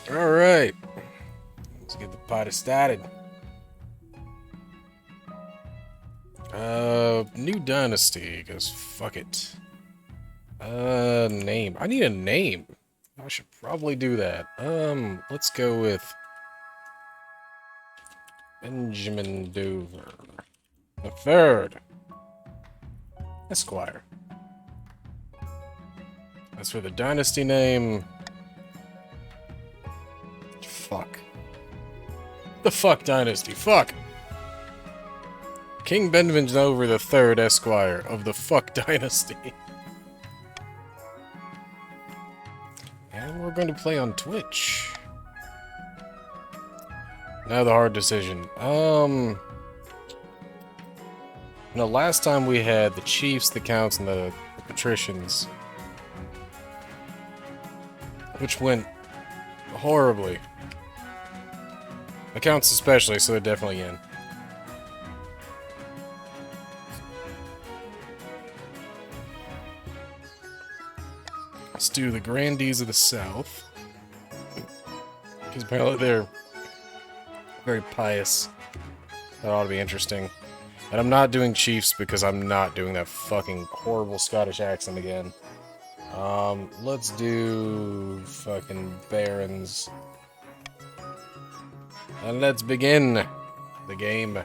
Alright. Let's get the party started. New dynasty, because fuck it. Name. I need a name. I should probably do that. Let's go with Benjamin Dover the Third, Esquire. As for the dynasty name, fuck. The fuck dynasty? Fuck. King Benjamin Dover the Third, Esquire of the fuck dynasty. And we're going to play on Twitch. Now the hard decision. Last time we had the Chiefs, the Counts, and the Patricians, which went horribly. The Counts especially, so they're definitely in. Let's do the Grandees of the South. Because apparently they're very pious. That ought to be interesting. And I'm not doing Chiefs because I'm not doing that fucking horrible Scottish accent again. Let's do fucking Barons. And let's begin the game.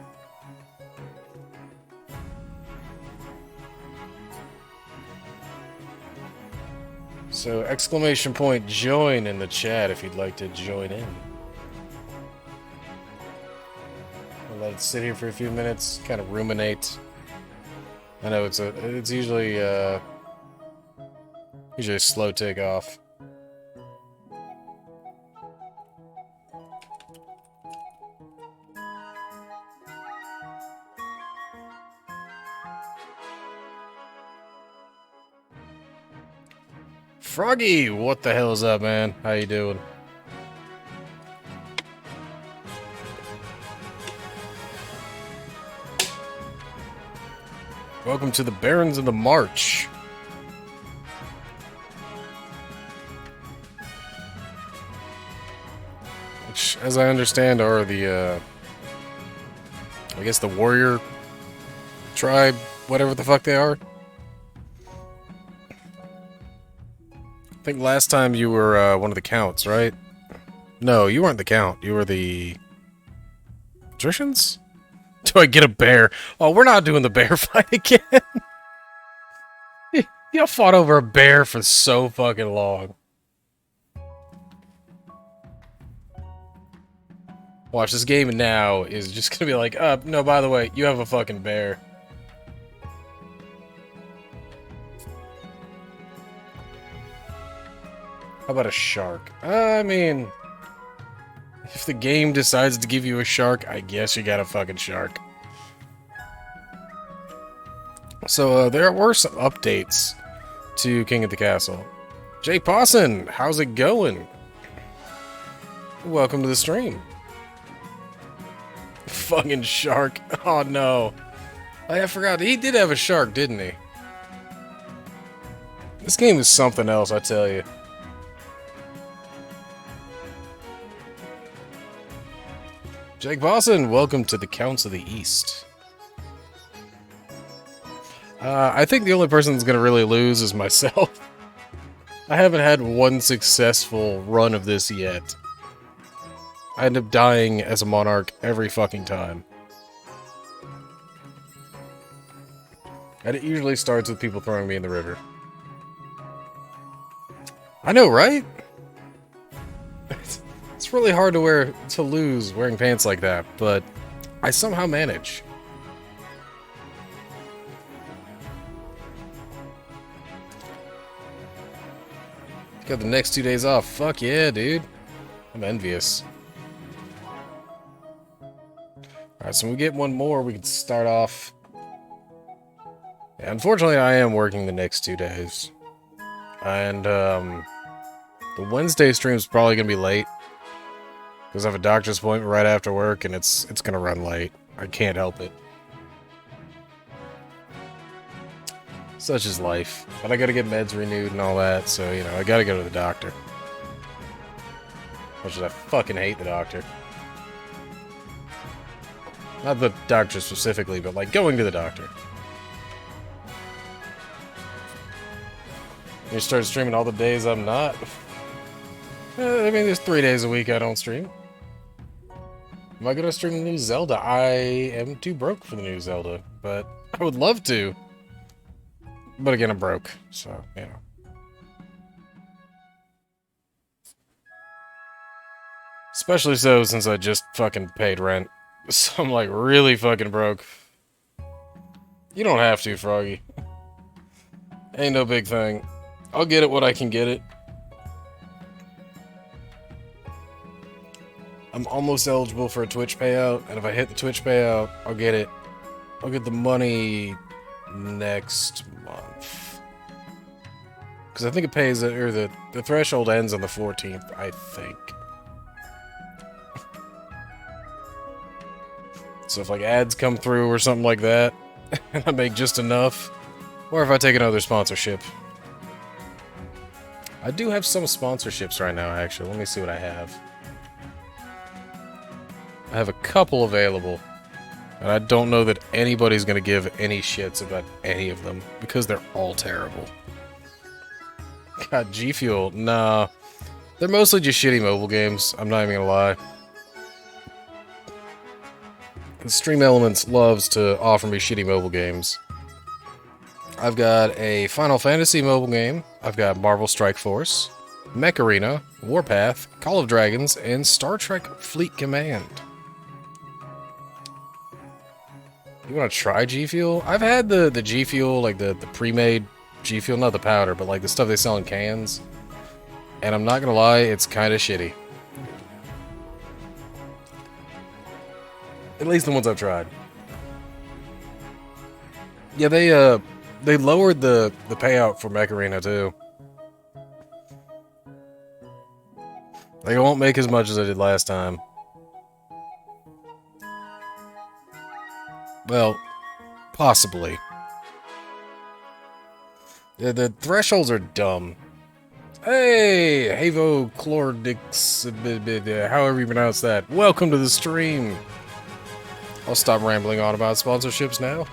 So, exclamation point join in the chat if you'd like to join in. I'll let it sit here for a few minutes, kind of ruminate. I know it's usually a slow takeoff. Froggy, what the hell's up, man? How you doing? Welcome to the Barons of the March. Which, as I understand, are the, I guess the warrior tribe, whatever the fuck they are. I think last time you were one of the Counts, right? No, you weren't the Count. You were the Patricians? Do I get a bear? Oh, we're not doing the bear fight again. Y'all fought over a bear for so fucking long. Watch, this game now is just gonna be like, no, by the way, you have a fucking bear. How about a shark? I mean, if the game decides to give you a shark, I guess you got a fucking shark. So, there were some updates to King of the Castle. Jay Pawson, how's it going? Welcome to the stream. Fucking shark. Oh no. I forgot, he did have a shark, didn't he? This game is something else, I tell you. Jake Bosson, welcome to the Counts of the East. I think the only person that's going to really lose is myself. I haven't had one successful run of this yet. I end up dying as a monarch every fucking time. And it usually starts with people throwing me in the river. I know, right? It's really hard to lose wearing pants like that, but I somehow manage. Got the next 2 days off. Fuck yeah, dude. I'm envious. Alright, so when we get one more, we can start off. Yeah, unfortunately, I am working the next 2 days. And, the Wednesday stream's probably gonna be late. Because I have a doctor's appointment right after work, and it's gonna run late. I can't help it. Such is life. But I gotta get meds renewed and all that, so, you know, I gotta go to the doctor. Much as I fucking hate the doctor. Not the doctor specifically, but like going to the doctor. You start streaming all the days I'm not. I mean, there's 3 days a week I don't stream. Am I gonna stream the new Zelda? I am too broke for the new Zelda, but I would love to. But again, I'm broke, so, you know. Especially so since I just fucking paid rent. So I'm like really fucking broke. You don't have to, Froggy. Ain't no big thing. I'll get it when I can get it. I'm almost eligible for a Twitch payout, and if I hit the Twitch payout, I'll get it. I'll get the money next month. Because I think it pays, or the threshold ends on the 14th, I think. So if like ads come through or something like that, and I make just enough, or if I take another sponsorship. I do have some sponsorships right now, actually. Let me see what I have. I have a couple available, and I don't know that anybody's gonna give any shits about any of them, because they're all terrible. God, G Fuel, nah. They're mostly just shitty mobile games, I'm not even gonna lie. Stream Elements loves to offer me shitty mobile games. I've got a Final Fantasy mobile game, I've got Marvel Strike Force, Mech Arena, Warpath, Call of Dragons, and Star Trek Fleet Command. You want to try G Fuel? I've had the G Fuel, like the pre-made G Fuel, not the powder, but like the stuff they sell in cans. And I'm not gonna lie, it's kind of shitty. At least the ones I've tried. Yeah, they lowered the payout for Mech Arena too. Like, I won't make as much as I did last time. Well, possibly. Yeah, the thresholds are dumb. Hey, Havo Chlordix, however you pronounce that. Welcome to the stream. I'll stop rambling on about sponsorships now.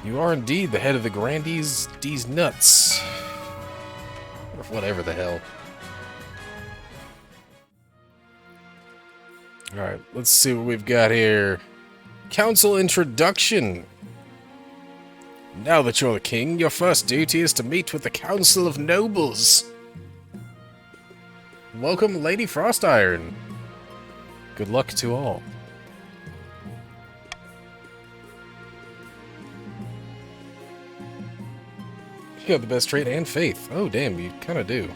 You are indeed the head of the Grandees D's Nuts. Or whatever the hell. Alright, let's see what we've got here. Council introduction. Now that you're the king, your first duty is to meet with the Council of Nobles. Welcome, Lady Frostiron. Good luck to all. You got the best trait and faith. Oh, damn, you kind of do.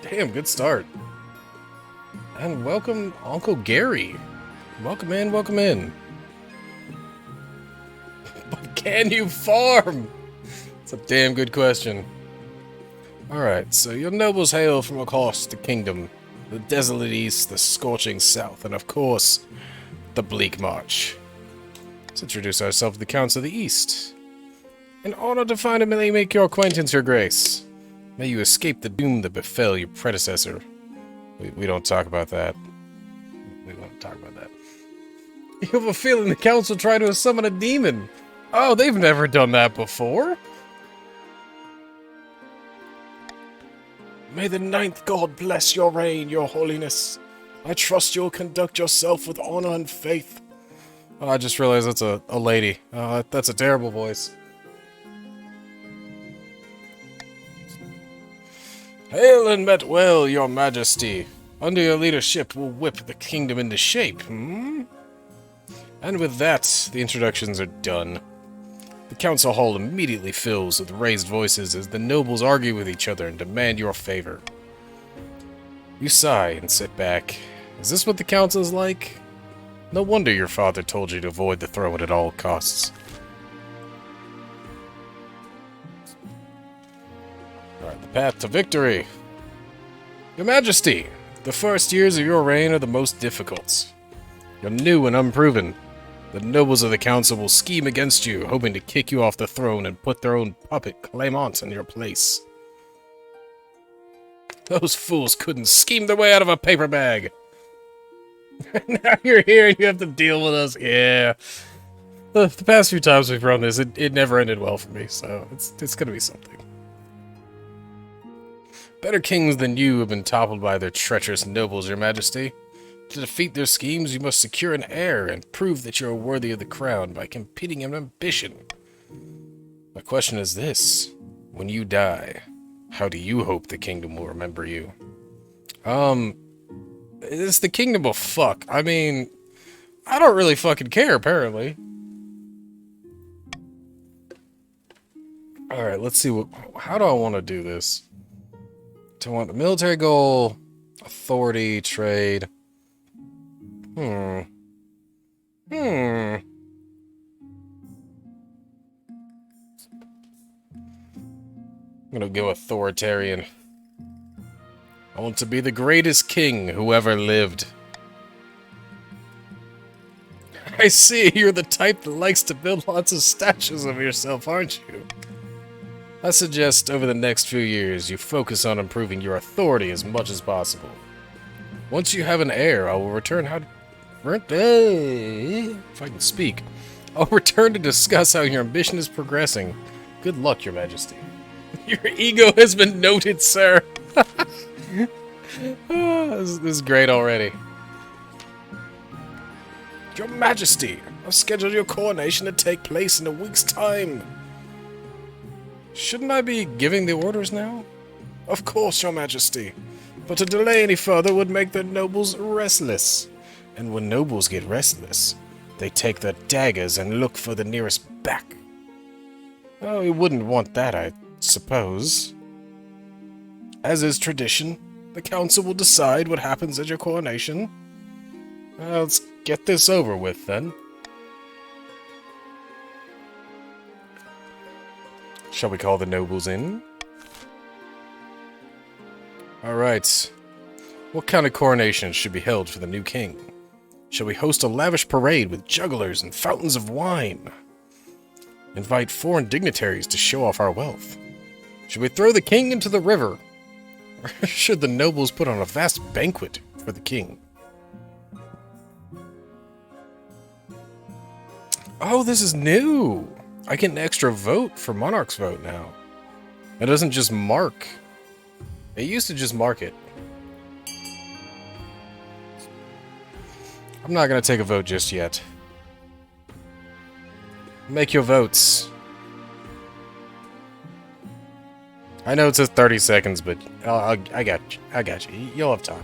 Damn, good start. And welcome, Uncle Gary. Welcome in, welcome in. But can you farm? It's a damn good question. Alright, so your nobles hail from across the kingdom, the desolate east, the scorching south, and of course, the bleak march. Let's introduce ourselves to the Counts of the East. An honor to finally make your acquaintance, your grace. May you escape the doom that befell your predecessor. We don't talk about that. We don't talk about that. You have a feeling the council tried to summon a demon. Oh, they've never done that before. May the ninth god bless your reign, your holiness. I trust you'll conduct yourself with honor and faith. Oh, I just realized that's a lady. That's a terrible voice. Hail and met well, your majesty. Under your leadership, we'll whip the kingdom into shape, And with that, the introductions are done. The council hall immediately fills with raised voices as the nobles argue with each other and demand your favor. You sigh and sit back. Is this what the council is like? No wonder your father told you to avoid the throne at all costs. Alright, the path to victory. Your Majesty, the first years of your reign are the most difficult. You're new and unproven. The nobles of the council will scheme against you, hoping to kick you off the throne and put their own puppet, Clement, in your place. Those fools couldn't scheme their way out of a paper bag. Now you're here and you have to deal with us. Yeah. The past few times we've run this, it never ended well for me, so it's gonna be something. Better kings than you have been toppled by their treacherous nobles, your majesty. To defeat their schemes, you must secure an heir and prove that you are worthy of the crown by competing in ambition. My question is this. When you die, how do you hope the kingdom will remember you? It's the kingdom of fuck. I mean, I don't really fucking care, apparently. Alright, let's see how do I want to do this? Do I want the military goal? Authority, trade. I'm gonna go authoritarian. I want to be the greatest king who ever lived. I see, you're the type that likes to build lots of statues of yourself, aren't you? I suggest over the next few years you focus on improving your authority as much as possible. Once you have an heir, I will return if I can speak. I'll return to discuss how your ambition is progressing. Good luck, your majesty. Your ego has been noted, sir. This is great already. Your majesty, I've scheduled your coronation to take place in a week's time. Shouldn't I be giving the orders now? Of course, your majesty. But to delay any further would make the nobles restless. And when nobles get restless, they take their daggers and look for the nearest back. Oh, you wouldn't want that, I suppose. As is tradition, the council will decide what happens at your coronation. Let's get this over with, then. Shall we call the nobles in? Alright. What kind of coronation should be held for the new king? Shall we host a lavish parade with jugglers and fountains of wine? Invite foreign dignitaries to show off our wealth? Should we throw the king into the river? Or should the nobles put on a vast banquet for the king? Oh, this is new! I get an extra vote for Monarch's vote now. It doesn't just mark. It used to just mark it. I'm not gonna take a vote just yet. Make your votes. I know it says 30 seconds, but I got you. I got you. You'll have time.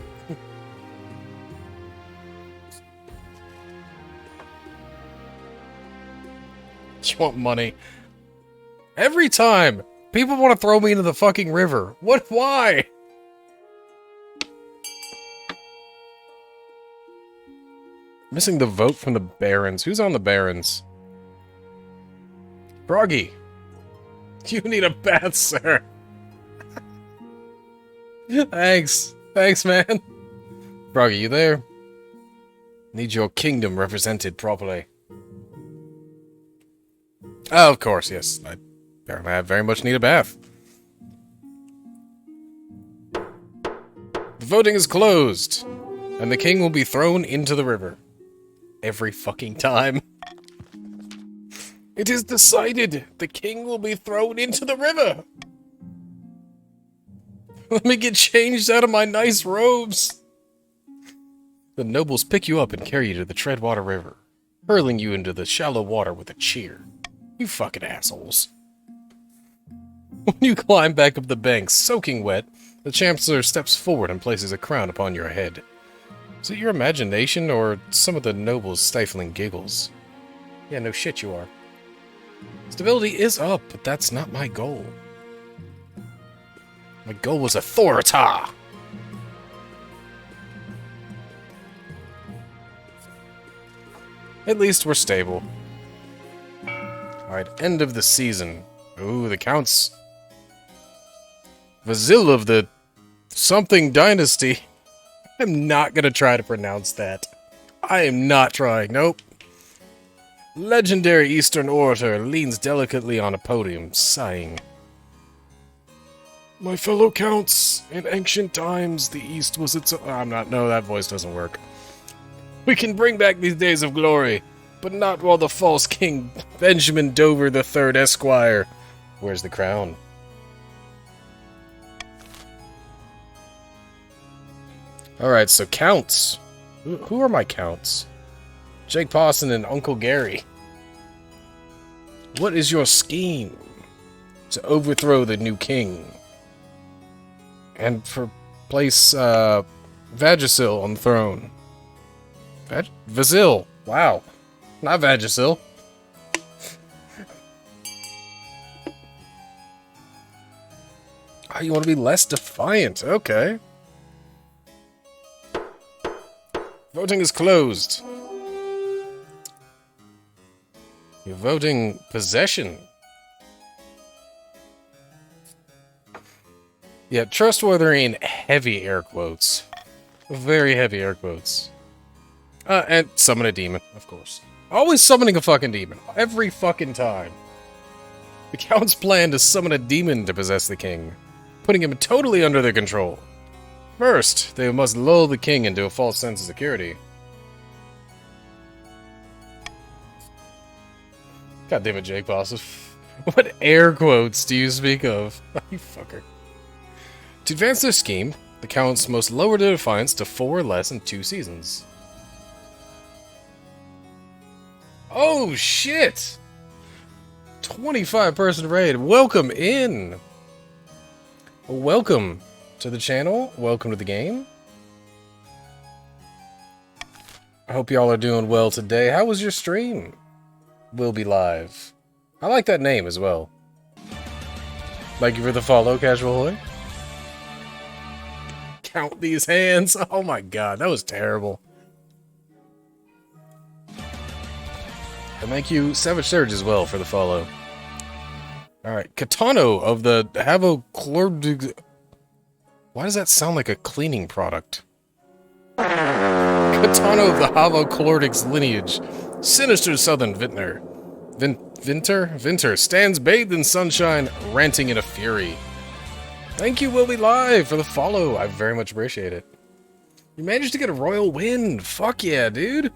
You want money? Every time! People want to throw me into the fucking river. What? Why? Missing the vote from the barons. Who's on the barons? Froggy. You need a bath, sir. Thanks. Thanks, man. Froggy, you there? Need your kingdom represented properly. Oh, of course, yes. I very much need a bath. The voting is closed, and the king will be thrown into the river. Every fucking time. It is decided. The king will be thrown into the river. Let me get changed out of my nice robes. The nobles pick you up and carry you to the Treadwater River, hurling you into the shallow water with a cheer. You fucking assholes. When you climb back up the bank, soaking wet, the Chancellor steps forward and places a crown upon your head. Is it your imagination, or some of the nobles' stifling giggles? Yeah, no shit you are. Stability is up, but that's not my goal. My goal was authority! At least we're stable. Alright, end of the season. Ooh, the Counts. Vasil of the something dynasty. I'm not gonna try to pronounce that. I am not trying. Nope. Legendary Eastern orator leans delicately on a podium, sighing. My fellow counts, in ancient times, the East was its own... No, that voice doesn't work. We can bring back these days of glory, but not while the false King Benjamin Dover III Esquire wears the crown. Alright, so counts. Who are my counts? Jake Pawson and Uncle Gary. What is your scheme to overthrow the new king? And for place Vagisil on the throne. Vasil. Wow. Not Vagisil. Oh, you want to be less defiant. Okay. Voting is closed. You're voting possession. Yeah, trustworthy in heavy air quotes. Very heavy air quotes. And summon a demon, of course. Always summoning a fucking demon. Every fucking time. The Count's plan to summon a demon to possess the king, putting him totally under their control. First, they must lull the king into a false sense of security. God damn it, Jake Boss. What air quotes do you speak of? You fucker. To advance their scheme, the Counts must lower their defiance to 4 or less in 2 seasons. Oh, shit! 25-person raid. Welcome in! Welcome to the channel. Welcome to the game. I hope y'all are doing well today. How was your stream? Will be live. I like that name as well. Thank you for the follow, Casual Hoy. Count these hands. Oh my god, that was terrible. And thank you, Savage Surge, as well, for the follow. Alright, Katano of the Havochlordic... Why does that sound like a cleaning product? Katano of the Havochlordic's lineage. Sinister Southern Vintner. Vinter stands bathed in sunshine, ranting in a fury. Thank you, Will Be Live, for the follow. I very much appreciate it. You managed to get a royal win. Fuck yeah, dude.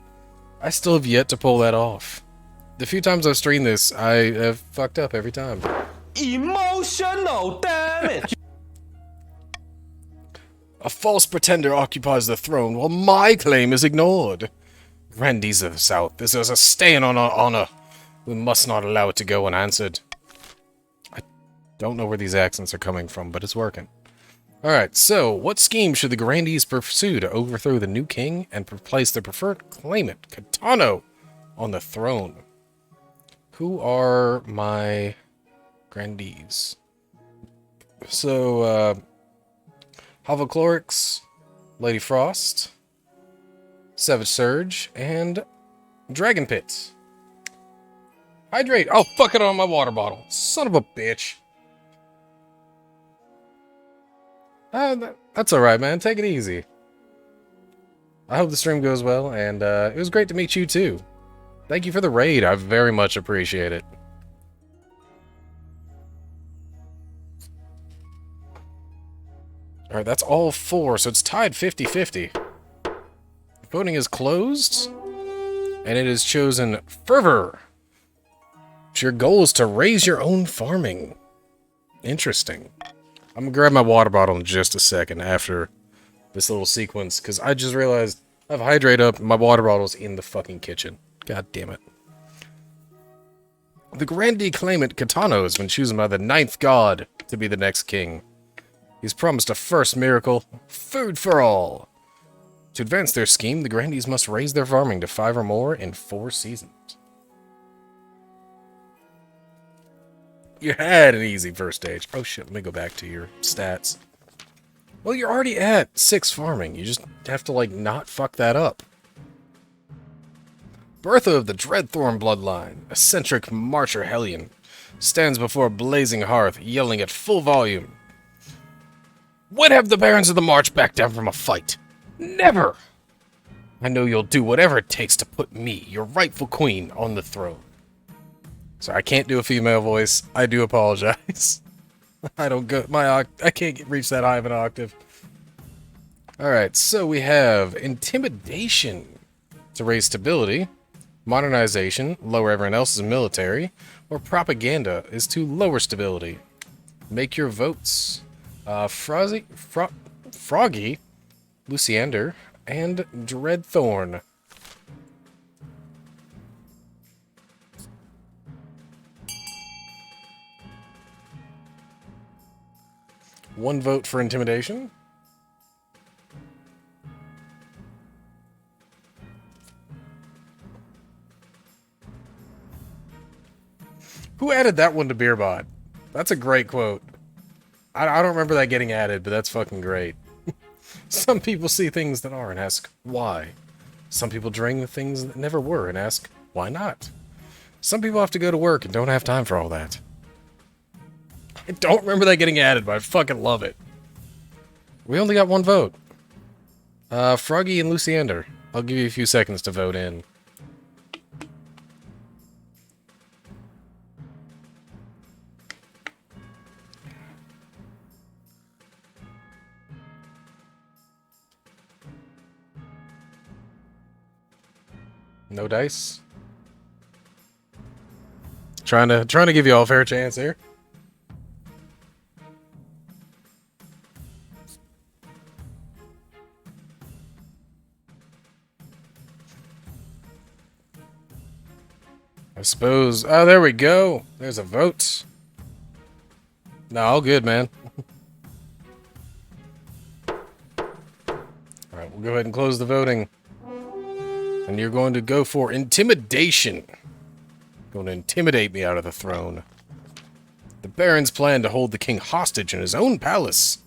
I still have yet to pull that off. The few times I've streamed this, I have fucked up every time. Emotional damage! A false pretender occupies the throne while my claim is ignored. Grandees of the South, this is a stain on our honor. We must not allow it to go unanswered. I don't know where these accents are coming from, but it's working. Alright, so, what scheme should the Grandees pursue to overthrow the new king and replace their preferred claimant, Katano, on the throne? Who are my Grandees? So, Havochlorix, Lady Frost, Savage Surge, and Dragon Pit. Hydrate! Oh, fuck it on my water bottle. Son of a bitch. That's alright, man. Take it easy. I hope the stream goes well, and it was great to meet you, too. Thank you for the raid. I very much appreciate it. Alright, that's all 4, so it's tied 50-50. Voting is closed, and it is chosen Fervor. Your goal is to raise your own farming. Interesting. I'm gonna grab my water bottle in just a second after this little sequence, because I just realized I have Hydrate up and my water bottle's in the fucking kitchen. God damn it. The Grandee claimant Katano has been chosen by the 9th god to be the next king. He's promised a first miracle, food for all. To advance their scheme, the Grandees must raise their farming to 5 or more in 4 seasons. You had an easy first stage. Oh shit, let me go back to your stats. Well, you're already at 6 farming. You just have to, like, not fuck that up. Bertha of the Dreadthorn bloodline, eccentric marcher Hellion, stands before a blazing hearth, yelling at full volume. When have the barons of the march backed down from a fight? Never! I know you'll do whatever it takes to put me, your rightful queen, on the throne. So I can't do a female voice. I do apologize. I don't go I can't reach that high of an octave. All right, so we have intimidation to raise stability, modernization, lower everyone else's military, or propaganda is to lower stability. Make your votes. Froggy, Luciander, and Dreadthorn. One vote for intimidation. Who added that one to Beerbot? That's a great quote. I don't remember that getting added, but that's fucking great. Some people see things that are and ask, why? Some people dream the things that never were and ask, why not? Some people have to go to work and don't have time for all that. I don't remember that getting added, but I fucking love it. We only got one vote. Froggy and Luciander. I'll give you a few seconds to vote in. No dice. Trying to give you all a fair chance here. I suppose. Oh, there we go. There's a vote. No, all good, man. Alright, we'll go ahead and close the voting. And you're going to go for intimidation. Going to intimidate me out of the throne. The barons plan to hold the king hostage in his own palace.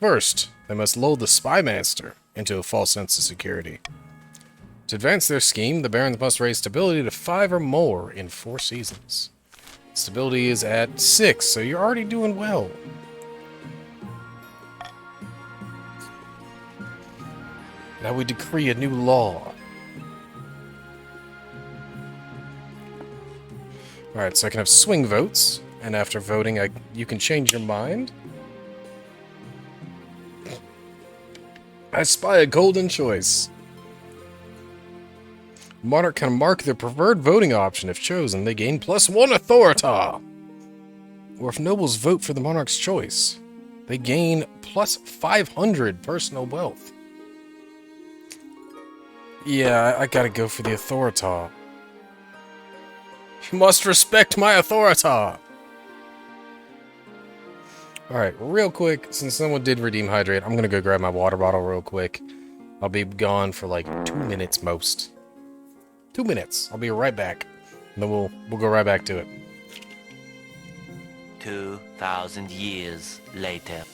First, they must lull the spy master into a false sense of security. To advance their scheme, the barons must raise stability to 5 or more in 4 seasons. Stability is at 6, so you're already doing well. Now we decree a new law. Alright, so I can have swing votes, and after voting, you can change your mind. I spy a golden choice. Monarch can mark their preferred voting option. If chosen, they gain +1 authority. Or if nobles vote for the monarch's choice, they gain +500 personal wealth. Yeah, I gotta go for the authority. You must respect my authority. Alright, real quick, since someone did redeem hydrate, I'm gonna go grab my water bottle real quick. I'll be gone for like 2 minutes most. 2 minutes. I'll be right back. And then we'll go right back to it. 2,000 years later.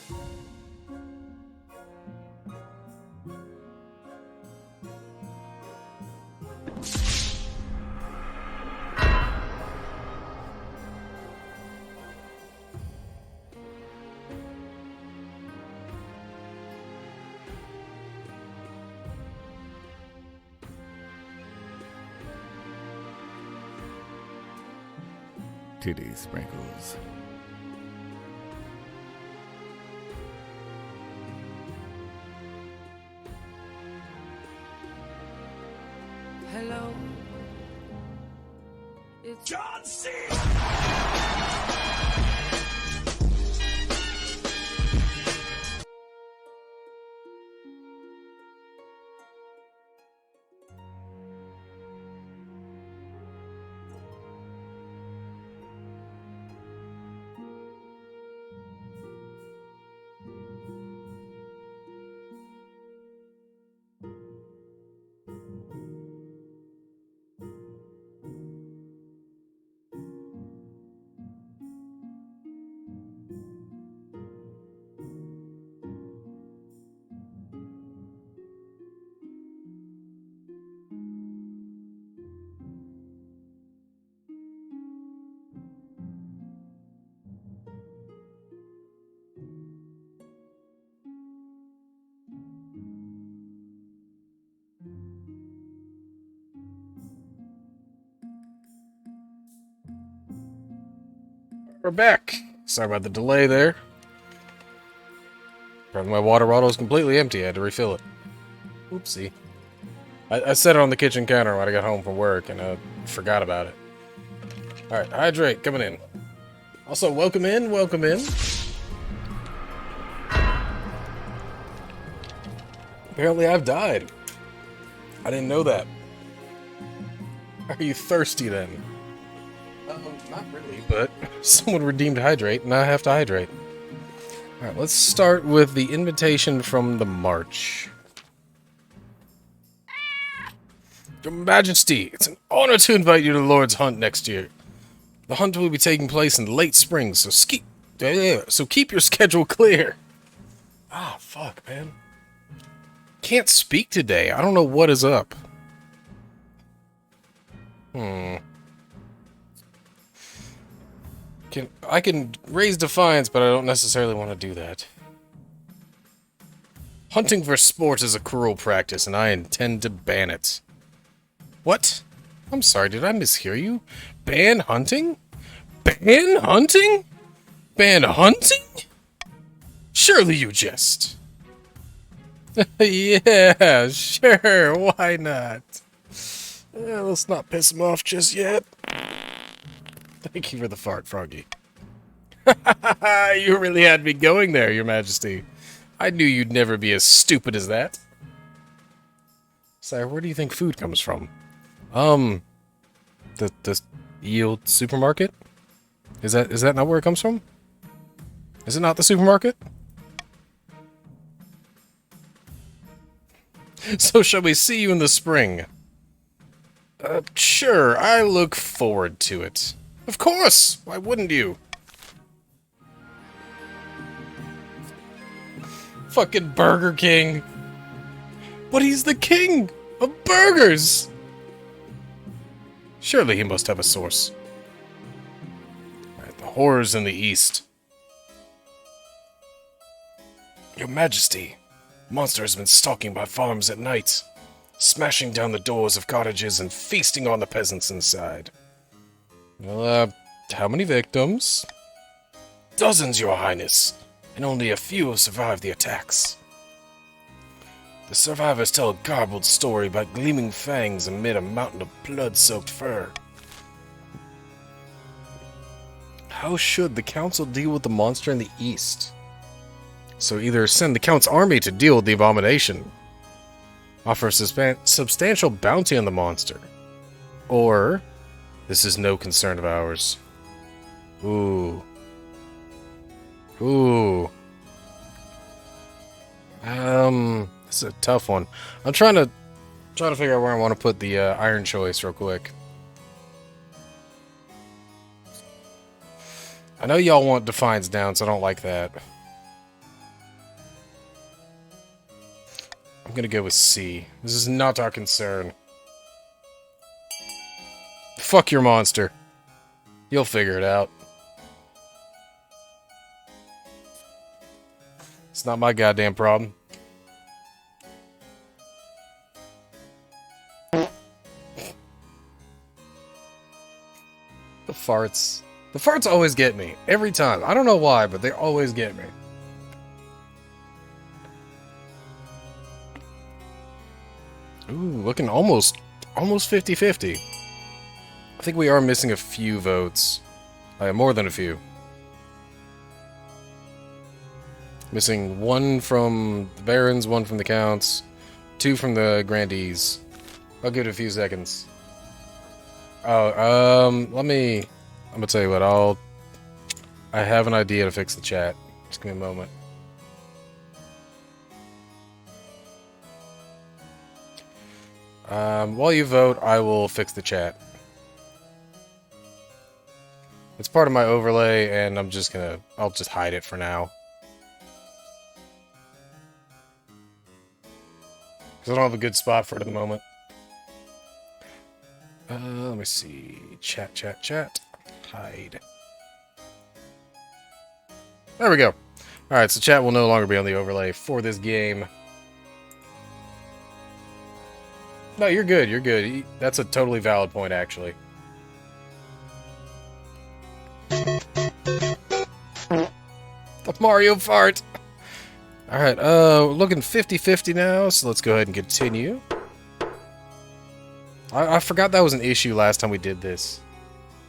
Titty sprinkles. Hello. It's John C. We're back. Sorry about the delay there. Apparently my water bottle is completely empty. I had to refill it. Oopsie. I set it on the kitchen counter when I got home from work, and I forgot about it. Alright, hydrate, coming in. Also, welcome in, welcome in. Apparently I've died. I didn't know that. Are you thirsty then? Not really, but someone redeemed hydrate, and I have to hydrate. Alright, let's start with the invitation from the March. Your Majesty, it's an honor to invite you to the Lord's Hunt next year. The hunt will be taking place in late spring, so keep your schedule clear. Ah, fuck, man. Can't speak today. I don't know what is up. I can raise defiance, but I don't necessarily want to do that. Hunting for sport is a cruel practice, and I intend to ban it. What? I'm sorry, did I mishear you? Ban hunting? Ban hunting? Ban hunting? Surely you jest. Yeah, sure, why not? Yeah, let's not piss him off just yet. Thank you for the fart, Froggy. You really had me going there, Your Majesty. I knew you'd never be as stupid as that. Sire, where do you think food comes from? The Yield supermarket? Is that not where it comes from? Is it not the supermarket? So shall we see you in the spring? Sure, I look forward to it. Of course! Why wouldn't you? Fucking Burger King! But he's the king of burgers! Surely he must have a source. Alright, the horrors in the east. Your Majesty, monster has been stalking by farms at night, smashing down the doors of cottages and feasting on the peasants inside. Well, how many victims? Dozens, Your Highness, and only a few have survived the attacks. The survivors tell a garbled story about gleaming fangs amid a mountain of blood-soaked fur. How should the council deal with the monster in the east? So either send the Count's army to deal with the abomination, offer a substantial bounty on the monster, or this is no concern of ours. Ooh. Ooh. This is a tough one. I'm trying to figure out where I want to put the iron choice real quick. I know y'all want Defiance down, so I don't like that. I'm gonna go with C. This is not our concern. Fuck your monster. You'll figure it out. It's not my goddamn problem. The farts. The farts always get me. Every time. I don't know why, but they always get me. Ooh, looking almost 50-50. I think we are missing a few votes. More than a few. Missing one from the Barons, one from the Counts, 2 from the Grandees. I'll give it a few seconds. Oh, I'm gonna tell you what, I have an idea to fix the chat. Just give me a moment. While you vote, I will fix the chat. It's part of my overlay, and I'll just hide it for now. Because I don't have a good spot for it at the moment. Let me see. Chat. Hide. There we go. Alright, so chat will no longer be on the overlay for this game. No, you're good, you're good. That's a totally valid point, actually. Mario fart. Alright, looking 50-50 now, so let's go ahead and continue. I forgot that was an issue last time we did this.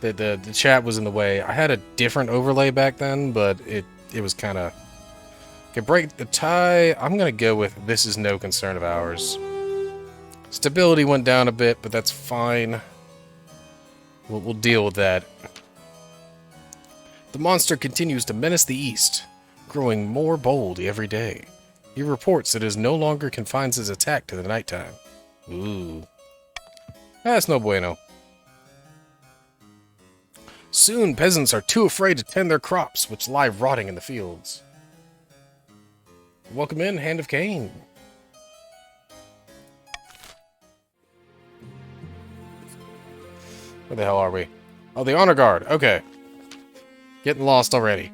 The chat was in the way. I had a different overlay back then, but it was kind of... Okay, break the tie. I'm going to go with this is no concern of ours. Stability went down a bit, but that's fine. We'll deal with that. The monster continues to menace the east, growing more bold every day. He reports that it no longer confines his attack to the nighttime. Ooh. That's no bueno. Soon, peasants are too afraid to tend their crops, which lie rotting in the fields. Welcome in, Hand of Cain. Where the hell are we? Oh, the Honor Guard. Okay. Getting lost already.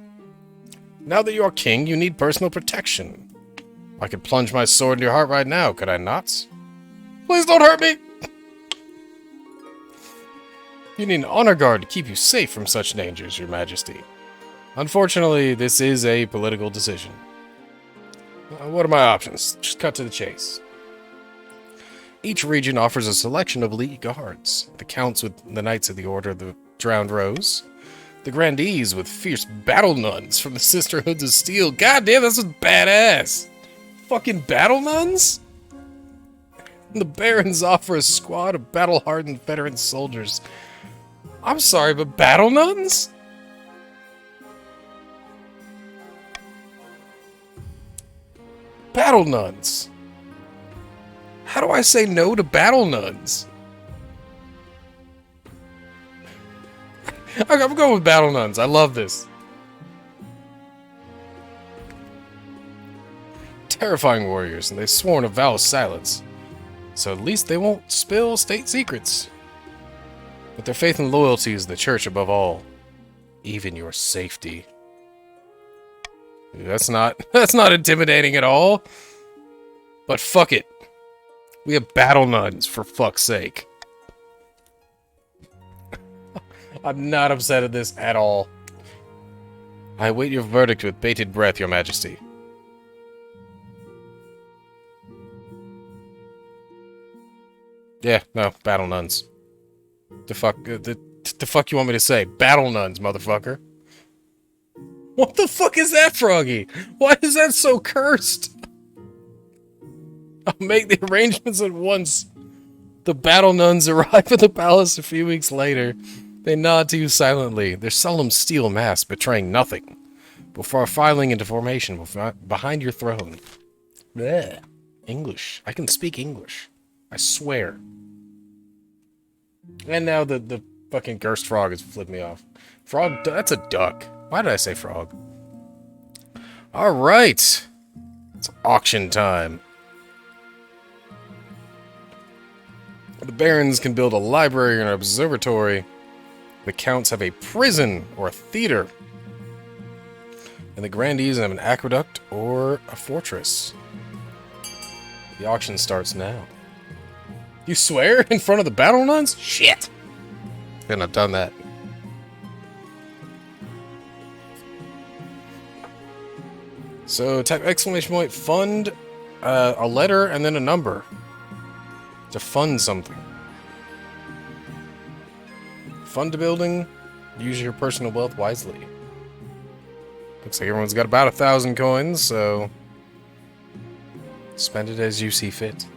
Now that you are king, you need personal protection. I could plunge my sword in your heart right now, could I not? Please don't hurt me! You need an honor guard to keep you safe from such dangers, your majesty. Unfortunately, this is a political decision. What are my options? Just cut to the chase. Each region offers a selection of elite guards. The counts with the Knights of the Order of the Drowned Rose. The grandees with fierce battle nuns from the Sisterhoods of Steel. God damn, this is badass! Fucking battle nuns? The barons offer a squad of battle-hardened veteran soldiers. I'm sorry, but battle nuns? Battle nuns. How do I say no to battle nuns? I'm going with battle nuns. I love this. Terrifying warriors, and they've sworn a vow of silence. So at least they won't spill state secrets. But their faith and loyalty is the church above all. Even your safety. That's not intimidating at all. But fuck it. We have battle nuns, for fuck's sake. I'm not upset at this at all. I await your verdict with bated breath, your majesty. Yeah, no, battle nuns. The fuck you want me to say? Battle nuns, motherfucker. What the fuck is that, Froggy? Why is that so cursed? I'll make the arrangements at once. The battle nuns arrive at the palace a few weeks later. They nod to you silently, their solemn steel mask betraying nothing, before filing into formation behind your throne. Blech. English. I can speak English. I swear. And now the fucking cursed frog has flipped me off. Frog? That's a duck. Why did I say frog? Alright. It's auction time. The barons can build a library or an observatory. The counts have a prison or a theater. And the grandees have an aqueduct or a fortress. The auction starts now. You swear? In front of the battle nuns? Shit! Couldn't have done that. So, type exclamation point, fund, a letter, and then a number. To fund something. Fund a building, use your personal wealth wisely. Looks like everyone's got about 1,000 coins, so spend it as you see fit.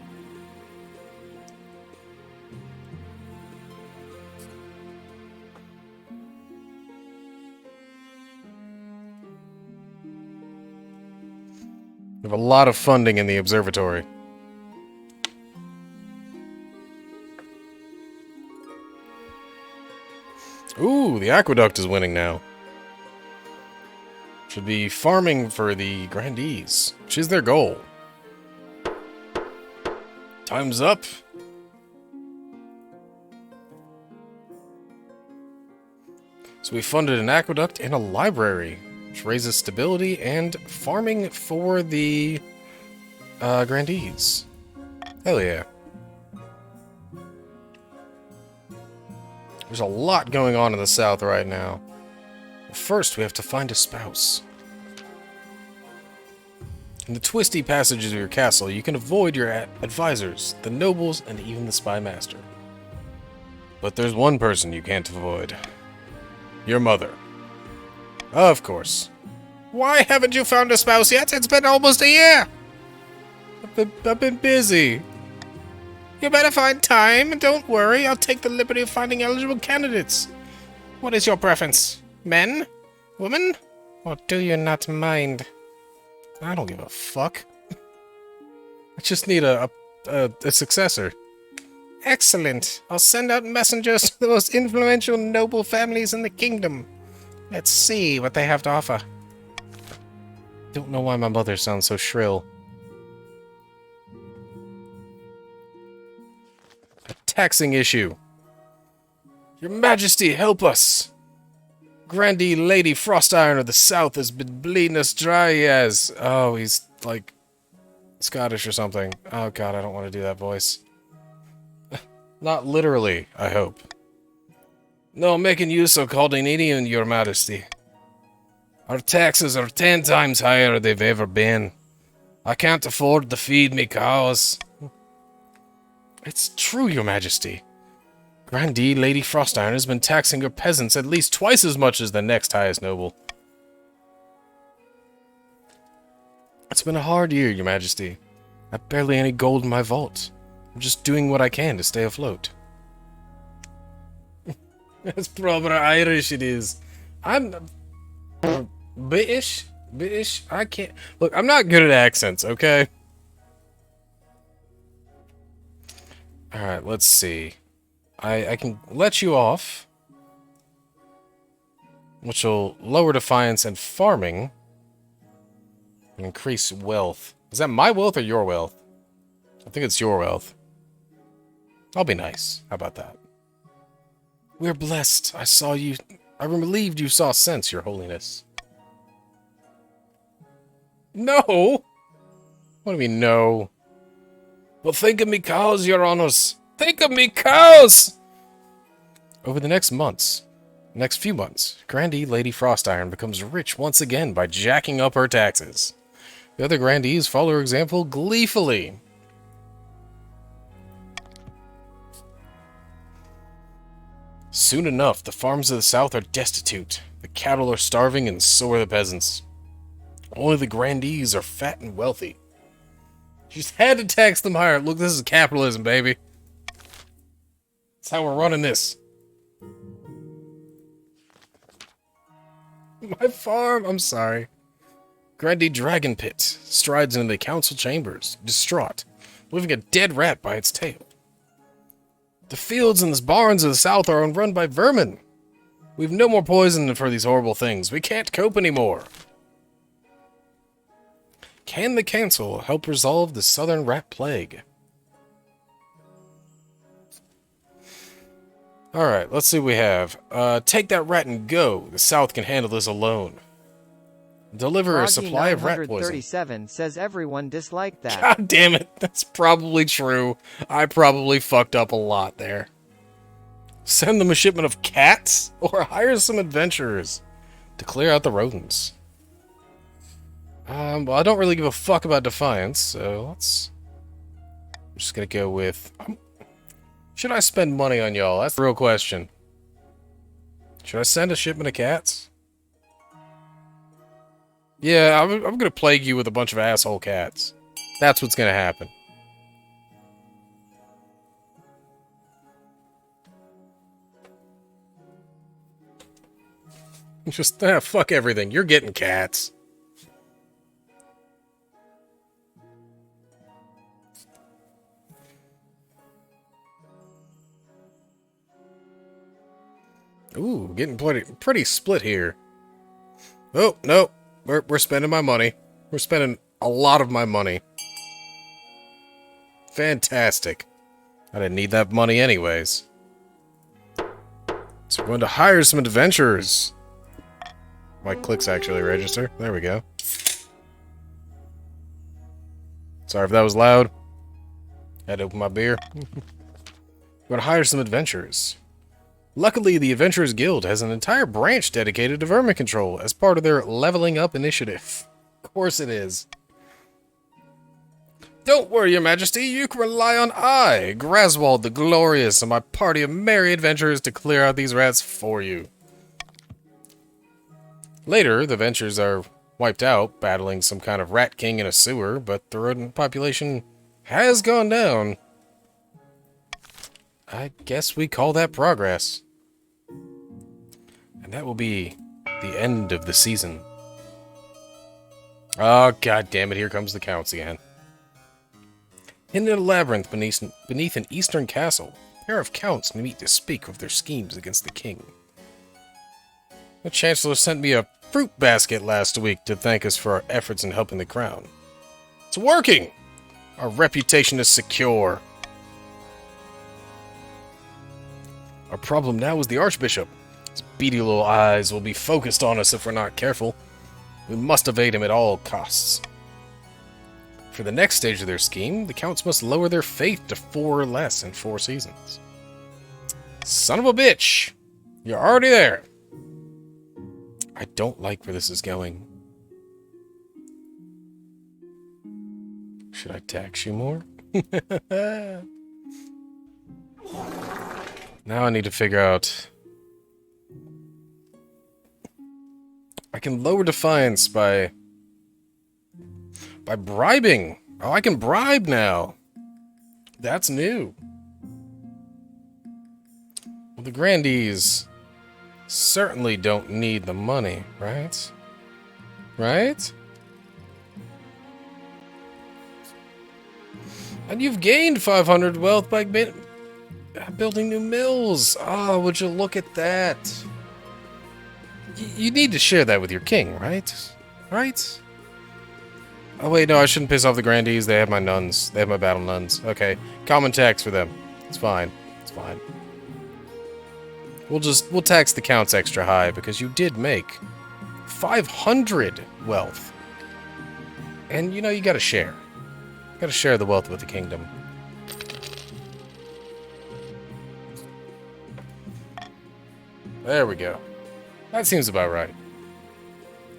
We have a lot of funding in the observatory. Ooh, the aqueduct is winning now. Should be farming for the grandees, which is their goal. Time's up. So we funded an aqueduct and a library, which raises stability and farming for the grandees. Hell yeah. There's a lot going on in the south right now. First, we have to find a spouse. In the twisty passages of your castle, you can avoid your advisors, the nobles, and even the spy master. But there's one person you can't avoid. Your mother. Of course. Why haven't you found a spouse yet? It's been almost a year! I've been busy. You better find time, and don't worry, I'll take the liberty of finding eligible candidates. What is your preference? Men? Women? Or do you not mind? I don't give a fuck. I just need a successor. Excellent. I'll send out messengers to the most influential noble families in the kingdom. Let's see what they have to offer. Don't know why my mother sounds so shrill. A taxing issue. Your Majesty, help us! Grandee Lady Frostiron of the South has been bleeding us dry as... Oh, he's, like, Scottish or something. Oh god, I don't want to do that voice. Not literally, I hope. No, I'm making use of Caldinian, Your Majesty. Our taxes are 10 times higher than they've ever been. I can't afford to feed me cows. It's true, Your Majesty. Grandee Lady Frostiron has been taxing her peasants at least twice as much as the next highest noble. It's been a hard year, Your Majesty. I've barely any gold in my vault. I'm just doing what I can to stay afloat. That's proper Irish it is. I'm... British? British? I can't... Look, I'm not good at accents, okay? Alright, let's see. I can let you off, which will lower defiance and farming, and increase wealth. Is that my wealth or your wealth? I think it's your wealth. I'll be nice. How about that? We're blessed. I'm relieved you saw sense, Your Holiness. No! What do you mean, no? Well, think of me cows, Your Honors. Think of me cows! Over the next few months, Grandee Lady Frostiron becomes rich once again by jacking up her taxes. The other grandees follow her example gleefully. Soon enough, the farms of the south are destitute. The cattle are starving, and so are the peasants. Only the grandees are fat and wealthy. You just had to tax them higher. Look, this is capitalism, baby. That's how we're running this. My farm, I'm sorry. Grandee Dragon Pit strides into the council chambers, distraught, leaving a dead rat by its tail. The fields and the barns of the south are run by vermin. We've no more poison for these horrible things. We can't cope anymore. Can the council help resolve the southern rat plague? Alright, let's see what we have. Take that rat and go. The south can handle this alone. Deliver a supply of rat poison. 937 says everyone disliked that. God damn it, that's probably true. I probably fucked up a lot there. Send them a shipment of cats? Or hire some adventurers to clear out the rodents. Well, I don't really give a fuck about Defiance, so let's... I'm just gonna go with... Should I spend money on y'all? That's the real question. Should I send a shipment of cats? Yeah, I'm gonna plague you with a bunch of asshole cats. That's what's gonna happen. Just, fuck everything. You're getting cats. Ooh, getting pretty split here. Oh, no. We're spending my money. We're spending a lot of my money. Fantastic. I didn't need that money anyways. So we're going to hire some adventurers. My clicks actually register. There we go. Sorry if that was loud. Had to open my beer. We're going to hire some adventurers. Luckily, the Adventurers Guild has an entire branch dedicated to vermin control as part of their leveling up initiative. Of course it is. Don't worry, Your Majesty. You can rely on I, Graswald the Glorious, and my party of merry adventurers to clear out these rats for you. Later, the Ventures are wiped out, battling some kind of rat king in a sewer, but the rodent population has gone down. I guess we call that progress. And that will be the end of the season. Oh, god damn it, here comes the counts again. In a labyrinth beneath an eastern castle, a pair of counts meet to speak of their schemes against the king. The Chancellor sent me a fruit basket last week to thank us for our efforts in helping the crown. It's working! Our reputation is secure. Our problem now is the Archbishop. His beady little eyes will be focused on us if we're not careful. We must evade him at all costs. For the next stage of their scheme, the Counts must lower their faith to 4 or less in 4 seasons. Son of a bitch! You're already there! I don't like where this is going. Should I tax you more? Now I need to figure out... I can lower defiance by bribing. Oh, I can bribe now. That's new. Well, the Grandees certainly don't need the money, right? Right? And you've gained 500 wealth by building new mills. Oh, would you look at that? You need to share that with your king, right? Right? Oh wait, no, I shouldn't piss off the Grandees. They have my nuns. They have my battle nuns. Okay, common tax for them. It's fine. It's fine. We'll tax the counts extra high because you did make 500 wealth. And you know, you gotta share. You gotta share the wealth with the kingdom. There we go. That seems about right.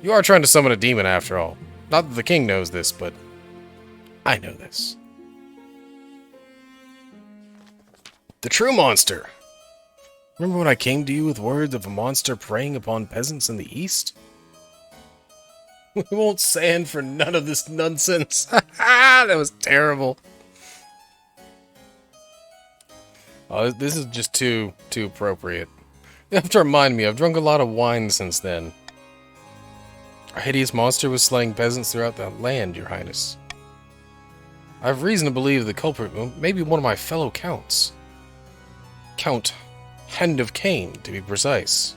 You are trying to summon a demon after all. Not that the king knows this, but I know this. The true monster. Remember when I came to you with words of a monster preying upon peasants in the east? We won't stand for none of this nonsense. That was terrible. Oh, this is just too appropriate. You have to remind me, I've drunk a lot of wine since then. A hideous monster was slaying peasants throughout the land, Your Highness. I have reason to believe the culprit may be one of my fellow counts. Count Hand of Cain, to be precise.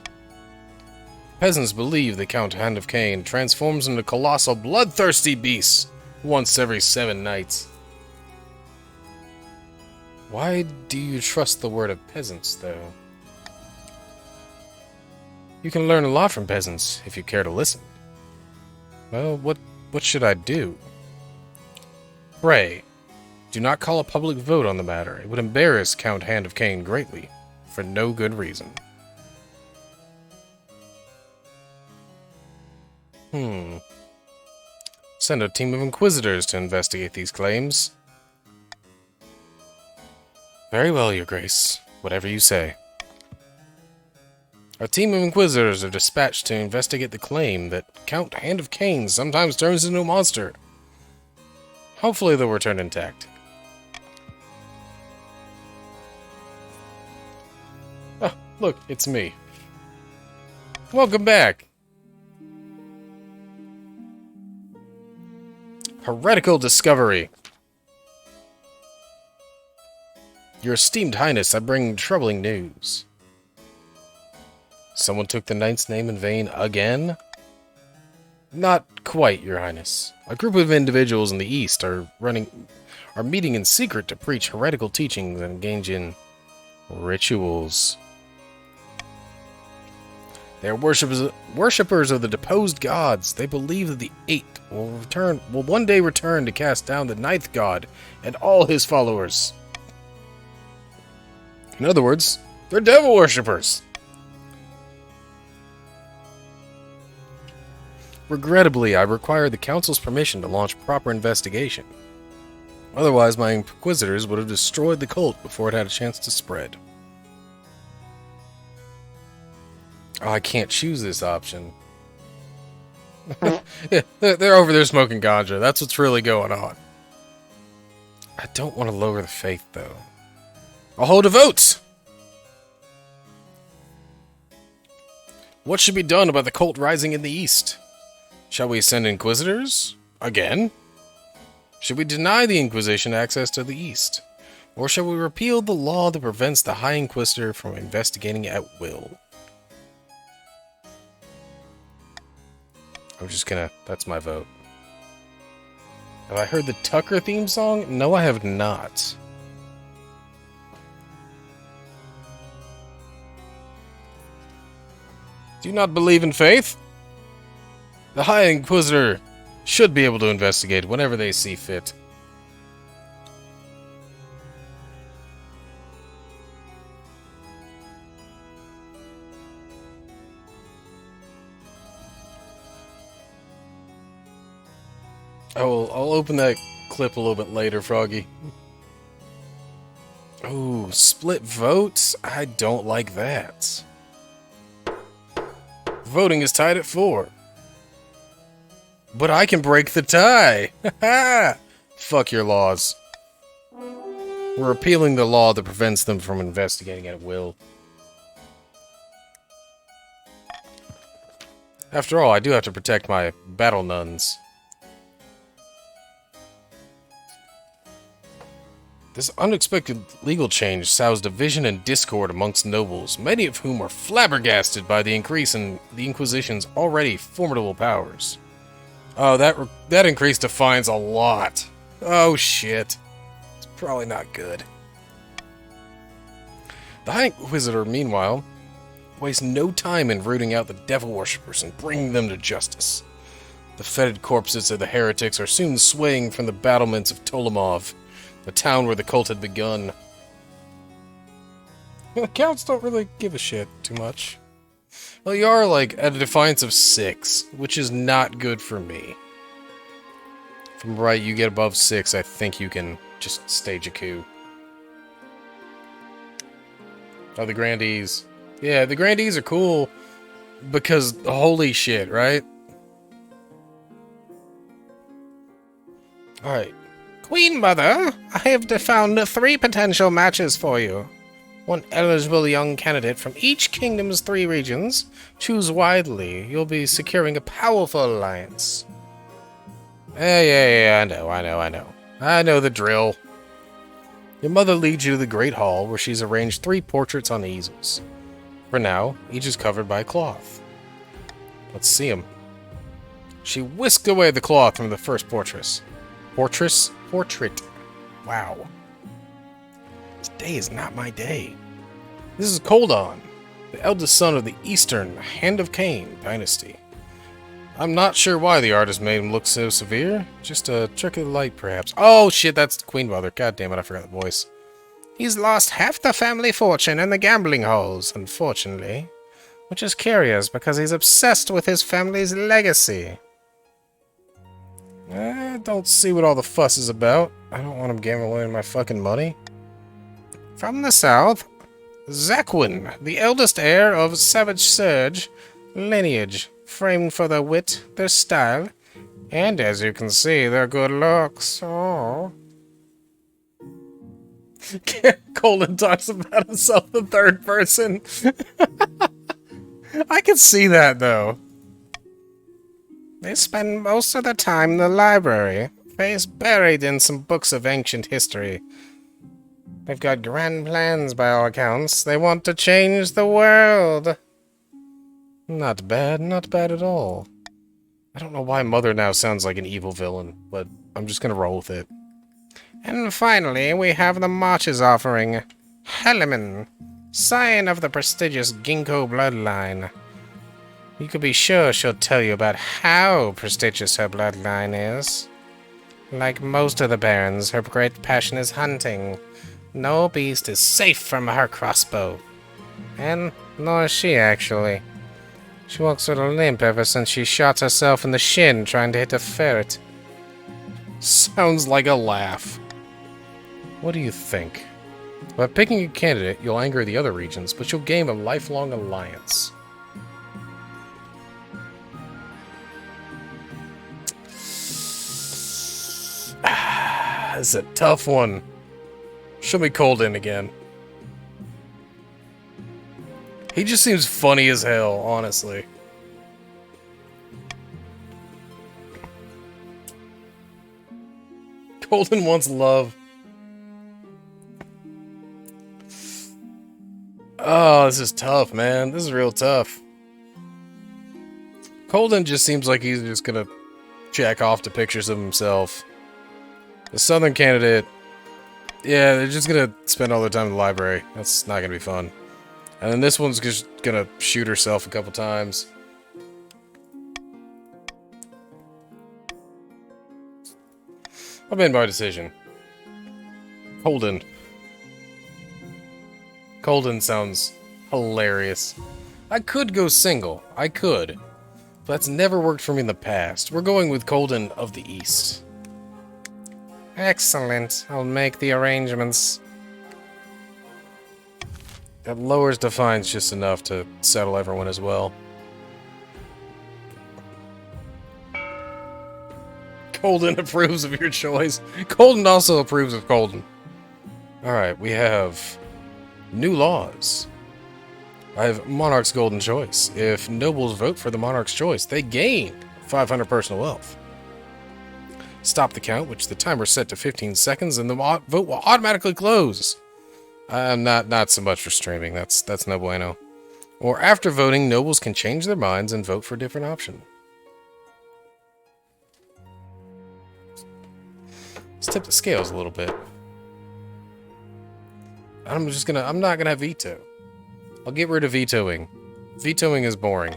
Peasants believe the Count Hand of Cain transforms into colossal bloodthirsty beasts once every 7 nights. Why do you trust the word of peasants, though? You can learn a lot from peasants if you care to listen. Well, what should I do? Pray, do not call a public vote on the matter. It would embarrass Count Hand of Cain greatly, for no good reason. Send a team of inquisitors to investigate these claims. Very well, Your Grace. Whatever you say. A team of inquisitors are dispatched to investigate the claim that Count Hand of Cain sometimes turns into a monster. Hopefully they'll return intact. Oh, look, it's me. Welcome back. Heretical discovery. Your esteemed highness, I bring troubling news. Someone took the knight's name in vain again? Not quite, Your Highness. A group of individuals in the East are meeting in secret to preach heretical teachings and engage in rituals. They are worshippers of the deposed gods. They believe that the 8th will one day return to cast down the 9th god and all his followers. In other words, they're devil worshippers. Regrettably, I require the Council's permission to launch proper investigation. Otherwise, my inquisitors would have destroyed the cult before it had a chance to spread. Oh, I can't choose this option. Yeah, they're over there smoking ganja. That's what's really going on. I don't want to lower the faith, though. I'll hold a vote! What should be done about the cult rising in the east? Shall we send inquisitors? Again? Should we deny the Inquisition access to the east? Or shall we repeal the law that prevents the High Inquisitor from investigating at will? I'm just gonna... That's my vote. Have I heard the Tucker theme song? No, I have not. Do you not believe in faith? The High Inquisitor should be able to investigate whenever they see fit. I'll open that clip a little bit later, Froggy. Oh, split votes? I don't like that. Voting is tied at 4. But I can break the tie! Ha Fuck your laws. We're repealing the law that prevents them from investigating at will. After all, I do have to protect my battle nuns. This unexpected legal change sows division and discord amongst nobles, many of whom are flabbergasted by the increase in the Inquisition's already formidable powers. Oh, that increase to fines a lot. Oh, shit. It's probably not good. The High Inquisitor, meanwhile, wastes no time in rooting out the devil worshippers and bringing them to justice. The fetid corpses of the heretics are soon swaying from the battlements of Tolemov, the town where the cult had begun. The counts don't really give a shit too much. Well, you are, like, at a defiance of 6, which is not good for me. If I'm right, you get above 6, I think you can just stage a coup. Oh, the Grandees. Yeah, the Grandees are cool because holy shit, right? Alright. Queen Mother, I have found 3 potential matches for you. One eligible young candidate from each kingdom's 3 regions. Choose widely. You'll be securing a powerful alliance. Yeah, I know. I know the drill. Your mother leads you to the Great Hall, where she's arranged 3 portraits on easels. For now, each is covered by a cloth. Let's see them. She whisked away the cloth from the first portrait. Portrait. Wow. Today is not my day. This is Koldon, the eldest son of the Eastern Hand of Cain dynasty. I'm not sure why the artist made him look so severe. Just a trick of the light, perhaps. Oh shit, that's the Queen Mother. God damn it, I forgot the voice. He's lost half the family fortune in the gambling halls, unfortunately. Which is curious, because he's obsessed with his family's legacy. I don't see what all the fuss is about. I don't want him gambling my fucking money. From the south, Zaquin, the eldest heir of Savage Surge lineage, famed for their wit, their style, and as you can see, their good looks. Oh. Colin talks about himself in third person. I can see that, though. They spend most of their time in the library, face buried in some books of ancient history. They've got grand plans by all accounts. They want to change the world. Not bad at all. I don't know why Mother now sounds like an evil villain, but I'm just gonna roll with it. And finally, we have the March's offering. Heliman, scion of the prestigious Ginkgo bloodline. You could be sure she'll tell you about how prestigious her bloodline is. Like most of the barons, her great passion is hunting. No beast is safe from her crossbow. And nor is she, actually. She walks with a limp ever since she shot herself in the shin trying to hit a ferret. Sounds like a laugh. What do you think? By picking a candidate, you'll anger the other regions, but you'll gain a lifelong alliance. This is a tough one. Show me Colden again. He just seems funny as hell, honestly. Colden wants love. Oh, this is tough, man. This is real tough. Colden just seems like he's just gonna jack off to pictures of himself. The Southern candidate, yeah, they're just gonna spend all their time in the library. That's not gonna be fun. And then this one's just gonna shoot herself a couple times. I made my decision. Colden. Colden sounds hilarious. I could go single. I could. But that's never worked for me in the past. We're going with Colden of the East. Excellent. I'll make the arrangements. That lowers Defiance just enough to settle everyone as well. Colden approves of your choice. Colden also approves of Colden. Alright, we have new laws. I have Monarch's Golden Choice. If nobles vote for the Monarch's Choice, they gain 500 personal wealth. Stop the count, which the timer set to 15 seconds, and the vote will automatically close. Not so much for streaming. That's no bueno. Or after voting, nobles can change their minds and vote for a different option. Let's tip the scales a little bit. I'm not gonna have veto. I'll get rid of vetoing. Vetoing is boring.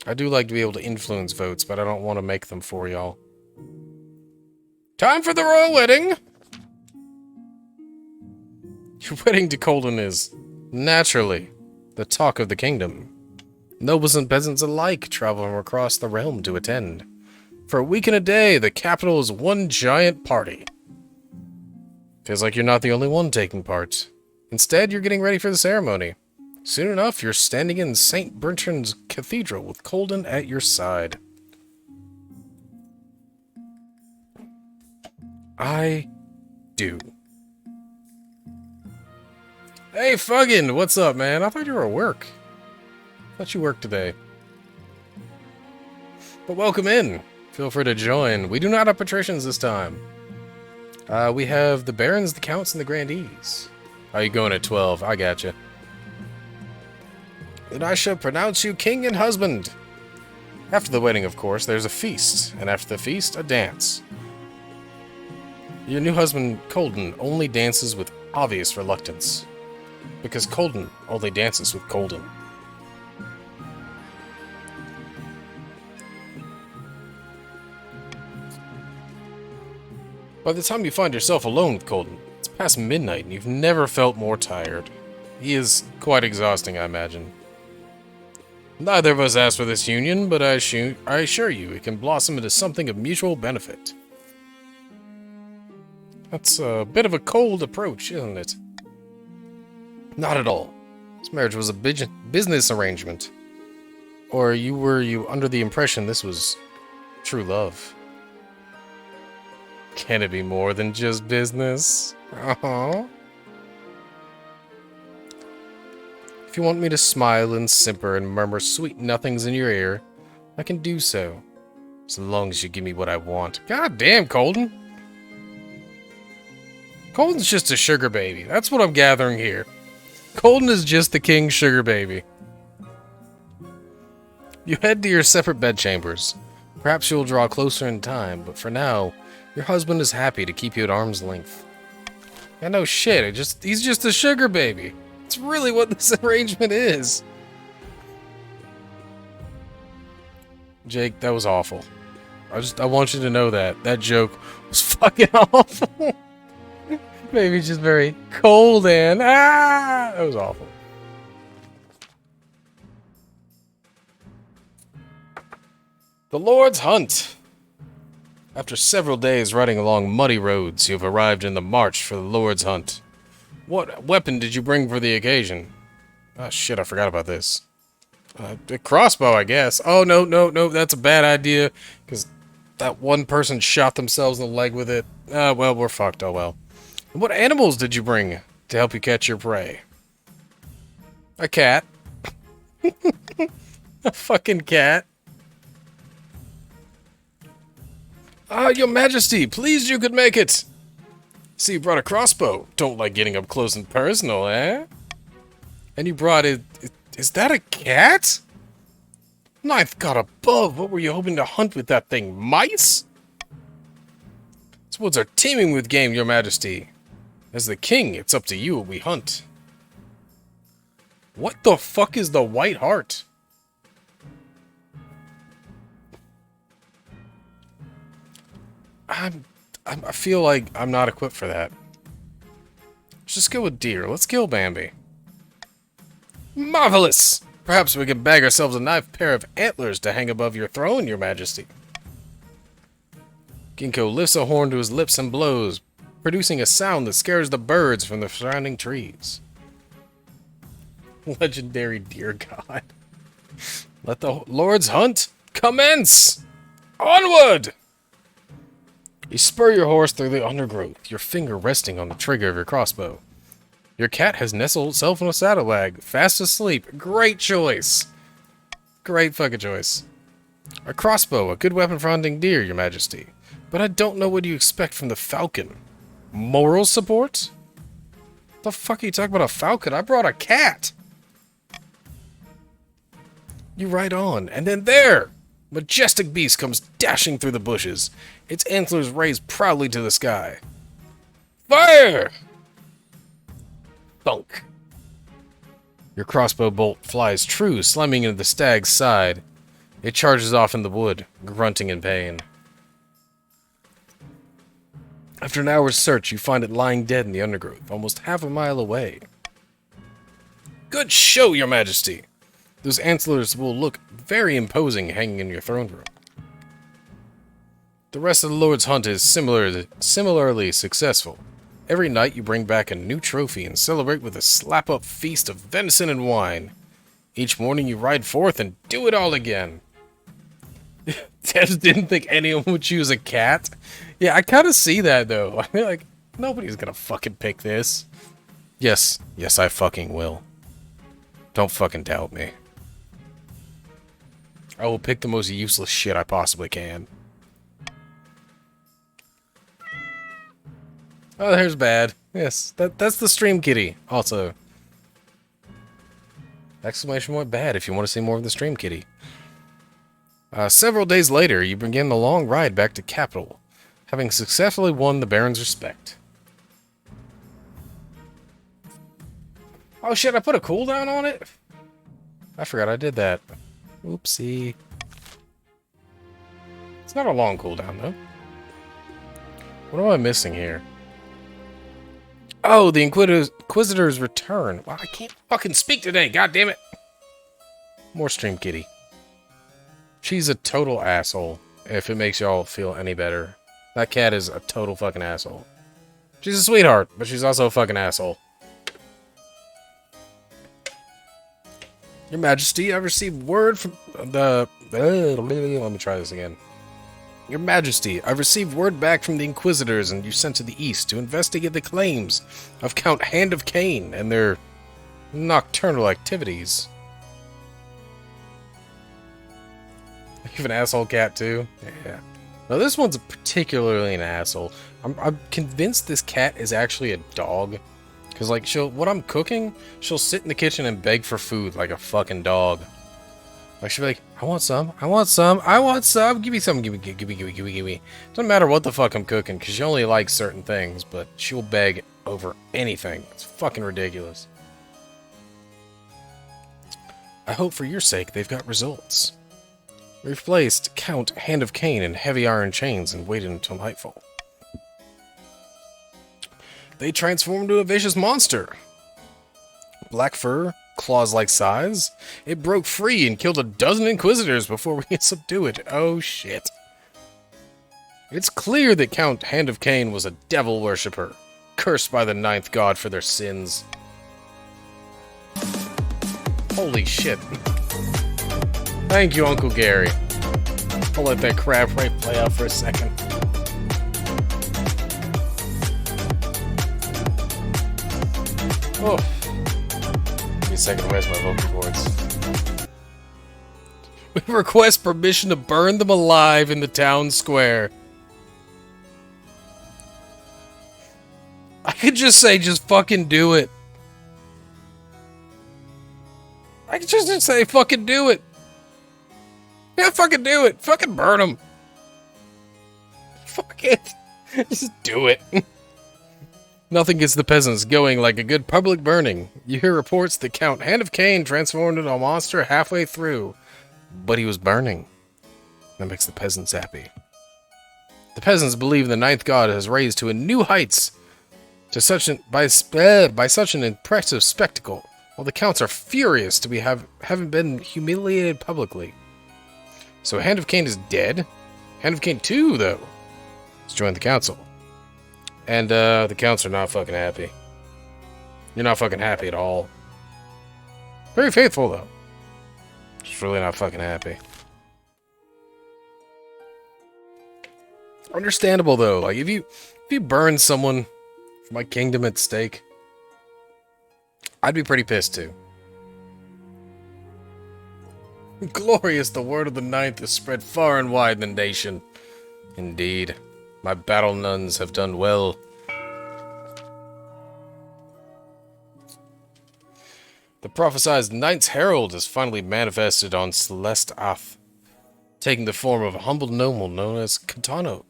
I do like to be able to influence votes, but I don't want to make them for y'all. Time for the royal wedding! Your wedding to Colden is, naturally, the talk of the kingdom. Nobles and peasants alike travel from across the realm to attend. For a week and a day, the capital is one giant party. Feels like you're not the only one taking part. Instead, you're getting ready for the ceremony. Soon enough, you're standing in St. Bertrand's Cathedral with Colden at your side. I do. Hey, Fuggin! What's up, man? I thought you were at work. I thought you worked today. But welcome in. Feel free to join. We do not have patricians this time. We have the barons, the counts, and the grandees. Are you going at 12? I gotcha. Then I shall pronounce you king and husband. After the wedding, of course, there's a feast. And after the feast, a dance. Your new husband, Colden, only dances with obvious reluctance. Because Colden only dances with Colden. By the time you find yourself alone with Colden, it's past midnight and you've never felt more tired. He is quite exhausting, I imagine. Neither of us asked for this union, but I assure you it can blossom into something of mutual benefit. That's a bit of a cold approach, isn't it? Not at all. This marriage was a business arrangement. Or were you under the impression this was true love? Can it be more than just business? If you want me to smile and simper and murmur sweet nothings in your ear, I can do so. As long as you give me what I want. God damn, Colden. Colden's just a sugar baby. That's what I'm gathering here. Colden is just the king's sugar baby. You head to your separate bedchambers. Perhaps you'll draw closer in time, but for now, your husband is happy to keep you at arm's length. Yeah, no shit, he's just a sugar baby. It's really what this arrangement is. Jake, that was awful. I want you to know that. That joke was fucking awful. Maybe just very cold and that was awful. The Lord's Hunt. After several days riding along muddy roads, you have arrived in the march for the Lord's Hunt. What weapon did you bring for the occasion? Oh shit, I forgot about this. A crossbow, I guess. Oh, no, that's a bad idea, because that one person shot themselves in the leg with it. Well, we're fucked, oh well. And what animals did you bring to help you catch your prey? A cat. A fucking cat. Ah, your majesty, pleased you could make it. See, you brought a crossbow. Don't like getting up close and personal, eh? And you brought it... Is that a cat? Knife God above, what were you hoping to hunt with that thing? Mice? These woods are teeming with game, your majesty. As the king, it's up to you what we hunt. What the fuck is the white heart? I feel like I'm not equipped for that. Let's just go with deer. Let's kill Bambi. Marvelous! Perhaps we can bag ourselves a nice pair of antlers to hang above your throne, your majesty. Ginkgo lifts a horn to his lips and blows, producing a sound that scares the birds from the surrounding trees. Legendary deer god. Let the Lord's hunt commence! Onward! You spur your horse through the undergrowth, your finger resting on the trigger of your crossbow. Your cat has nestled itself in a saddlebag, fast asleep. Great choice. Great fucking choice. A crossbow, a good weapon for hunting deer, your majesty. But I don't know what you expect from the falcon. Moral support? The fuck are you talking about a falcon? I brought a cat! You ride on, and then there! Majestic beast comes dashing through the bushes, its antlers raised proudly to the sky. Fire! Thunk. Your crossbow bolt flies true, slamming into the stag's side. It charges off in the wood, grunting in pain. After an hour's search, you find it lying dead in the undergrowth, almost half a mile away. Good show, your majesty! Those antlers will look very imposing hanging in your throne room. The rest of the Lord's hunt is similarly successful. Every night you bring back a new trophy and celebrate with a slap-up feast of venison and wine. Each morning you ride forth and do it all again. Ted didn't think anyone would choose a cat. Yeah, I kind of see that though. I mean, like, nobody's gonna fucking pick this. Yes, I fucking will. Don't fucking doubt me. I will pick the most useless shit I possibly can. Oh, there's Bad. Yes, that's the stream kitty. Also, exclamation point Bad if you want to see more of the stream kitty. Several days later, you begin the long ride back to capital, having successfully won the Baron's respect. Oh shit! I put a cooldown on it. I forgot I did that. Oopsie. It's not a long cooldown though. What am I missing here? Oh, the Inquisitor's return. Wow, I can't fucking speak today, god damn it. More stream kitty. She's a total asshole, if it makes y'all feel any better. That cat is a total fucking asshole. She's a sweetheart, but she's also a fucking asshole. Your Majesty, I've received word from the... let me try this again. Your Majesty, I've received word back from the Inquisitors and you sent to the east to investigate the claims of Count Hand of Cain and their nocturnal activities. You have an asshole cat too? Yeah. Now this one's particularly an asshole. I'm convinced this cat is actually a dog. Because like, what I'm cooking, she'll sit in the kitchen and beg for food like a fucking dog. Like, she'll be like, I want some, I want some, I want some, give me some, give me. Doesn't matter what the fuck I'm cooking, because she only likes certain things, but she'll beg over anything. It's fucking ridiculous. I hope for your sake they've got results. We've placed Count Hand of Cain in heavy iron chains and waited until nightfall. They transformed into a vicious monster. Black fur, claws-like size. It broke free and killed a dozen Inquisitors before we could subdue it. Oh shit. It's clear that Count Hand of Cain was a devil worshipper, cursed by the ninth god for their sins. Holy shit. Thank you, Uncle Gary. I'll let that crab right play out for a second. Oh. Give me a second to rest my vocal cords. We request permission to burn them alive in the town square. I could just say, just fucking do it. I could just say, fucking do it. Yeah, fucking do it. Fucking burn them. Fuck it. Just do it. Nothing gets the peasants going like a good public burning. You hear reports that Count Hand of Cain transformed into a monster halfway through, but he was burning. That makes the peasants happy. The peasants believe the ninth god has raised to a new heights to such an by such an impressive spectacle, while the counts are furious to haven't been humiliated publicly. So Hand of Cain is dead. Hand of Cain 2, though, has joined the council. And the counts are not fucking happy. You're not fucking happy at all. Very faithful, though. Just really not fucking happy. Understandable, though. Like, if you burn someone for my kingdom at stake, I'd be pretty pissed, too. Glorious, the word of the ninth is spread far and wide in the nation. Indeed. My battle nuns have done well. The prophesied Knight's Herald is finally manifested on Celeste Ath, taking the form of a humble noble known as Katano,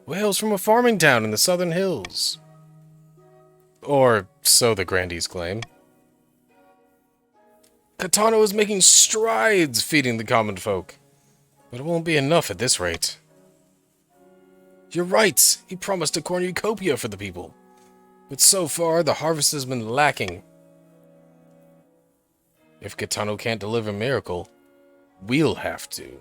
who hails from a farming town in the southern hills. Or so the grandees claim. Katano is making strides feeding the common folk, but it won't be enough at this rate. You're right, he promised a cornucopia for the people, but so far the harvest has been lacking. If Katano can't deliver a miracle, we'll have to.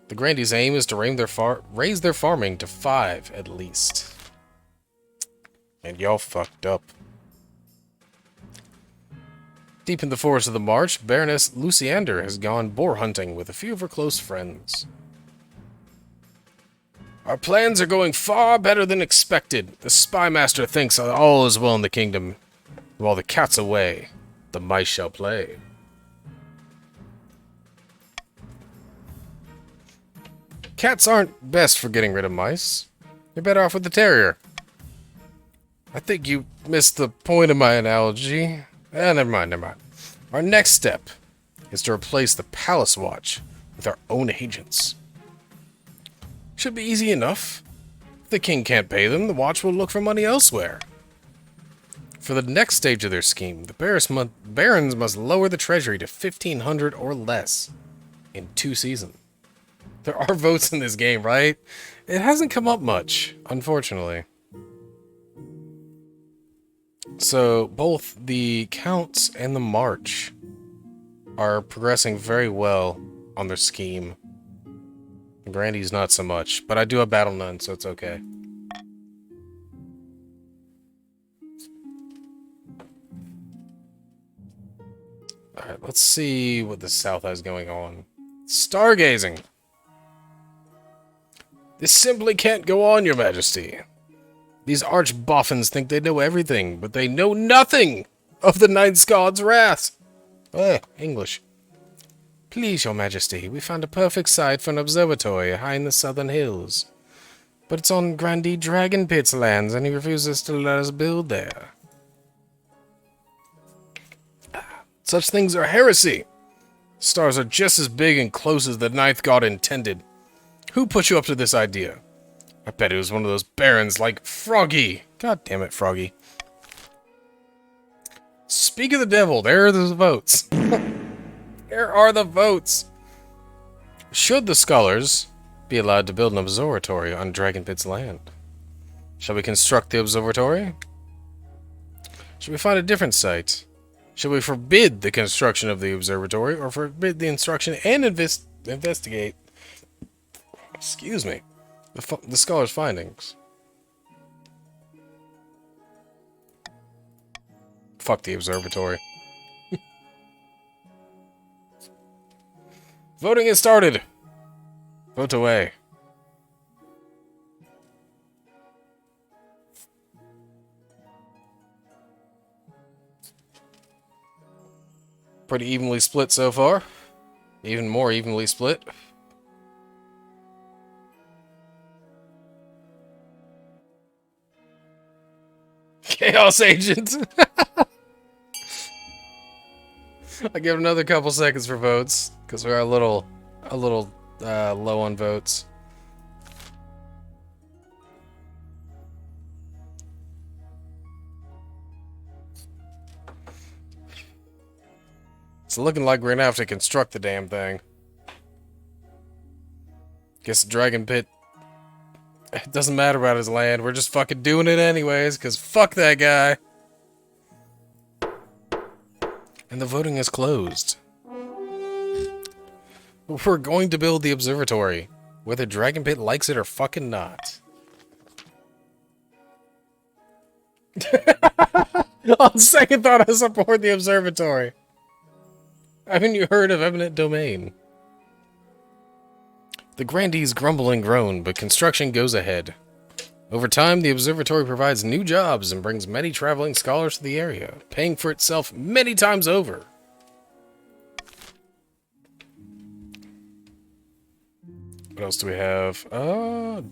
The grandees' aim is to raise their farming to 5 at least. And y'all fucked up. Deep in the forest of the March, Baroness Luciander has gone boar hunting with a few of her close friends. Our plans are going far better than expected. The spy master thinks all is well in the kingdom. While the cat's away, the mice shall play. Cats aren't best for getting rid of mice. You're better off with the terrier. I think you missed the point of my analogy. Never mind. Our next step is to replace the Palace Watch with our own agents. Should be easy enough. If the king can't pay them, the watch will look for money elsewhere. For the next stage of their scheme, the barons must lower the treasury to 1,500 or less in 2 seasons. There are votes in this game, right? It hasn't come up much, unfortunately. So, both the Counts and the March are progressing very well on their scheme. Grandy's not so much, but I do have Battle Nun, so it's okay. Alright, let's see what the South has going on. Stargazing! This simply can't go on, Your Majesty. These arch-boffins think they know everything, but they know nothing of the Ninth God's wrath. English. Please, Your Majesty, we found a perfect site for an observatory high in the southern hills. But it's on Grandee Dragonpit's lands, and he refuses to let us build there. Such things are heresy. Stars are just as big and close as the Ninth God intended. Who put you up to this idea? I bet it was one of those barons like Froggy. God damn it, Froggy. Speak of the devil, there are the votes. There are the votes. Should the scholars be allowed to build an observatory on Dragonpit's land? Shall we construct the observatory? Should we find a different site? Shall we forbid the construction of the observatory, or forbid the instruction and investigate Excuse me. The scholar's findings. Fuck the observatory. Voting has started. Vote away. Pretty evenly split so far. Even more evenly split. Chaos Agent. I give another couple seconds for votes because we're a little low on votes. It's looking like we're gonna have to construct the damn thing. Guess the Dragon Pit. It doesn't matter about his land. We're just fucking doing it anyways, because fuck that guy. And the voting is closed. We're going to build the observatory, whether Dragon Pit likes it or fucking not. On second thought, I support the observatory. Haven't you heard of eminent domain? The grandees grumble and groan, but construction goes ahead. Over time, the observatory provides new jobs and brings many traveling scholars to the area, paying for itself many times over. What else do we have?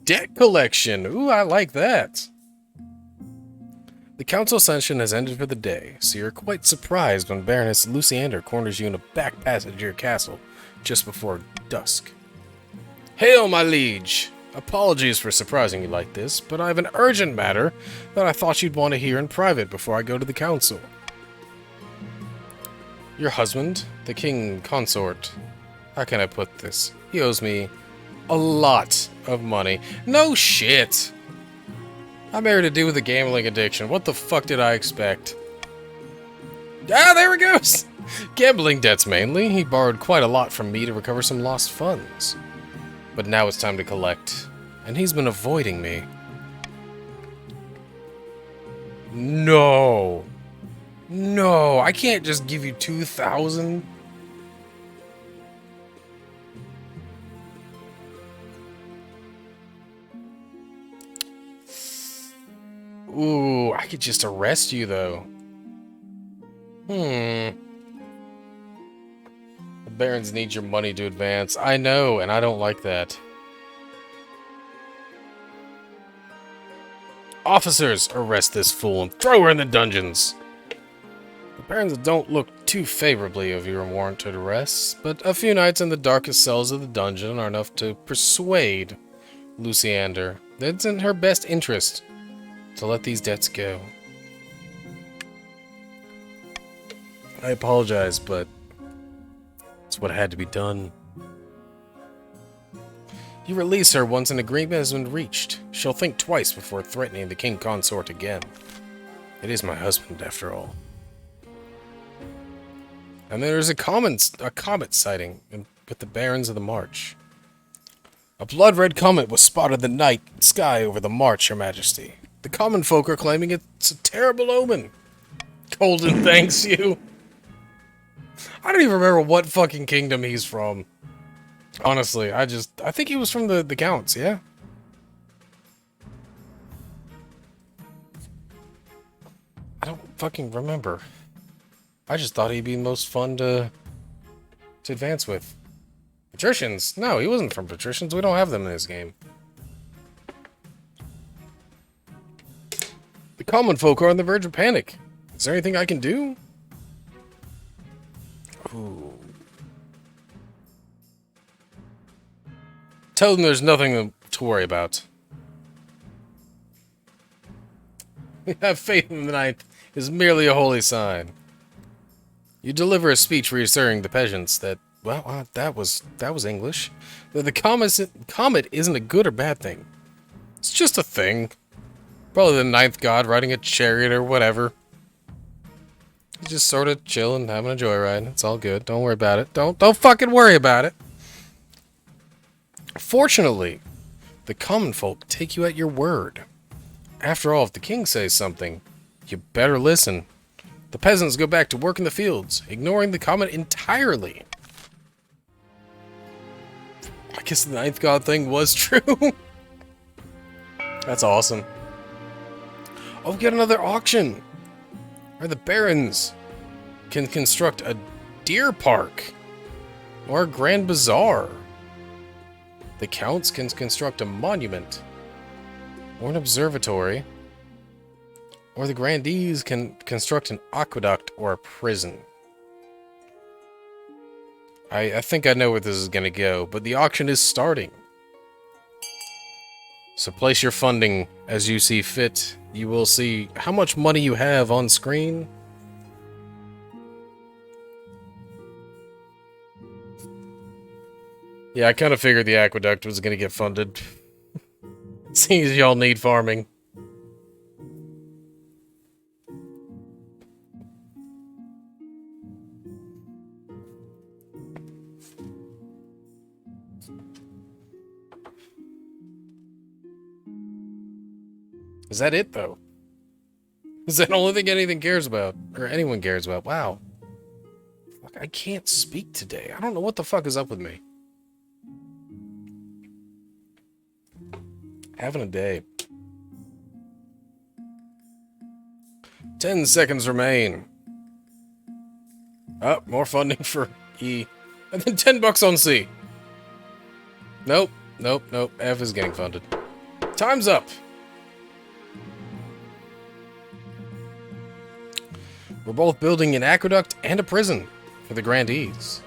Debt collection. Ooh, I like that. The council session has ended for the day, so you're quite surprised when Baroness Luciander corners you in a back passage to your castle just before dusk. Hail, my liege! Apologies for surprising you like this, but I have an urgent matter that I thought you'd want to hear in private before I go to the council. Your husband, the king consort, how can I put this? He owes me a lot of money. No shit! I married a dude with a gambling addiction. What the fuck did I expect? Ah, there it goes! Gambling debts mainly. He borrowed quite a lot from me to recover some lost funds. But now it's time to collect. And he's been avoiding me. No. No, I can't just give you 2,000. Ooh, I could just arrest you, though. The barons need your money to advance. I know, and I don't like that. Officers, arrest this fool and throw her in the dungeons. The barons don't look too favorably of your unwarranted arrests, but a few nights in the darkest cells of the dungeon are enough to persuade Luciander that it's in her best interest to let these debts go. I apologize, but it's what had to be done. You release her once an agreement has been reached. She'll think twice before threatening the king consort again. It is my husband, after all. And there is a comet sighting with the barons of the March. A blood-red comet was spotted the night sky over the March, Your Majesty. The common folk are claiming it's a terrible omen. Golden thanks you. I don't even remember what fucking kingdom he's from. Honestly, I think he was from the Counts, yeah? I don't fucking remember. I just thought he'd be most fun to advance with. Patricians? No, he wasn't from patricians. We don't have them in this game. The common folk are on the verge of panic. Is there anything I can do? Ooh. Tell them there's nothing to worry about. Have faith in the ninth is merely a holy sign. You deliver a speech reassuring the peasants that, well, that was English. That the comet isn't a good or bad thing. It's just a thing. Probably the ninth god riding a chariot or whatever. He's just sort of chilling, having a joyride. It's all good. Don't worry about it. Don't fucking worry about it. Fortunately, the common folk take you at your word. After all, if the king says something, you better listen. The peasants go back to work in the fields, ignoring the comet entirely. I guess the ninth god thing was true. That's awesome. Oh, get another auction! Where the barons can construct a deer park or a grand bazaar. The counts can construct a monument or an observatory, or the grandees can construct an aqueduct or a prison. I think I know where this is going to go, but the auction is starting. So place your funding as you see fit. You will see how much money you have on screen. Yeah, I kind of figured the aqueduct was going to get funded. Seems y'all need farming. Is that it, though? Is that the only thing anything cares about? Or anyone cares about? Wow. Fuck, I can't speak today. I don't know what the fuck is up with me. Having a day. 10 seconds remain. Oh, more funding for E. And then 10 bucks on C. Nope. Nope. Nope. F is getting funded. Time's up. We're both building an aqueduct and a prison for the grandees.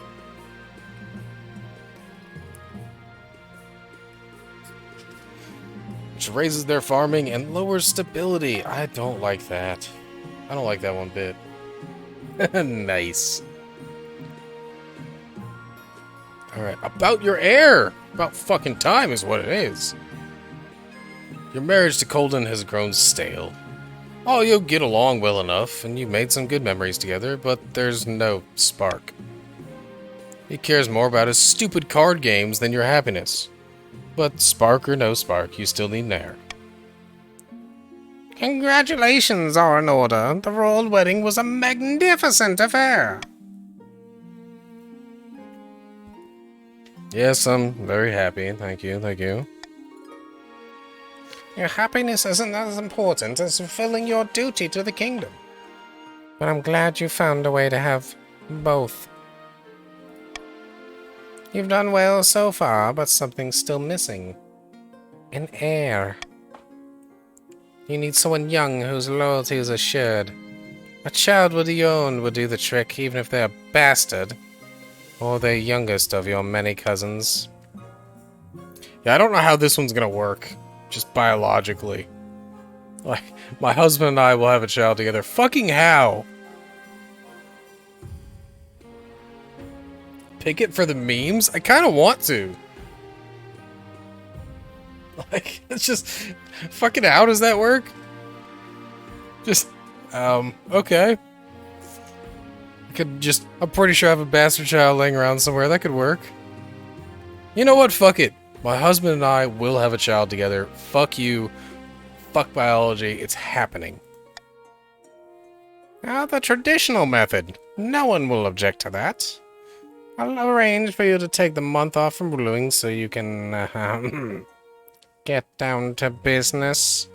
Which raises their farming and lowers stability. I don't like that. I don't like that one bit. Nice. Alright, about your heir! About fucking time is what it is. Your marriage to Colden has grown stale. Oh, you'll get along well enough, and you've made some good memories together, but there's no spark. He cares more about his stupid card games than your happiness. But spark or no spark, you still need an heir. Congratulations are in order. The royal wedding was a magnificent affair. Yes, I'm very happy. Thank you, thank you. Your happiness isn't as important as fulfilling your duty to the kingdom. But I'm glad you found a way to have both. You've done well so far, but something's still missing. An heir. You need someone young whose loyalty is assured. A child of your own would do the trick, even if they're a bastard. Or the youngest of your many cousins. Yeah, I don't know how this one's gonna work. Just biologically. Like, my husband and I will have a child together. Fucking how? Pick it for the memes? I kind of want to. Like, it's just... Fucking how does that work? Just... okay. I could just... I'm pretty sure I have a bastard child laying around somewhere. That could work. You know what? Fuck it. My husband and I will have a child together. Fuck you. Fuck biology. It's happening. Now, the traditional method. No one will object to that. I'll arrange for you to take the month off from brewing so you can, get down to business.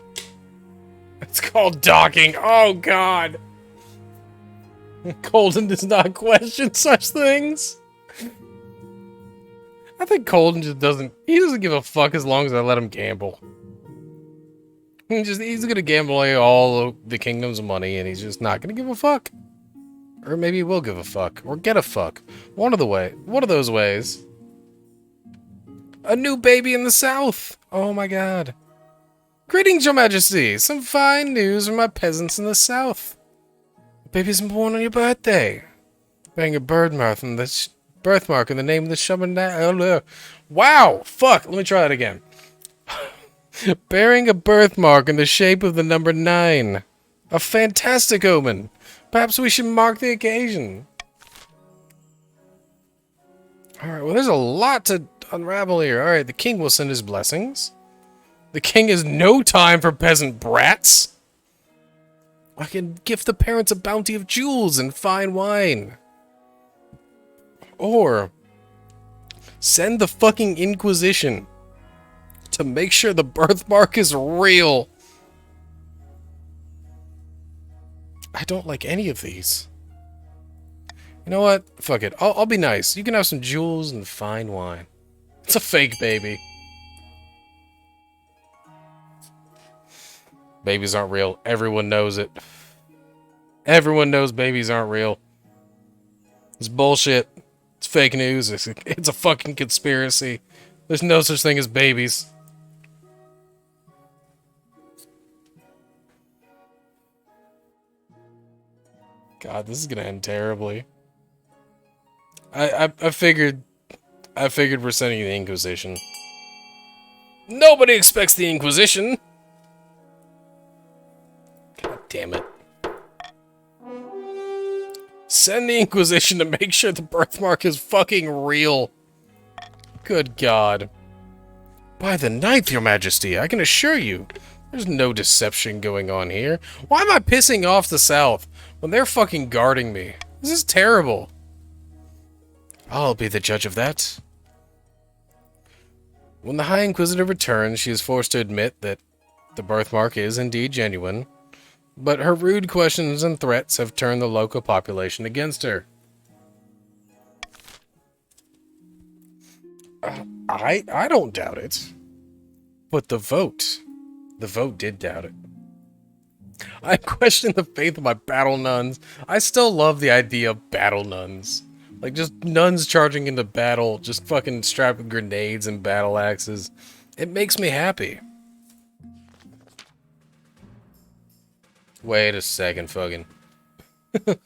It's called docking. Oh, God. Colden does not question such things. I think Colden just doesn't... He doesn't give a fuck as long as I let him gamble. He's gonna gamble away all the kingdom's money, and he's just not gonna give a fuck. Or maybe he will give a fuck. Or get a fuck. One of those ways. A new baby in the south! Oh my god. Greetings, your majesty! Some fine news from my peasants in the south. The baby's born on your birthday. Bearing a birthmark in the name of the shaman. Wow! Fuck! Let me try that again. Bearing a birthmark in the shape of the number 9. A fantastic omen. Perhaps we should mark the occasion. Alright, well there's a lot to unravel here. Alright, the king will send his blessings. The king has no time for peasant brats. I can gift the parents a bounty of jewels and fine wine. Or send the fucking Inquisition to make sure the birthmark is real. I don't like any of these. You know what? Fuck it. I'll be nice. You can have some jewels and fine wine. It's a fake baby. Babies aren't real. Everyone knows it. Everyone knows babies aren't real. It's bullshit. It's fake news. It's a fucking conspiracy. There's no such thing as babies. God, this is gonna end terribly. I figured we're sending the Inquisition. Nobody expects the Inquisition. God damn it. Send the Inquisition to make sure the birthmark is fucking real. Good God. By the 9th, Your Majesty, I can assure you, there's no deception going on here. Why am I pissing off the South when they're fucking guarding me? This is terrible. I'll be the judge of that. When the High Inquisitor returns, she is forced to admit that the birthmark is indeed genuine, but her rude questions and threats have turned the local population against her. I don't doubt it. But the vote did doubt it. I question the faith of my battle nuns. I still love the idea of battle nuns. Like, just nuns charging into battle, just fucking strapped with grenades and battle axes. It makes me happy. Wait a second, fucking.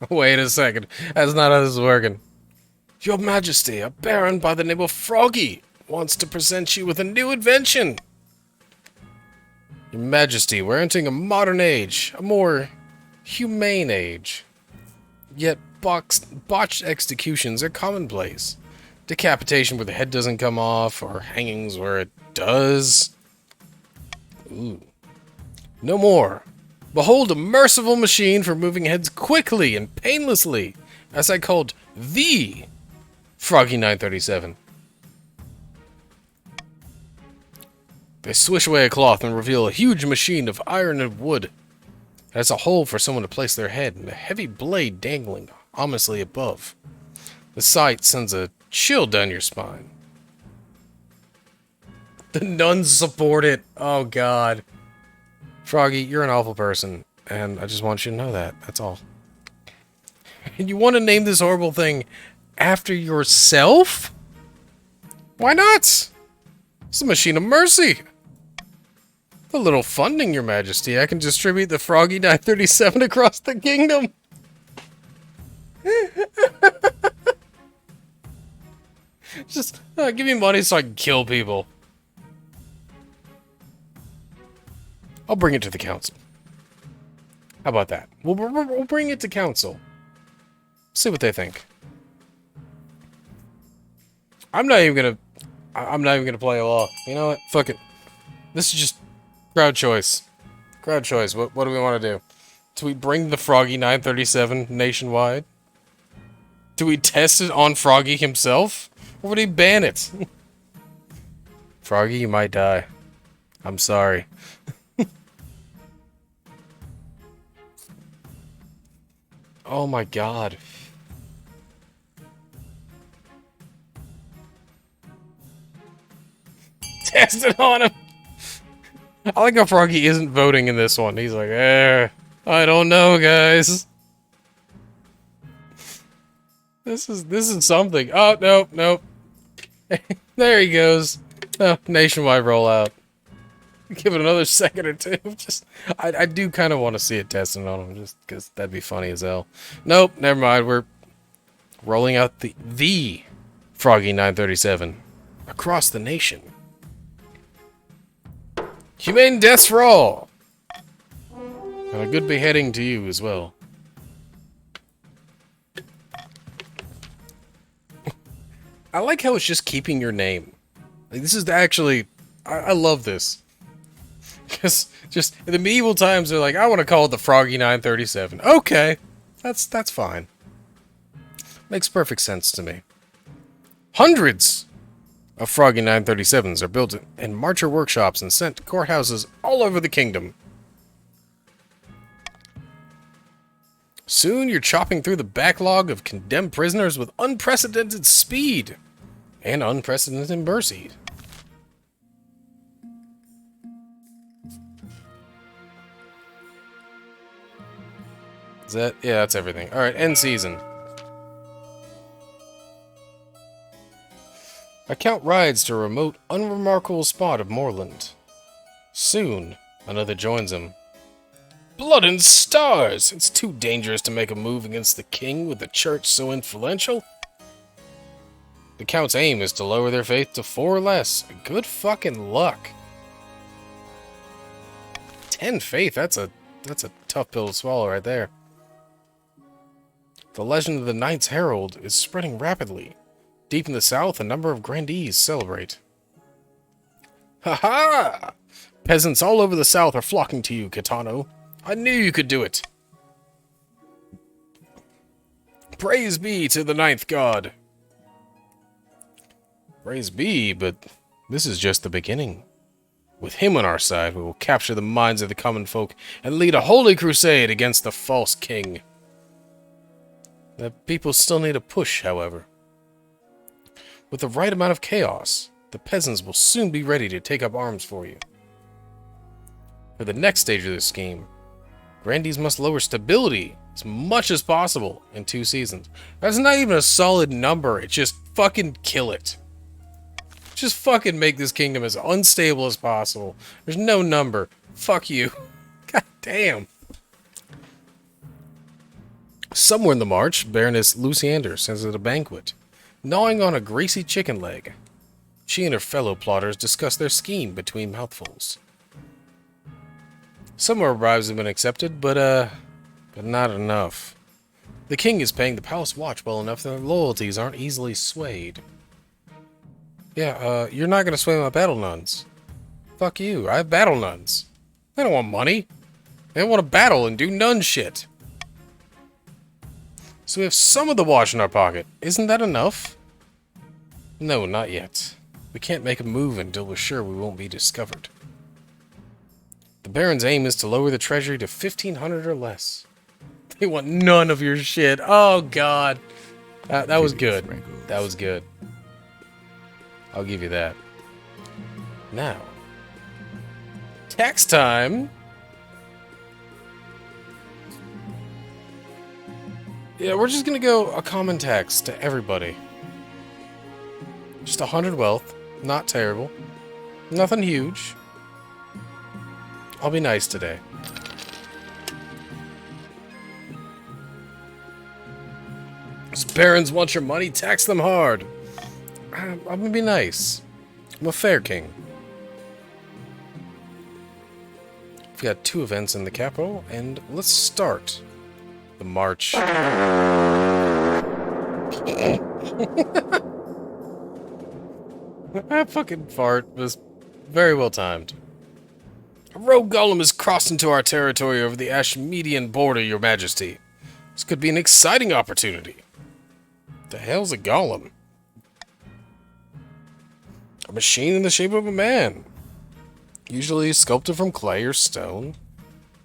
Wait a second. That's not how this is working. Your Majesty, a baron by the name of Froggy wants to present you with a new invention. Your Majesty, we're entering a modern age, a more humane age. Yet botched executions are commonplace. Decapitation where the head doesn't come off, or hangings where it does. Ooh. No more. Behold a merciful machine for moving heads quickly and painlessly, as I called the Froggy 937. They swish away a cloth and reveal a huge machine of iron and wood. It has a hole for someone to place their head and a heavy blade dangling ominously above. The sight sends a chill down your spine. The nuns support it. Oh, God. Froggy, you're an awful person, and I just want you to know that. That's all. And you want to name this horrible thing after yourself? Why not? It's a machine of mercy. A little funding, Your Majesty. I can distribute the Froggy 937 across the kingdom. Just give me money so I can kill people. I'll bring it to the council. How about that? We'll bring it to council. See what they think. I'm not even gonna play a law. You know what? Fuck it. This is just crowd choice. Crowd choice. What do we want to do? Do we bring the Froggy 937 nationwide? Do we test it on Froggy himself? Or would he ban it? Froggy, you might die. I'm sorry. Oh my God. Test it on him. I like how Froggy isn't voting in this one. He's like, I don't know, guys. This is something. Oh, nope. There he goes. Oh, nationwide rollout. Give it another second or two. I do kind of want to see it testing on him, just because that'd be funny as hell. Nope, never mind. We're rolling out the Froggy 937 across the nation. Humane deaths for all! And a good beheading to you as well. I like how it's just keeping your name. Like, this is actually... I love this. Because just in the medieval times, they're like, I want to call it the Froggy 937. Okay, that's fine. Makes perfect sense to me. Hundreds of Froggy 937s are built in marcher workshops and sent to courthouses all over the kingdom. Soon you're chopping through the backlog of condemned prisoners with unprecedented speed and unprecedented mercy. Is that? Yeah, that's everything. Alright, end season. A count rides to a remote, unremarkable spot of moorland. Soon, another joins him. Blood and stars! It's too dangerous to make a move against the king with the church so influential. The count's aim is to lower their faith to 4 or less. Good fucking luck. 10 faith, that's a tough pill to swallow right there. The legend of the Knights Herald is spreading rapidly. Deep in the south, a number of grandees celebrate. Ha-ha! Peasants all over the south are flocking to you, Kitano. I knew you could do it. Praise be to the ninth god. Praise be, but this is just the beginning. With him on our side, we will capture the minds of the common folk and lead a holy crusade against the false king. The people still need a push, however. With the right amount of chaos, the peasants will soon be ready to take up arms for you. For the next stage of this scheme, grandees must lower stability as much as possible in 2 seasons. That's not even a solid number, it's just fucking kill it. Just fucking make this kingdom as unstable as possible. There's no number. Fuck you. God damn. Somewhere in the march, Baroness Luciander sends at a banquet, gnawing on a greasy chicken leg. She and her fellow plotters discuss their scheme between mouthfuls. Some more bribes have been accepted, but not enough. The king is paying the palace watch well enough that their loyalties aren't easily swayed. Yeah, you're not gonna sway my battle nuns. Fuck you, I have battle nuns. They don't want money. They want to battle and do nun shit. So we have some of the watch in our pocket. Isn't that enough? No, not yet. We can't make a move until we're sure we won't be discovered. The Baron's aim is to lower the treasury to 1,500 or less. They want none of your shit. Oh, God. That was good. That was good. I'll give you that. Now. Tax time. Yeah, we're just gonna go a common tax to everybody. Just 100 wealth. Not terrible. Nothing huge. I'll be nice today. Those barons want your money, tax them hard. I'm gonna be nice. I'm a fair king. We've got 2 events in the capital, and let's start the march. That fucking fart was very well timed. A rogue golem has crossed into our territory over the Ashmedian border, your majesty. This could be an exciting opportunity. The hell's a golem? A machine in the shape of a man. Usually sculpted from clay or stone.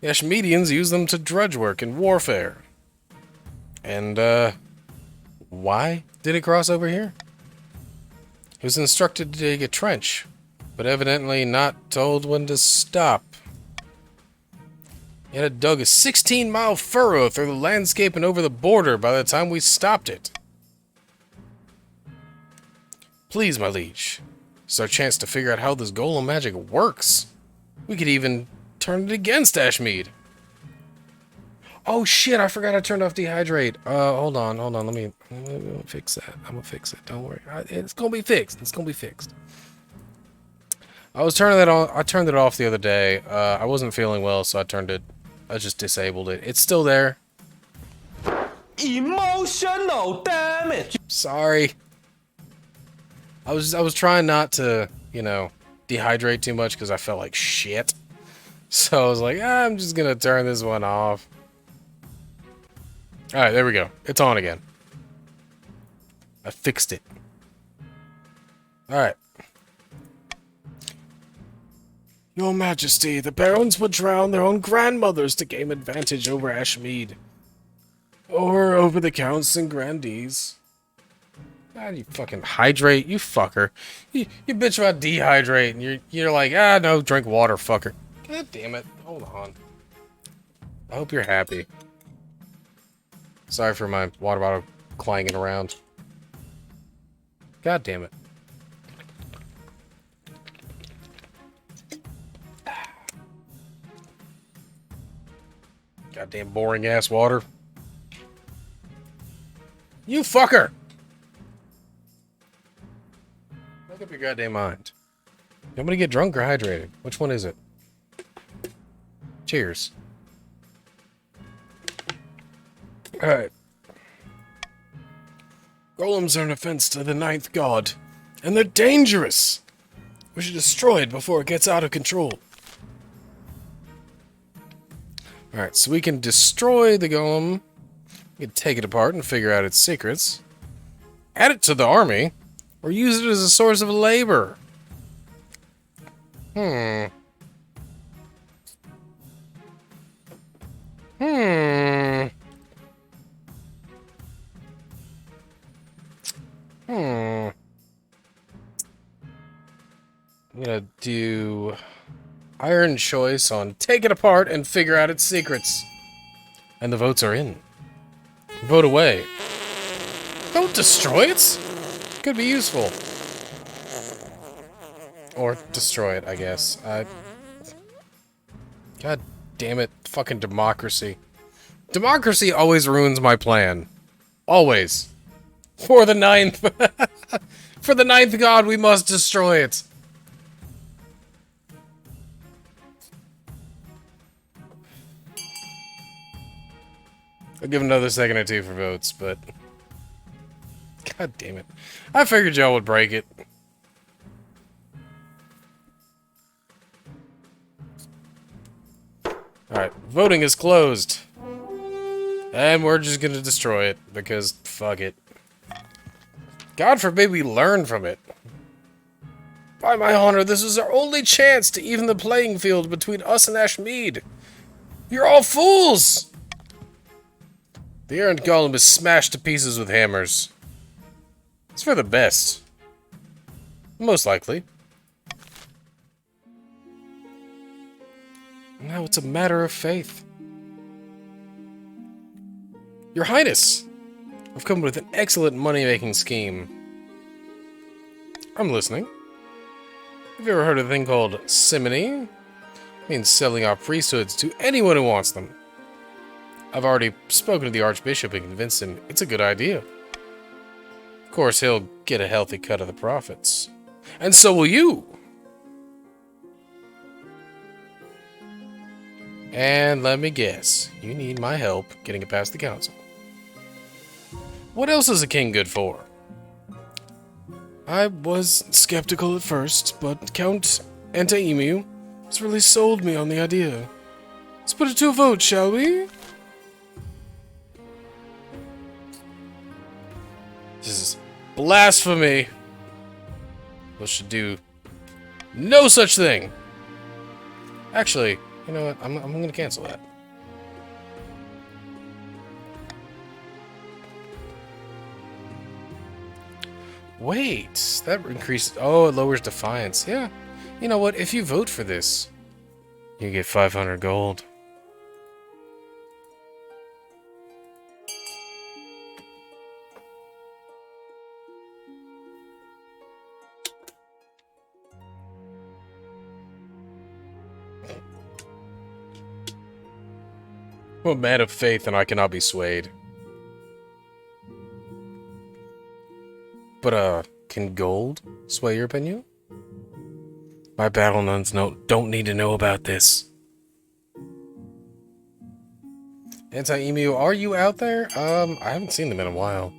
The Ashmedians use them to drudge work in warfare. And, why did it cross over here? He was instructed to dig a trench, but evidently not told when to stop. It had dug a 16-mile furrow through the landscape and over the border by the time we stopped it. Please, my liege, it's our chance to figure out how this golem magic works. We could even turn it against Ashmead. Oh shit, I forgot I turned off dehydrate. Hold on, let me fix that. I'm gonna fix it, don't worry. It's gonna be fixed, it's gonna be fixed. I was turning that on, I turned it off the other day. I wasn't feeling well, so I just disabled it. It's still there. Emotional damage. Sorry. I was trying not to, you know, dehydrate too much because I felt like shit. So I was like, I'm just gonna turn this one off. Alright, there we go. It's on again. I fixed it. Alright. Your Majesty, the barons would drown their own grandmothers to gain advantage over Ashmead. Or over the counts and grandees. God, you fucking hydrate, you fucker. You bitch about dehydrate, and you're like, no, drink water, fucker. God damn it. Hold on. I hope you're happy. Sorry for my water bottle clanging around. God damn it. Goddamn boring ass water. You fucker! Make up your goddamn mind. You want me to get drunk or hydrated? Which one is it? Cheers. Alright. Golems are an offense to the ninth god, and they're dangerous! We should destroy it before it gets out of control. Alright, so we can destroy the golem. We can take it apart and figure out its secrets. Add it to the army, or use it as a source of labor. Hmm. I'm gonna do iron choice on take it apart and figure out its secrets. And the votes are in. Vote away. Don't destroy it! Could be useful. Or destroy it, I guess. God damn it. Fucking democracy. Democracy always ruins my plan. Always. For the ninth... For the ninth god, we must destroy it. I'll give another second or two for votes, but... God damn it. I figured y'all would break it. Alright, voting is closed. And we're just gonna destroy it, because fuck it. God forbid we learn from it. By my honor, this is our only chance to even the playing field between us and Ashmead. You're all fools! The errant golem is smashed to pieces with hammers. It's for the best. Most likely. Now it's a matter of faith. Your Highness, I've come with an excellent money-making scheme. I'm listening. Have you ever heard of a thing called simony? It means selling off priesthoods to anyone who wants them. I've already spoken to the Archbishop and convinced him it's a good idea. Of course, he'll get a healthy cut of the profits. And so will you! And let me guess, you need my help getting it past the council. What else is a king good for? I was skeptical at first, but Count Antaemiu has really sold me on the idea. Let's put it to a vote, shall we? This is blasphemy. We should do no such thing. Actually, you know what? I'm going to cancel that. Wait, that increases... Oh, it lowers defiance. Yeah. You know what? If you vote for this, you get 500 gold. I'm a man of faith and I cannot be swayed. But, can gold sway your opinion? My battle nuns don't need to know about this. Anti-Emu, are you out there? I haven't seen them in a while.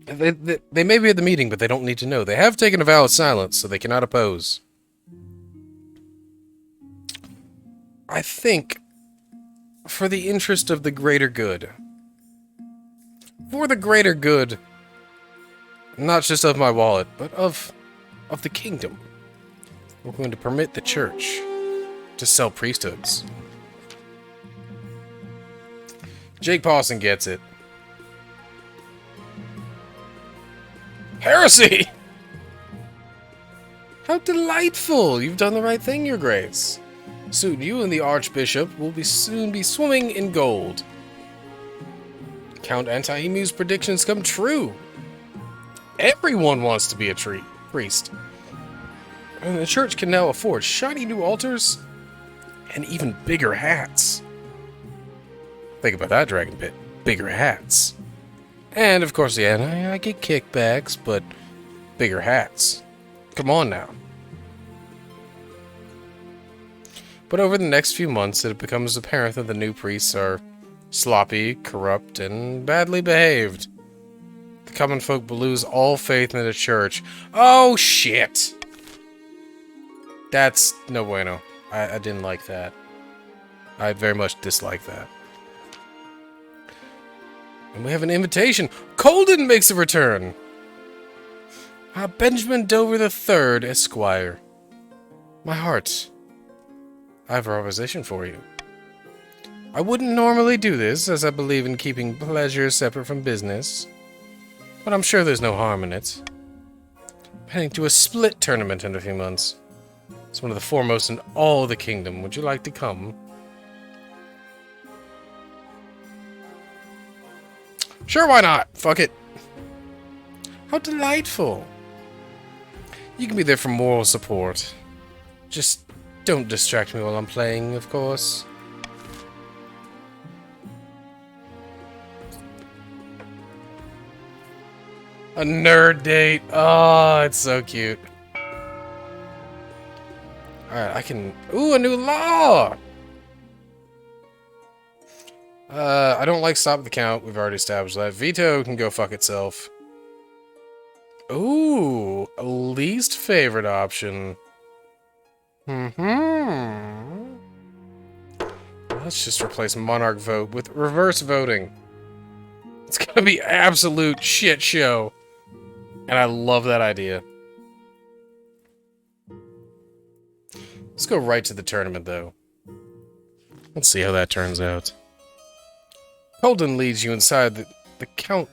They may be at the meeting, but they don't need to know. They have taken a vow of silence, so they cannot oppose. I think, for the interest of the greater good, for the greater good, not just of my wallet, but of the kingdom, we're going to permit the church to sell priesthoods. Jake Pawson gets it. Heresy! How delightful! You've done the right thing, Your Grace. Soon you and the Archbishop will soon be swimming in gold. Count Antihemu's predictions come true. Everyone wants to be a priest. And the church can now afford shiny new altars and even bigger hats. Think about that, Dragon Pit. Bigger hats. And, of course, yeah, I get kickbacks, but bigger hats. Come on now. But over the next few months, it becomes apparent that the new priests are sloppy, corrupt, and badly behaved. The common folk will lose all faith in the church. Oh, shit! That's no bueno. I didn't like that. I very much dislike that. And we have an invitation. Colden makes a return. Benjamin Dover III, Esquire. My heart. I have a proposition for you. I wouldn't normally do this, as I believe in keeping pleasure separate from business. But I'm sure there's no harm in it. I'm heading to a split tournament in a few months. It's one of the foremost in all the kingdom. Would you like to come? Sure, why not? Fuck it. How delightful. You can be there for moral support. Just don't distract me while I'm playing, of course. A nerd date. Oh, it's so cute. Alright, I can... Ooh, a new law! I don't like stop the count. We've already established that. Veto can go fuck itself. Ooh, a least favorite option. Let's just replace Monarch vote with reverse voting. It's gonna be absolute shit show. And I love that idea. Let's go right to the tournament, though. Let's see how that turns out. Colden leads you inside the count...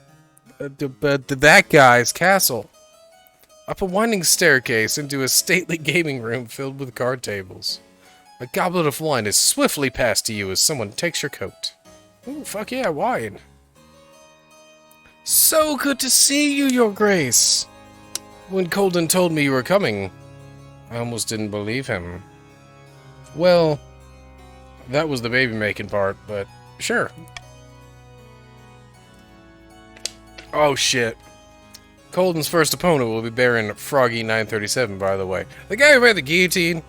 that guy's castle. Up a winding staircase into a stately gaming room filled with card tables. A goblet of wine is swiftly passed to you as someone takes your coat. Ooh, fuck yeah, wine. So good to see you, Your Grace. When Colden told me you were coming, I almost didn't believe him. Well, that was the baby-making part, but sure. Oh, shit. Colden's first opponent will be Baron Froggy 937, by the way. The guy who made the guillotine...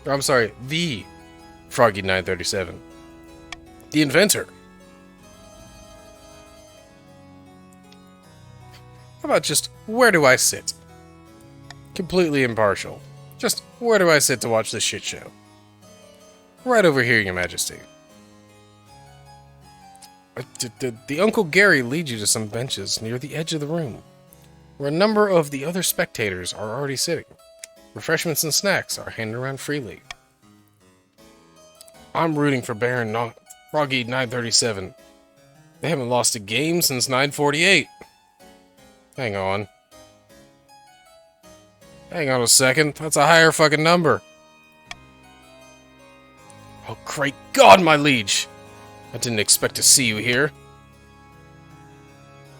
Or, I'm sorry, the Froggy 937. The inventor. How about just, where do I sit? Completely impartial. Just, where do I sit to watch this shit show? Right over here, Your Majesty. The Uncle Gary leads you to some benches near the edge of the room, where a number of the other spectators are already sitting. Refreshments and snacks are handed around freely. I'm rooting for Baron Froggy 937. They haven't lost a game since 948. Hang on. Hang on a second. That's a higher fucking number. Oh, great God, my liege. I didn't expect to see you here.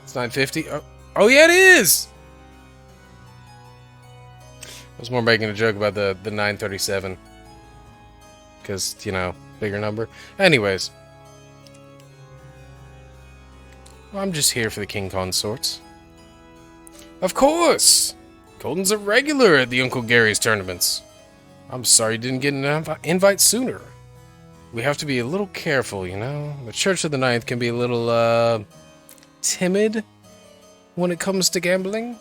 It's 950. Oh yeah, it is! I was more making a joke about the 937. Because, you know, bigger number. Anyways. I'm just here for the king consorts. Of course! Colden's a regular at the Uncle Gary's tournaments. I'm sorry you didn't get an invite sooner. We have to be a little careful, you know? The Church of the Ninth can be a little, timid when it comes to gambling?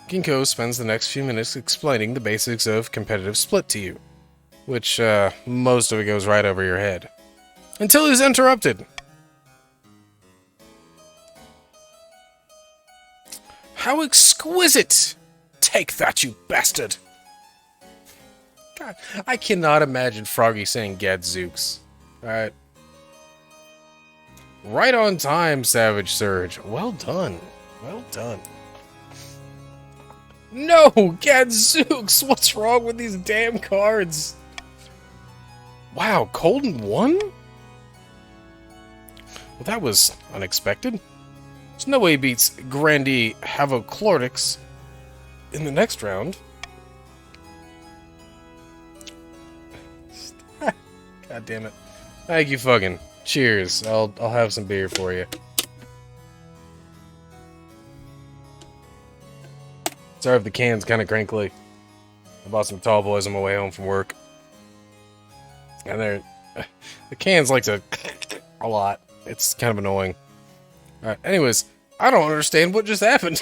Ginkgo spends the next few minutes explaining the basics of competitive split to you, which, most of it goes right over your head. Until he's interrupted. How exquisite! Take that, you bastard! God, I cannot imagine Froggy saying Gadzooks. Alright. Right on time, Savage Surge. Well done. Well done. No! Gadzooks! What's wrong with these damn cards? Wow, Colton won? Well, that was unexpected. There's no way he beats Grandee Havochlortix in the next round. God damn it. Thank you, fucking. Cheers. I'll have some beer for you. Sorry if the can's kind of crinkly. I bought some tall boys on my way home from work. And they're... The cans like to... a lot. It's kind of annoying. Alright, anyways, I don't understand what just happened.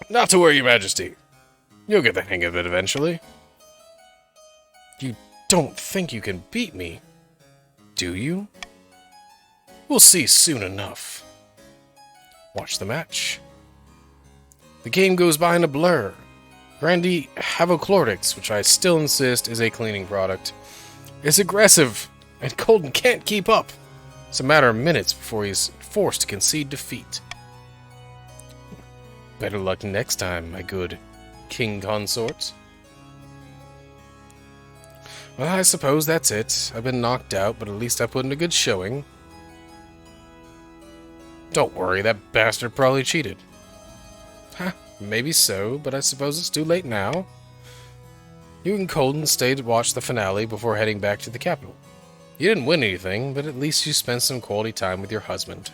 Not to worry, Your Majesty. You'll get the hang of it eventually. You don't think you can beat me, do you? We'll see soon enough. Watch the match. The game goes by in a blur. Grandee Havochlortix, which I still insist is a cleaning product, is aggressive, and Colton can't keep up. It's a matter of minutes before he's forced to concede defeat. Better luck next time, my good king consort. Well, I suppose that's it. I've been knocked out, but at least I put in a good showing. Don't worry, that bastard probably cheated. Huh, maybe so, but I suppose it's too late now. You and Colton stayed to watch the finale before heading back to the capital. You didn't win anything, but at least you spent some quality time with your husband.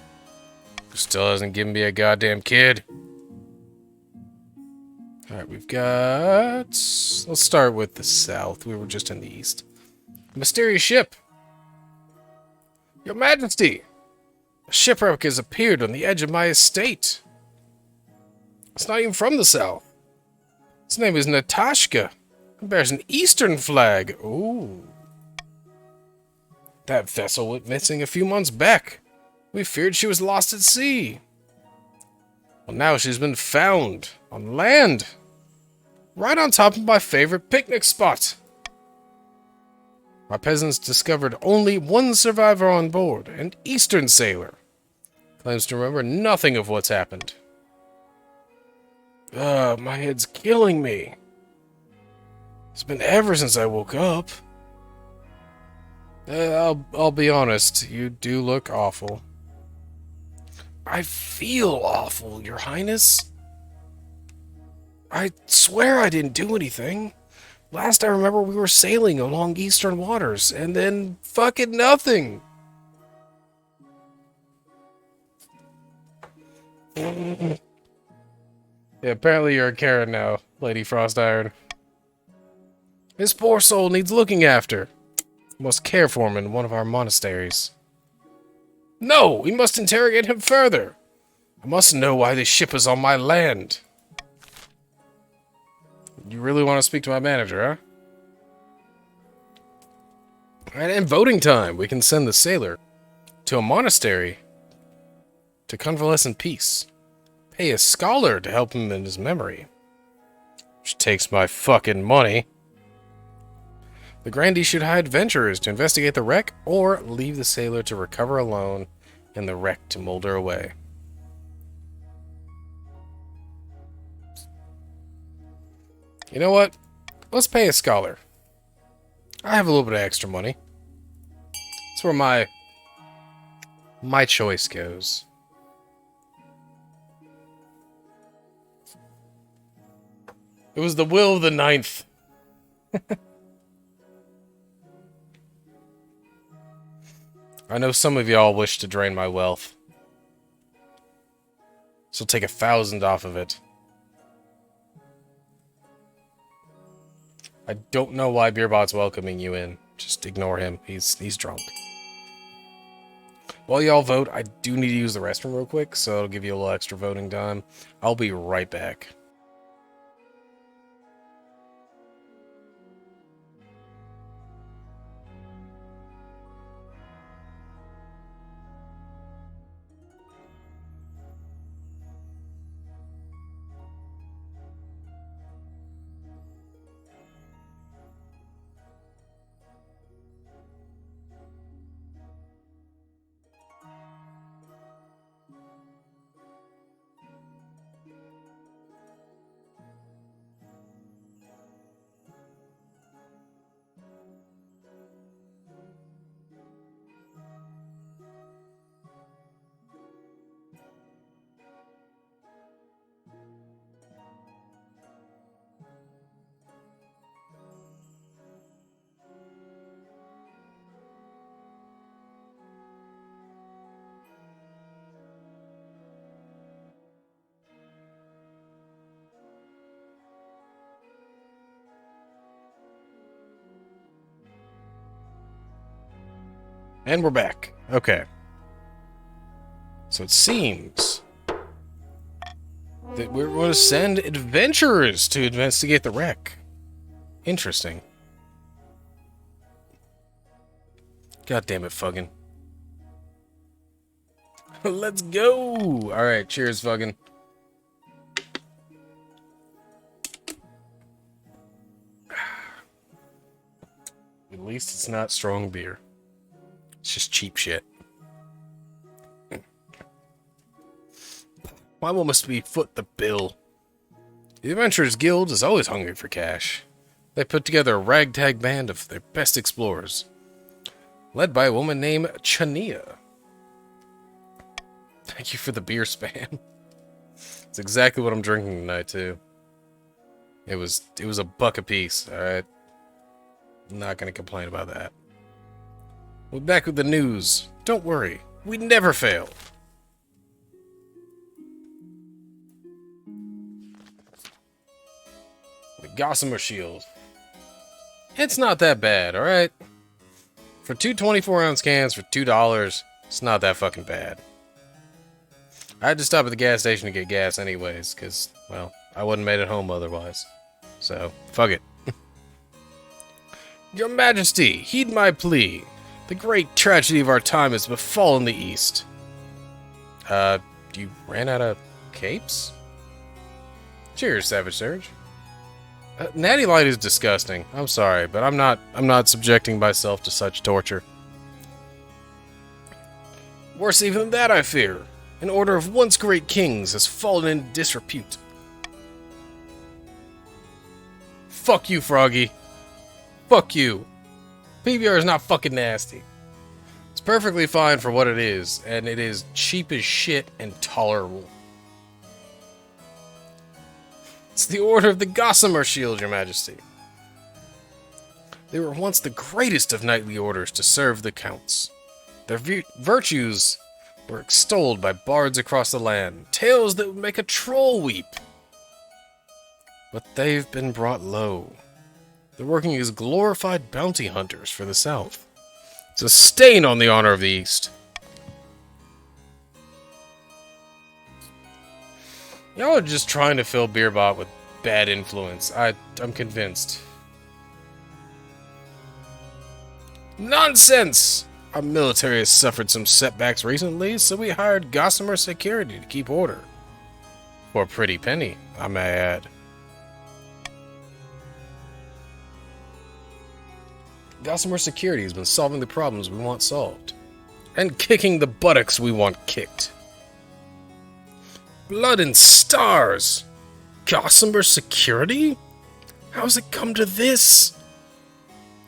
Who still hasn't given me a goddamn kid. Alright, we've got... Let's start with the south. We were just in the east. A mysterious ship. Your Majesty! A shipwreck has appeared on the edge of my estate. It's not even from the south. Its name is Natashka. It bears an eastern flag. Ooh. That vessel went missing a few months back. We feared she was lost at sea. Well, now she's been found on land. Right on top of my favorite picnic spot. My peasants discovered only one survivor on board, an eastern sailor. Claims to remember nothing of what's happened. My head's killing me. It's been ever since I woke up. I'll be honest, you do look awful. I feel awful, Your Highness. I swear I didn't do anything. Last I remember we were sailing along eastern waters, and then fucking nothing. Yeah, apparently you're a Karen now, Lady Frostiron. This poor soul needs looking after. We must care for him in one of our monasteries. No! We must interrogate him further! I must know why this ship is on my land. You really want to speak to my manager, huh? Alright, and voting time! We can send the sailor to a monastery to convalesce in peace. Pay a scholar to help him in his memory. Which takes my fucking money. The Grandee should hire adventurers to investigate the wreck, or leave the sailor to recover alone and the wreck to molder away. You know what? Let's pay a scholar. I have a little bit of extra money. That's where my choice goes. It was the will of the ninth. I know some of y'all wish to drain my wealth. So take 1,000 off of it. I don't know why Beerbot's welcoming you in. Just ignore him. He's drunk. While y'all vote, I do need to use the restroom real quick, so it'll give you a little extra voting time. I'll be right back. And we're back. Okay. So it seems that we're going to send adventurers to investigate the wreck. Interesting. God damn it, Fuggin. Let's go! Alright, cheers, Fuggin. At least it's not strong beer. It's just cheap shit. Why must we foot the bill? The Adventurers Guild is always hungry for cash. They put together a ragtag band of their best explorers, led by a woman named Chania. Thank you for the beer spam. It's exactly what I'm drinking tonight, too. It was a buck apiece, alright? I'm not gonna complain about that. We're back with the news. Don't worry, we never fail. The Gossamer Shield. It's not that bad, alright? For two 24-ounce cans for $2, it's not that fucking bad. I had to stop at the gas station to get gas anyways, because, well, I wouldn't made it home otherwise. So, fuck it. Your Majesty, heed my plea. The great tragedy of our time has befallen the East. You ran out of capes? Cheers, Savage Surge. Natty Light is disgusting. I'm sorry, but I'm not subjecting myself to such torture. Worse even than that, I fear. An order of once great kings has fallen in disrepute. Fuck you, Froggy. Fuck you. PBR is not fucking nasty. It's perfectly fine for what it is, and it is cheap as shit and tolerable. It's the Order of the Gossamer Shield, Your Majesty. They were once the greatest of knightly orders to serve the counts. Their virtues were extolled by bards across the land, tales that would make a troll weep. But they've been brought low. They're working as glorified bounty hunters for the South. It's a stain on the honor of the East. Y'all are just trying to fill Beerbot with bad influence. I'm convinced. Nonsense! Our military has suffered some setbacks recently, so we hired Gossamer Security to keep order. For a pretty penny, I may add. Gossamer Security has been solving the problems we want solved. And kicking the buttocks we want kicked. Blood and stars! Gossamer Security? How's it come to this?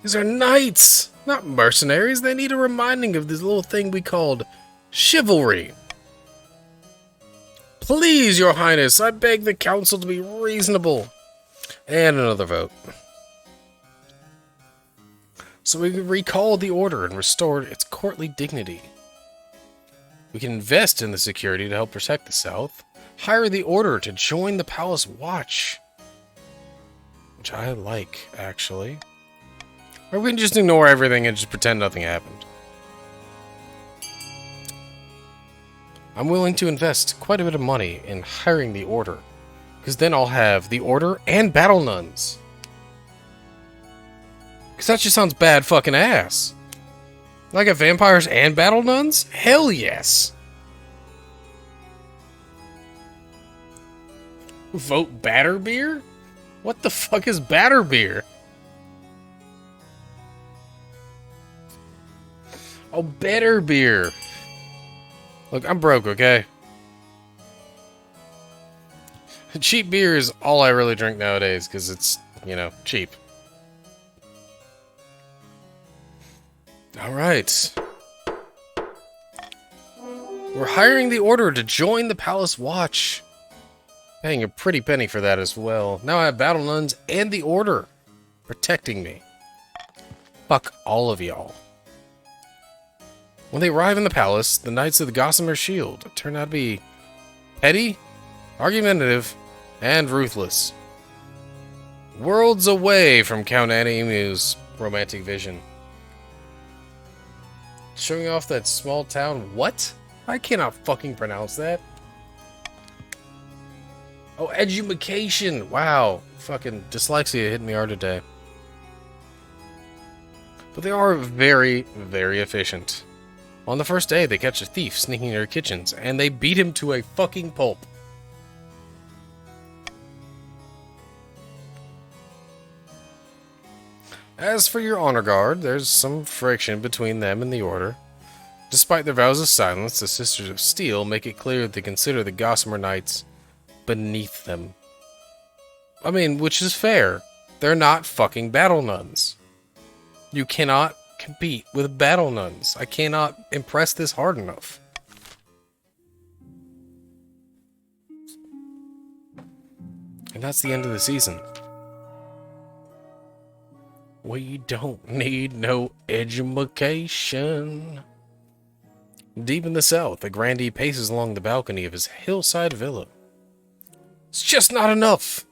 These are knights, not mercenaries. They need a reminding of this little thing we called chivalry. Please, Your Highness, I beg the council to be reasonable. And another vote. So we can recall the order and restore its courtly dignity. We can invest in the security to help protect the South. Hire the order to join the Palace Watch. Which I like, actually. Or we can just ignore everything and just pretend nothing happened. I'm willing to invest quite a bit of money in hiring the Order. Because then I'll have the Order and Battle Nuns. Because that just sounds bad fucking ass. Like a vampires and Battle Nuns? Hell yes! Vote Batterbeer? What the fuck is Batterbeer? Oh, Better Beer. Look, I'm broke, okay? Cheap beer is all I really drink nowadays, because it's, you know, cheap. Alright. We're hiring the Order to join the Palace Watch. Paying a pretty penny for that as well. Now I have Battle Nuns and the Order protecting me. Fuck all of y'all. When they arrive in the palace, the Knights of the Gossamer Shield turn out to be petty, argumentative, and ruthless. Worlds away from Count Animu's romantic vision. Showing off that small town. What? I cannot fucking pronounce that. Oh, edumacation. Wow. Fucking dyslexia hit me hard today. But they are very, very efficient. On the first day, they catch a thief sneaking in their kitchens, and they beat him to a fucking pulp. As for your honor guard, there's some friction between them and the Order. Despite their vows of silence, the Sisters of Steel make it clear that they consider the Gossamer Knights beneath them. I mean, which is fair. They're not fucking Battle Nuns. You cannot compete with Battle Nuns. I cannot impress this hard enough. And that's the end of the season. We don't need no education. Deep in the south, a grandee paces along the balcony of his hillside villa. It's just not enough.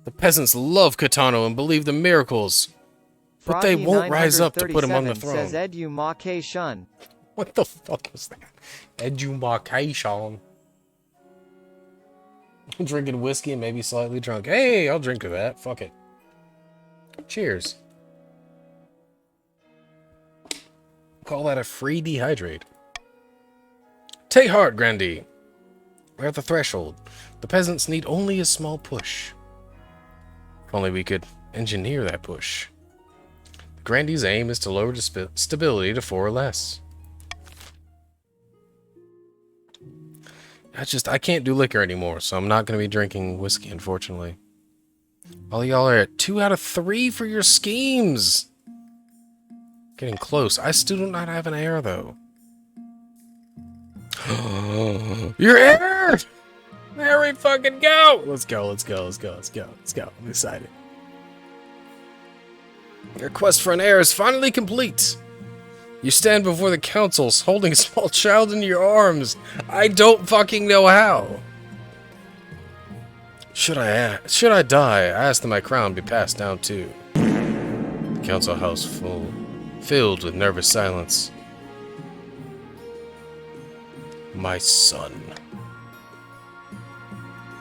The peasants love Katano and believe the miracles, but they won't rise up to put him on the throne. Says edumacation. What the fuck was that? Edumacation. I'm drinking whiskey and maybe slightly drunk. Hey, I'll drink to that. Fuck it. Cheers. Call that a free dehydrate. Take heart, Grandee. We're at the threshold. The peasants need only a small push. If only we could engineer that push. The Grandee's aim is to lower stability to 4 or less. I can't do liquor anymore, so I'm not going to be drinking whiskey, unfortunately. All y'all are at 2 out of 3 for your schemes. Getting close. I still do not have an heir, though. Your heir! There we fucking go! Let's go, let's go, let's go, let's go, let's go. I'm excited. Your quest for an heir is finally complete. You stand before the councils, holding a small child in your arms. I don't fucking know how. Should I die, I ask that my crown be passed down too. The council house filled with nervous silence. My son.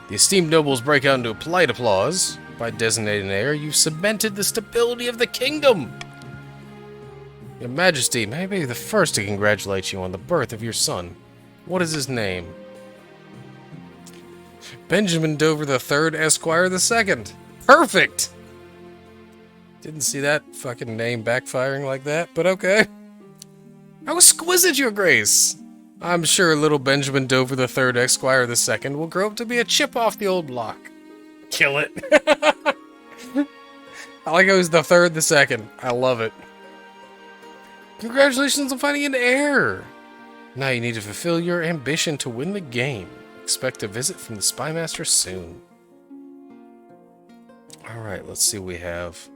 The esteemed nobles break out into a polite applause. By designating an heir, you've cemented the stability of the kingdom. Your Majesty, may I be the first to congratulate you on the birth of your son. What is his name? Benjamin Dover III, Esquire II. Perfect! Didn't see that fucking name backfiring like that, but okay. How exquisite, Your Grace! I'm sure little Benjamin Dover III, Esquire II will grow up to be a chip off the old block. Kill it. I like how he's the third, the second. I love it. Congratulations on finding an heir. Now you need to fulfill your ambition to win the game. Expect a visit from the Spymaster soon. Alright, let's see what we have.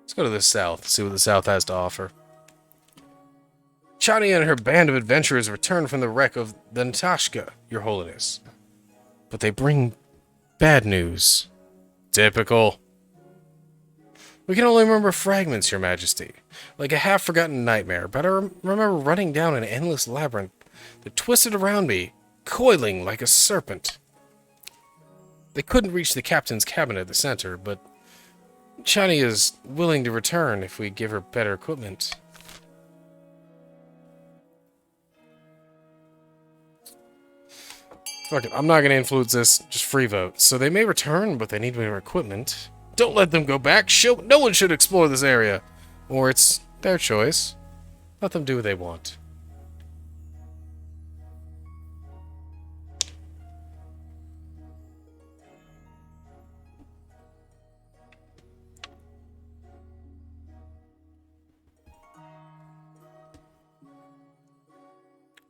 Let's go to the south, see what the south has to offer. Chani and her band of adventurers return from the wreck of the Natashka, Your Holiness. But they bring bad news. Typical. We can only remember fragments, Your Majesty. Like a half-forgotten nightmare, but I remember running down an endless labyrinth that twisted around me coiling like a serpent. They couldn't reach the captain's cabin at the center, but Chani is willing to return if we give her better equipment. Fuck it, I'm not going to influence this. Just free vote. So they may return, but they need more equipment. Don't let them go back. No one should explore this area. Or it's their choice. Let them do what they want.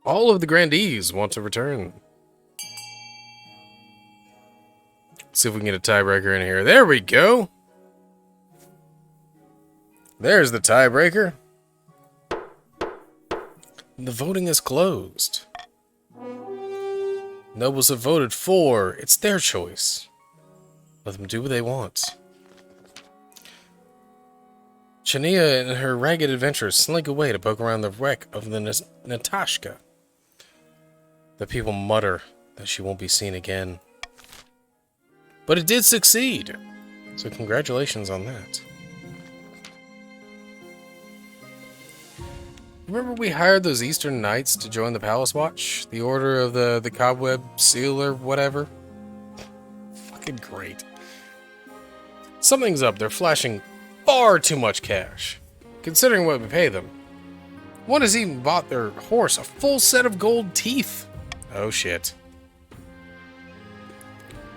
All of the grandees want to return. See if we can get a tiebreaker in here. There we go. There's the tiebreaker. The voting is closed. Nobles have voted for. It's their choice. Let them do what they want. Chania and her ragged adventurers slink away to poke around the wreck of the Natashka. The people mutter that she won't be seen again. But it did succeed. So congratulations on that. Remember we hired those Eastern Knights to join the Palace Watch? The Order of the Cobweb Seal or whatever? Fucking great. Something's up. They're flashing far too much cash, considering what we pay them. One has even bought their horse a full set of gold teeth. Oh shit.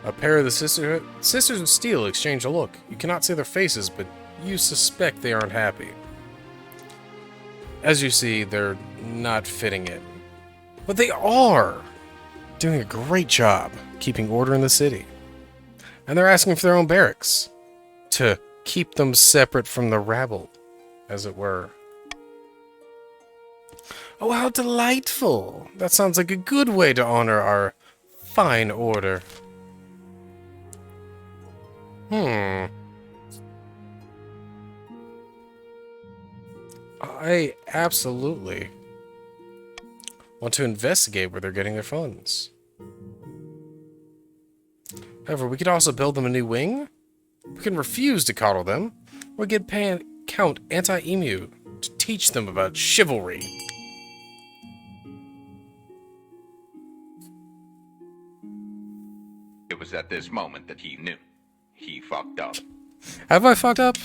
A pair of the Sisters of Steel exchange a look. You cannot see their faces, but you suspect they aren't happy. As you see, they're not fitting in. But they are doing a great job keeping order in the city. And they're asking for their own barracks to keep them separate from the rabble, as it were. Oh, how delightful! That sounds like a good way to honor our fine order. I absolutely want to investigate where they're getting their funds. However, we could also build them a new wing. We can refuse to coddle them, or get Count Anti-Emu to teach them about chivalry. It was at this moment that he knew. He fucked up. Have I fucked up?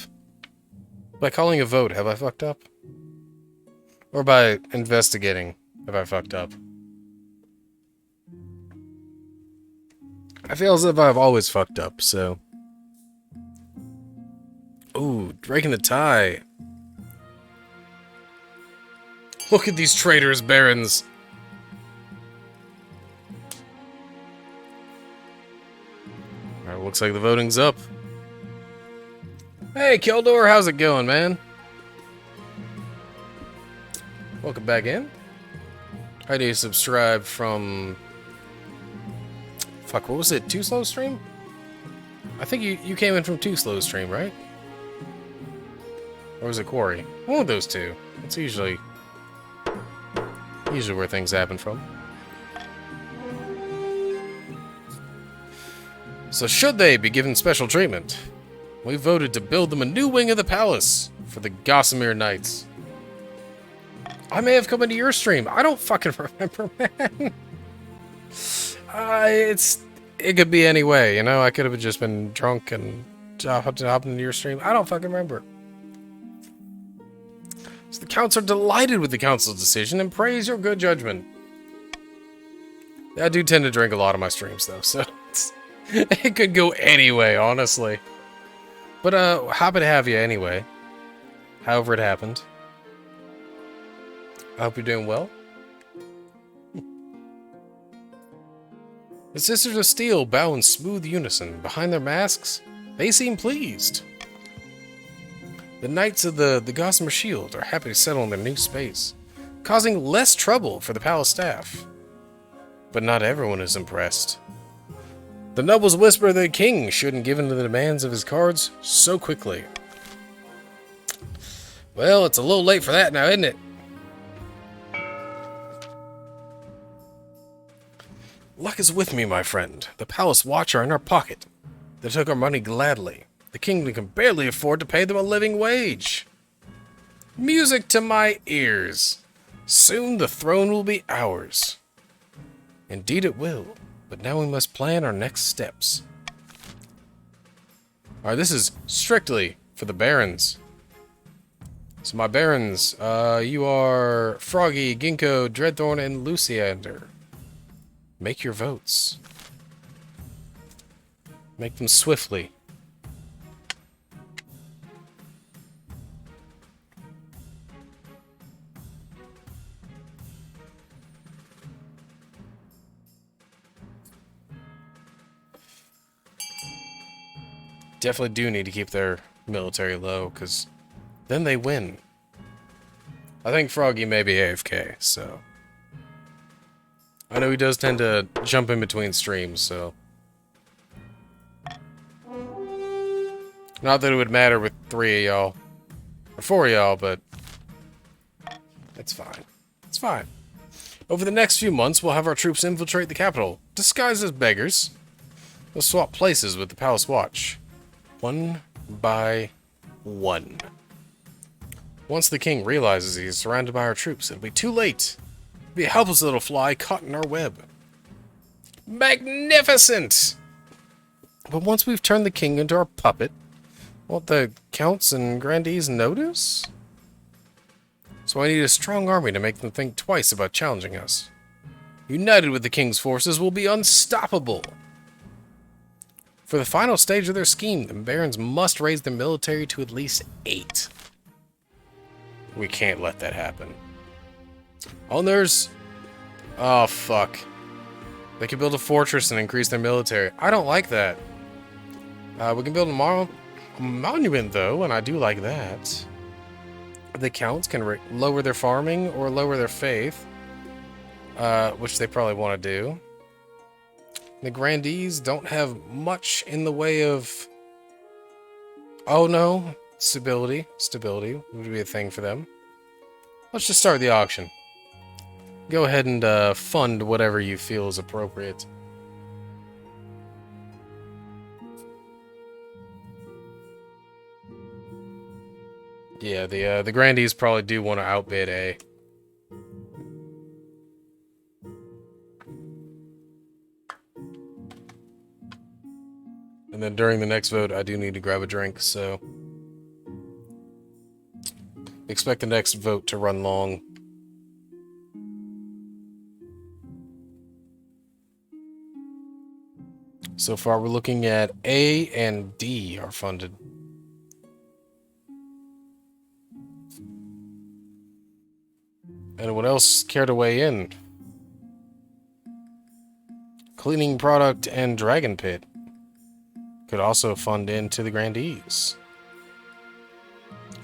By calling a vote, have I fucked up? Or by investigating, have I fucked up? I feel as if I've always fucked up, so... Ooh, breaking the tie. Look at these traitorous barons. Alright, looks like the voting's up. Hey, Keldor, how's it going, man? Welcome back in. How do you subscribe from... Fuck, what was it? Too Slow Stream? I think you came in from Too Slow Stream, right? Or was it Quarry? One of those two. It's usually where things happen from. So should they be given special treatment? We voted to build them a new wing of the palace for the Gossamer Knights. I may have come into your stream. I don't fucking remember, man. It could be any way, you know? I could have just been drunk and hopped into your stream. I don't fucking remember. So the counts are delighted with the council's decision and praise your good judgment. I do tend to drink a lot of my streams, though, so it could go anyway, honestly. But, happy to have you anyway. However it happened. I hope you're doing well. The Sisters of Steel bow in smooth unison. Behind their masks, they seem pleased. The Knights of the Gossamer Shield are happy to settle in their new space, causing less trouble for the palace staff. But not everyone is impressed. The nobles whisper the king shouldn't give in to the demands of his cards so quickly. Well, it's a little late for that now, isn't it? Luck is with me, my friend. The palace watch are in our pocket. They took our money gladly. The kingdom can barely afford to pay them a living wage. Music to my ears. Soon the throne will be ours. Indeed it will, but now we must plan our next steps. Alright, this is strictly for the barons. So my barons, you are Froggy, Ginkgo, Dreadthorn, and Luciander. Make your votes. Make them swiftly. Definitely do need to keep their military low, because then they win. I think Froggy may be AFK, so... I know he does tend to jump in between streams, so... Not that it would matter with 3 of y'all. Or 4 of y'all, but... It's fine. It's fine. Over the next few months, we'll have our troops infiltrate the capital, disguised as beggars. We'll swap places with the Palace Watch. One by one. Once the king realizes he's surrounded by our troops, it'll be too late. Be a helpless little fly caught in our web. Magnificent! But once we've turned the king into our puppet, won't the counts and grandees notice? So I need a strong army to make them think twice about challenging us. United with the king's forces, we'll be unstoppable. For the final stage of their scheme, the barons must raise their military to at least 8. We can't let that happen. Oh, and there's... Oh, fuck. They can build a fortress and increase their military. I don't like that. We can build a monument, though, and I do like that. The counts can lower their farming or lower their faith, which they probably want to do. The grandees don't have much in the way of... Oh, no. Stability. Stability would be a thing for them. Let's just start the auction. Go ahead and fund whatever you feel is appropriate. Yeah, the grandees probably do want to outbid A. And then during the next vote, I do need to grab a drink, so... Expect the next vote to run long. So far, we're looking at A and D are funded. Anyone else care to weigh in? Cleaning product and dragon pit could also fund into the grandees.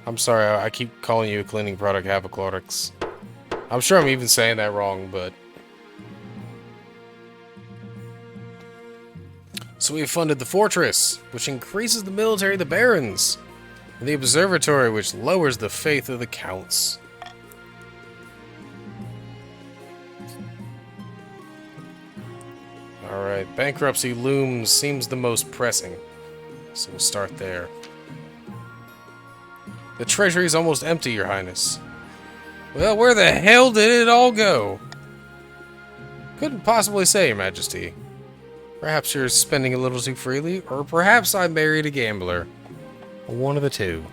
I'm sorry, I keep calling you a cleaning product Havoclorix. I'm sure I'm even saying that wrong, but... So we have funded the fortress, which increases the military of the barons, and the observatory, which lowers the faith of the counts. Alright, bankruptcy looms, seems the most pressing. So we'll start there. The treasury is almost empty, Your Highness. Well, where the hell did it all go? Couldn't possibly say, Your Majesty. Perhaps you're spending a little too freely, or perhaps I married a gambler. One of the two.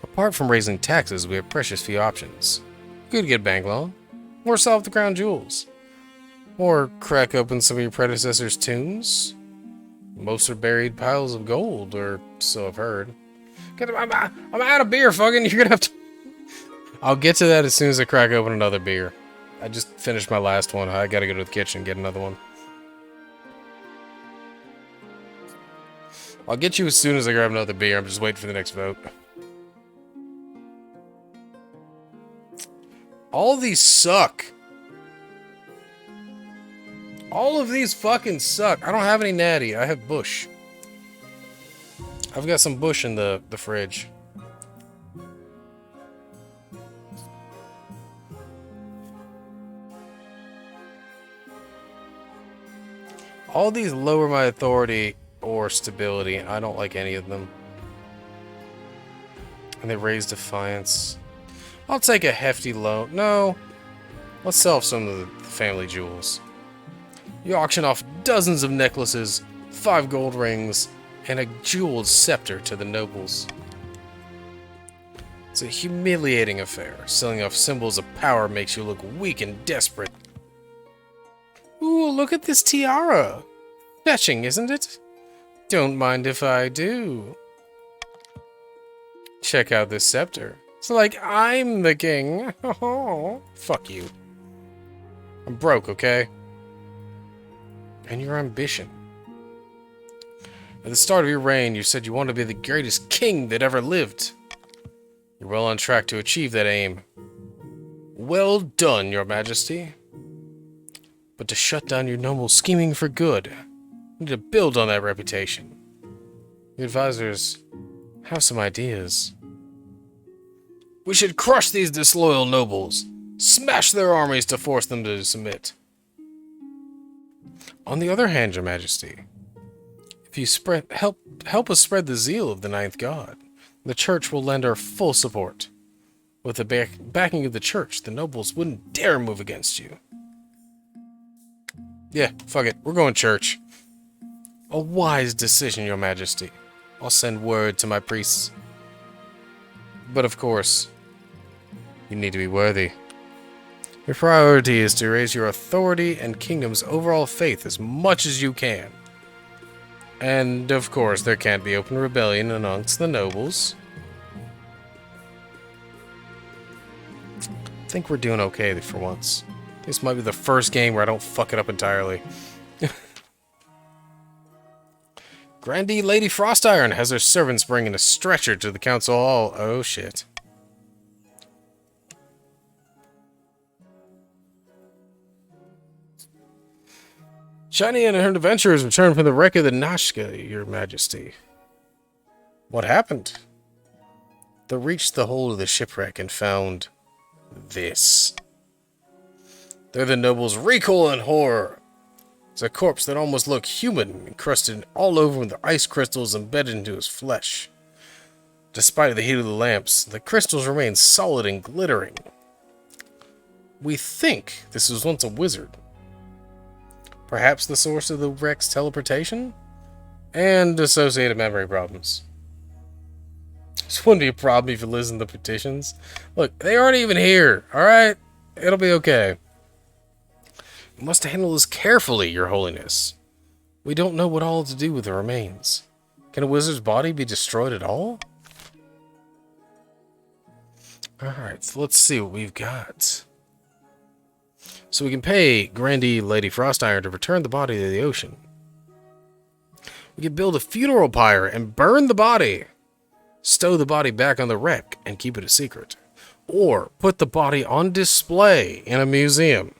Apart from raising taxes, we have precious few options. We could get a bank loan, or sell off the crown jewels, or crack open some of your predecessors' tombs. Most are buried piles of gold, or so I've heard. I'm out of beer, fucking. You're gonna have to... I'll get to that as soon as I crack open another beer. I just finished my last one. I gotta go to the kitchen and get another one. I'll get you as soon as I grab another beer. I'm just waiting for the next vote. All of these suck. All of these fucking suck. I don't have any natty. I have bush. I've got some bush in the fridge. All these lower my authority or stability. I don't like any of them. And they raise defiance. I'll take a hefty loan. No. Let's sell off some of the family jewels. You auction off dozens of necklaces, 5 gold rings, and a jeweled scepter to the nobles. It's a humiliating affair. Selling off symbols of power makes you look weak and desperate. Ooh, look at this tiara. Fetching, isn't it? Don't mind if I do. Check out this scepter. It's like I'm the king. Fuck you. I'm broke, okay? And your ambition. At the start of your reign, you said you wanted to be the greatest king that ever lived. You're well on track to achieve that aim. Well done, your majesty. But to shut down your noble scheming for good, you need to build on that reputation. Your advisors have some ideas. We should crush these disloyal nobles. Smash their armies to force them to submit. On the other hand, your majesty, if you help us spread the zeal of the ninth god, the church will lend our full support. With the backing of the church, the nobles wouldn't dare move against you. Yeah, fuck it. We're going church. A wise decision, your majesty. I'll send word to my priests. But of course, you need to be worthy. Your priority is to raise your authority and kingdom's overall faith as much as you can. And, of course, there can't be open rebellion amongst the nobles. I think we're doing okay for once. This might be the first game where I don't fuck it up entirely. Grandee Lady Frostiron has her servants bringing a stretcher to the council hall. Oh, shit. Shiny and her adventurers returned from the wreck of the Nashka, your majesty. What happened? They reached the hold of the shipwreck and found this. There the nobles recoil in horror. It's a corpse that almost looked human, encrusted all over with the ice crystals embedded into his flesh. Despite the heat of the lamps, the crystals remain solid and glittering. We think this was once a wizard. Perhaps the source of the wreck's teleportation? And associated memory problems. This wouldn't be a problem if you listen to the petitions. Look, they aren't even here, alright? It'll be okay. You must handle this carefully, your holiness. We don't know what all to do with the remains. Can a wizard's body be destroyed at all? Alright, so let's see what we've got. So we can pay Grandee Lady Frostiron to return the body to the ocean. We can build a funeral pyre and burn the body. Stow the body back on the wreck and keep it a secret. Or put the body on display in a museum.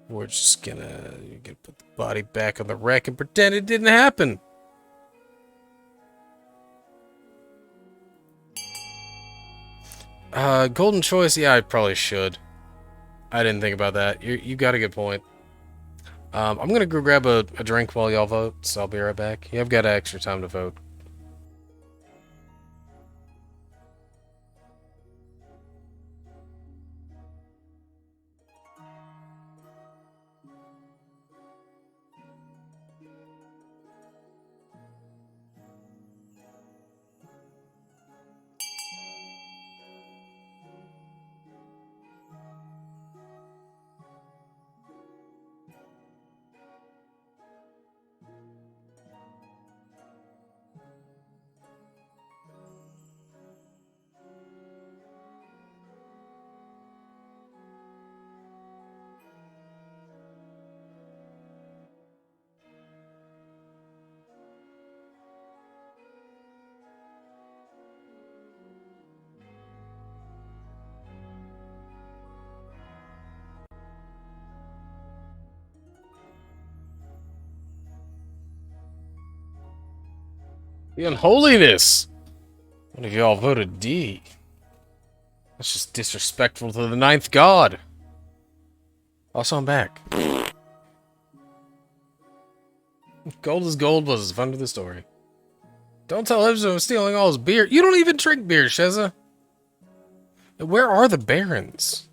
We're just gonna put the body back on the wreck and pretend it didn't happen. Golden choice? Yeah, I probably should. I didn't think about that. You got a good point. I'm gonna go grab a drink while y'all vote, so I'll be right back. You've got extra time to vote. The unholiness! What if y'all voted D? That's just disrespectful to the ninth god. Also, I'm back. Gold is gold was fun to the story. Don't tell him I'm stealing all his beer. You don't even drink beer, Sheza. Where are the barons?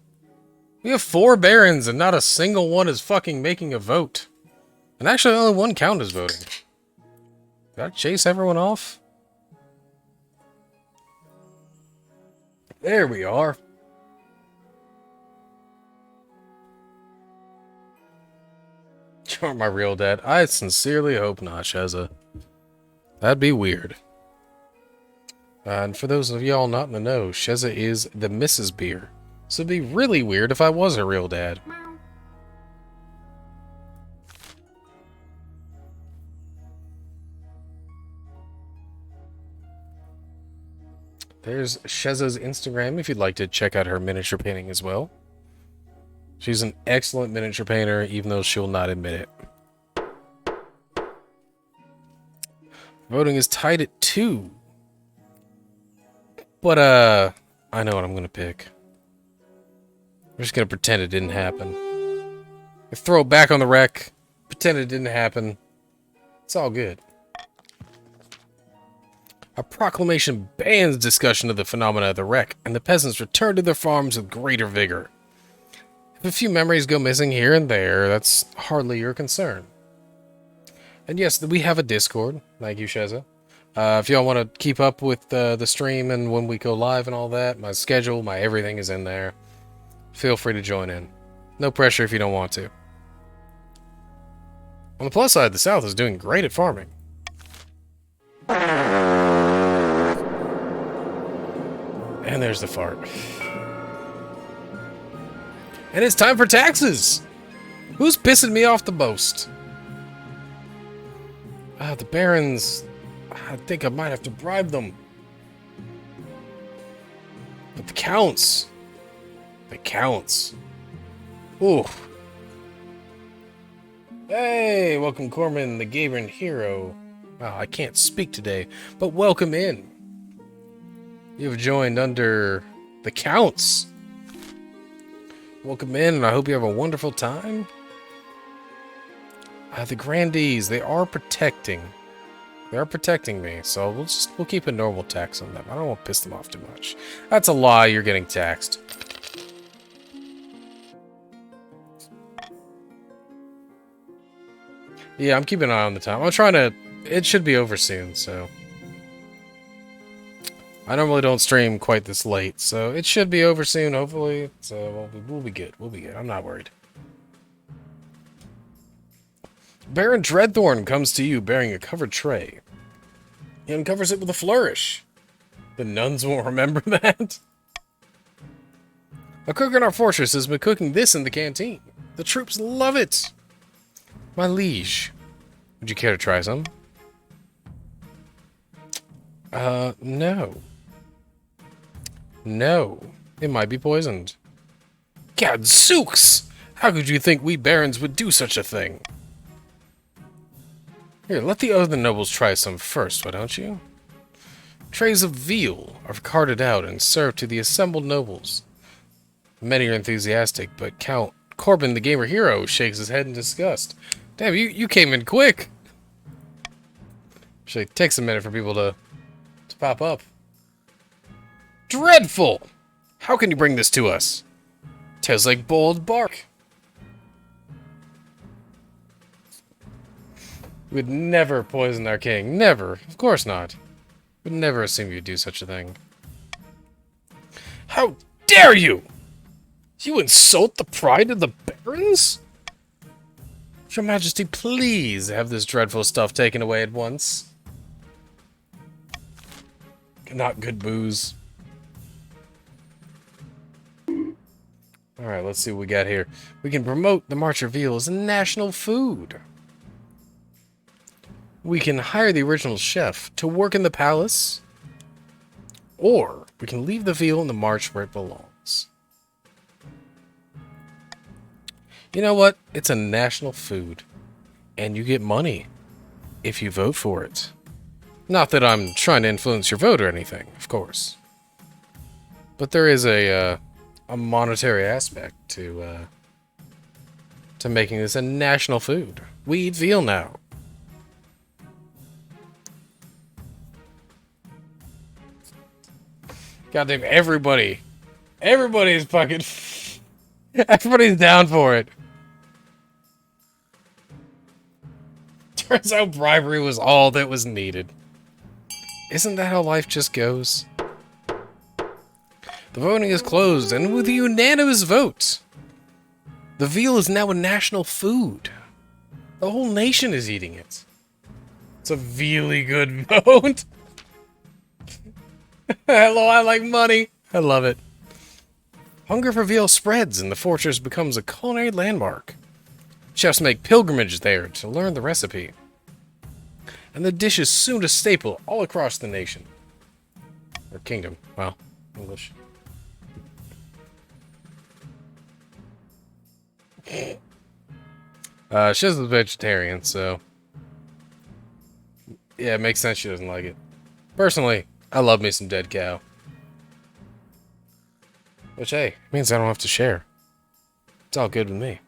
We have 4 barons and not a single one is fucking making a vote. And actually only one count is voting. Gotta chase everyone off? There we are. You aren't my real dad. I sincerely hope not, Sheza. That'd be weird. And for those of y'all not in the know, Sheza is the Mrs. Beer. So it'd be really weird if I was her real dad. There's Sheza's Instagram if you'd like to check out her miniature painting as well. She's an excellent miniature painter, even though she'll not admit it. Voting is tied at 2. But, I know what I'm gonna pick. I'm just gonna pretend it didn't happen. Throw it back on the wreck, pretend it didn't happen. It's all good. A proclamation bans discussion of the phenomena of the wreck, and the peasants return to their farms with greater vigor. If a few memories go missing here and there, that's hardly your concern. And yes, we have a Discord. Thank you, Sheza. If y'all want to keep up with the stream and when we go live and all that, my schedule, my everything is in there. Feel free to join in. No pressure if you don't want to. On the plus side, the South is doing great at farming. And there's the fart. And it's time for taxes! Who's pissing me off the most? The barons... I think I might have to bribe them. But the counts... The counts. Ooh. Hey, welcome Corman, the Gabriel hero. Wow, I can't speak today, but welcome in. You have joined under the counts. Welcome in, and I hope you have a wonderful time. The grandees, they are protecting. They are protecting me, so we'll keep a normal tax on them. I don't want to piss them off too much. That's a lie, you're getting taxed. Yeah, I'm keeping an eye on the time. I'm trying to... It should be over soon, so... I normally don't stream quite this late, so it should be over soon, hopefully. So we'll be good. We'll be good. I'm not worried. Baron Dreadthorn comes to you bearing a covered tray. He uncovers it with a flourish. The nuns won't remember that. A cook in our fortress has been cooking this in the canteen. The troops love it. My liege, would you care to try some? No. No. It might be poisoned. Gadzooks! How could you think we barons would do such a thing? Here, let the other nobles try some first, why don't you? Trays of veal are carted out and served to the assembled nobles. Many are enthusiastic, but Count Corbin, the gamer hero, shakes his head in disgust. Damn, you came in quick! Actually, it takes a minute for people to pop up. Dreadful! How can you bring this to us? Tastes like boiled bark. We'd never poison our king. Never. Of course not. We'd never assume you'd do such a thing. How dare you! You insult the pride of the barons? Your Majesty, please have this dreadful stuff taken away at once. Not good booze. Alright, let's see what we got here. We can promote the Marcher veal as a national food. We can hire the original chef to work in the palace. Or we can leave the veal in the march where it belongs. You know what? It's a national food. And you get money if you vote for it. Not that I'm trying to influence your vote or anything, of course. But there is a monetary aspect to making this a national food. We eat veal now. Goddamn, everybody's fucking... Everybody's down for it. Turns out bribery was all that was needed. Isn't that how life just goes? The voting is closed, and with a unanimous vote, the veal is now a national food. The whole nation is eating it. It's a really good vote. Hello, I like money. I love it. Hunger for veal spreads, and the fortress becomes a culinary landmark. Chefs make pilgrimage there to learn the recipe. And the dish is soon a staple all across the nation. Or kingdom. Well, English. She's a vegetarian, so... Yeah, it makes sense she doesn't like it. Personally, I love me some dead cow. Which, hey, means I don't have to share. It's all good with me.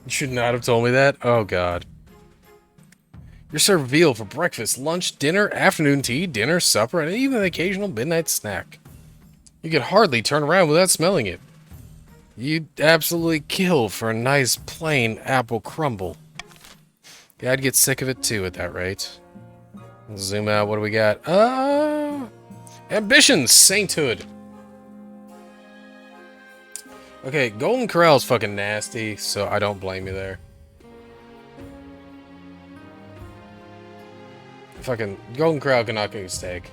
You should not have told me that. Oh, God. You're served veal for breakfast, lunch, dinner, afternoon tea, dinner, supper, and even an occasional midnight snack. You could hardly turn around without smelling it. You'd absolutely kill for a nice, plain apple crumble. Yeah, I'd get sick of it, too, at that rate. Let's zoom out. What do we got? Ambition, sainthood. Okay, Golden Corral's fucking nasty, so I don't blame you there. Fucking Golden Corral cannot cook a steak.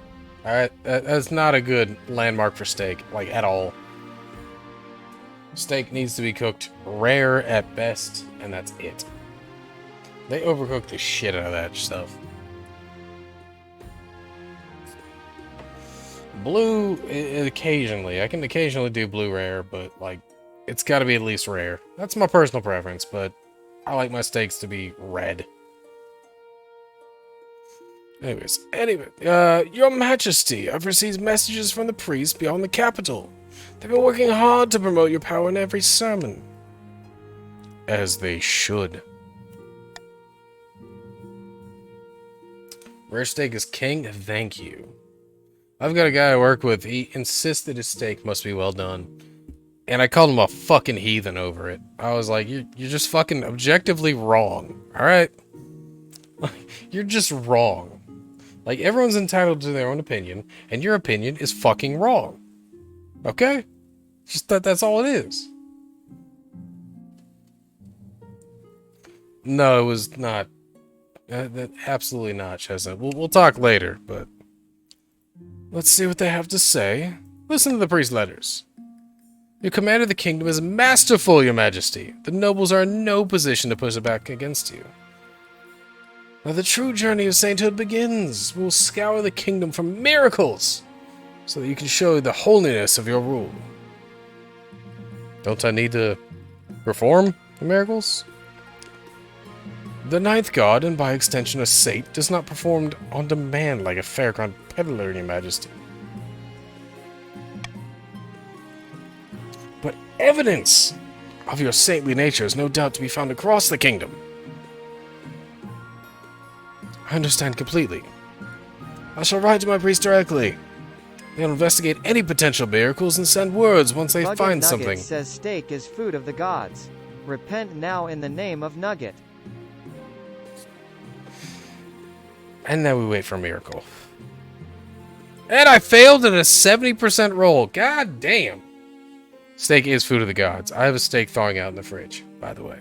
Alright, that's not a good landmark for steak, like, at all. Steak needs to be cooked rare at best, and that's it. They overcook the shit out of that stuff. Blue, occasionally. I can occasionally do blue rare, but, like, it's gotta be at least rare. That's my personal preference, but I like my steaks to be red. Anyways, Your Majesty, I've received messages from the priests beyond the capital. They've been working hard to promote your power in every sermon. As they should. Rare steak is king, thank you. I've got a guy I work with, he insists that his steak must be well done. And I called him a fucking heathen over it. I was like, you're just fucking objectively wrong, alright? You're just wrong. Like, everyone's entitled to their own opinion, and your opinion is fucking wrong. Okay? Just that's all it is. No, it was not. Absolutely not, Chestnut. We'll talk later, but... Let's see what they have to say. Listen to the priest's letters. Your command of the kingdom is masterful, Your Majesty. The nobles are in no position to push it back against you. Now the true journey of sainthood begins. We'll scour the kingdom for miracles, so that you can show the holiness of your rule. Don't I need to perform the miracles? The ninth god, and by extension a saint, does not perform on demand like a fairground peddler, Your Majesty. But evidence of your saintly nature is no doubt to be found across the kingdom. I understand completely. I shall write to my priest directly. They'll investigate any potential miracles and send words once they find something. Nugget says steak is food of the gods. Repent now in the name of Nugget. And now we wait for a miracle. And I failed at a 70% roll. God damn. Steak is food of the gods. I have a steak thawing out in the fridge, by the way.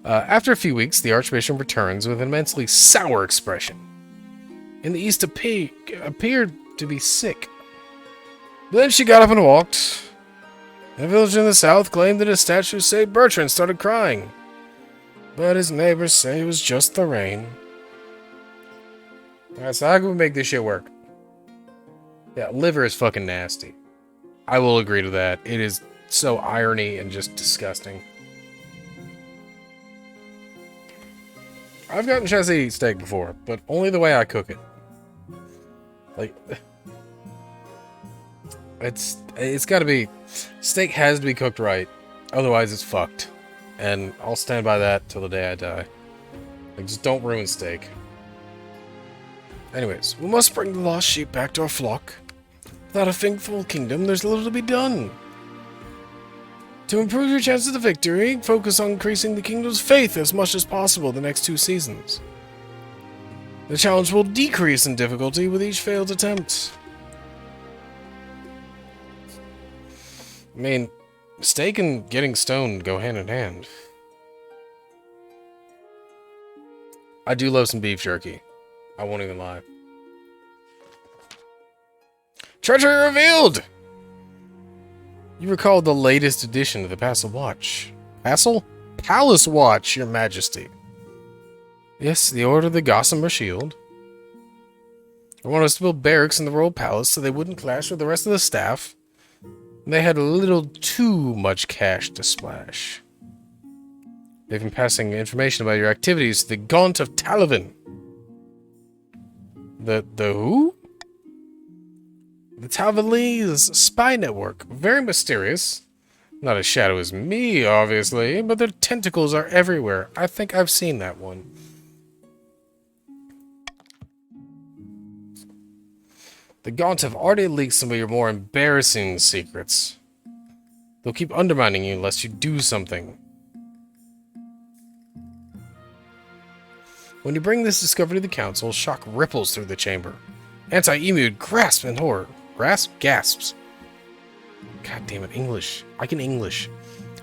After a few weeks, the Archbishop returns with an immensely sour expression. In the east appeared to be sick. But then she got up and walked. A villager in the south claimed that his statue saved Bertrand started crying. But his neighbors say it was just the rain. Alright, so how can we make this shit work? Yeah, liver is fucking nasty. I will agree to that. It is so irony and just disgusting. I've gotten Chelsea steak before, but only the way I cook it. Like, it's got to be, steak has to be cooked right, otherwise it's fucked. And I'll stand by that till the day I die. Like, just don't ruin steak. Anyways, we must bring the lost sheep back to our flock. Without a faithful kingdom, there's little to be done. To improve your chances of victory, focus on increasing the kingdom's faith as much as possible the next 2 seasons. The challenge will decrease in difficulty with each failed attempt. I mean, steak and getting stoned go hand in hand. I do love some beef jerky. I won't even lie. Treachery revealed! You recall the latest edition of the Palace Watch. Palace Watch, Your Majesty. Yes, the Order of the Gossamer Shield. They wanted us to build barracks in the royal palace so they wouldn't clash with the rest of the staff. They had a little too much cash to splash. They've been passing information about your activities to the Gaunt of Talavin. The who? The Tavalese spy network. Very mysterious. Not as shadow as me, obviously, but their tentacles are everywhere. I think I've seen that one. The Gaunt have already leaked some of your more embarrassing secrets. They'll keep undermining you unless you do something. When you bring this discovery to the council, shock ripples through the chamber. Anti-Emu grasps in horror. Gasps. God damn it, English. I can English.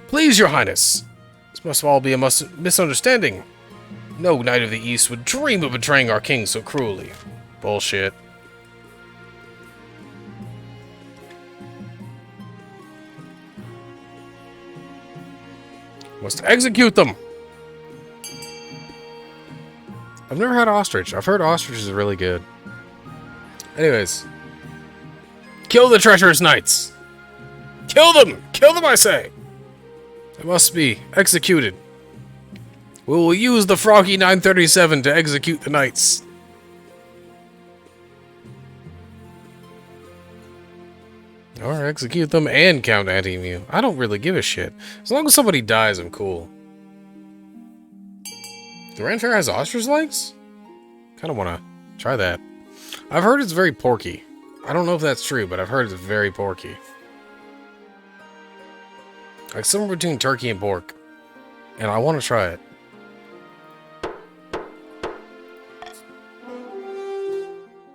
Please, your highness. This must all be a misunderstanding. No knight of the east would dream of betraying our king so cruelly. Bullshit. Must execute them. I've never had ostrich. I've heard ostrich is really good. Anyways. Kill the treacherous knights! Kill them! Kill them, I say! They must be executed. We will use the Froggy 937 to execute the knights. Or execute them and count Anti-Emu. I don't really give a shit. As long as somebody dies, I'm cool. The Ranfair has ostrich legs? Kinda wanna try that. I've heard it's very porky. I don't know if that's true, but I've heard it's very porky. Like somewhere between turkey and pork. And I want to try it.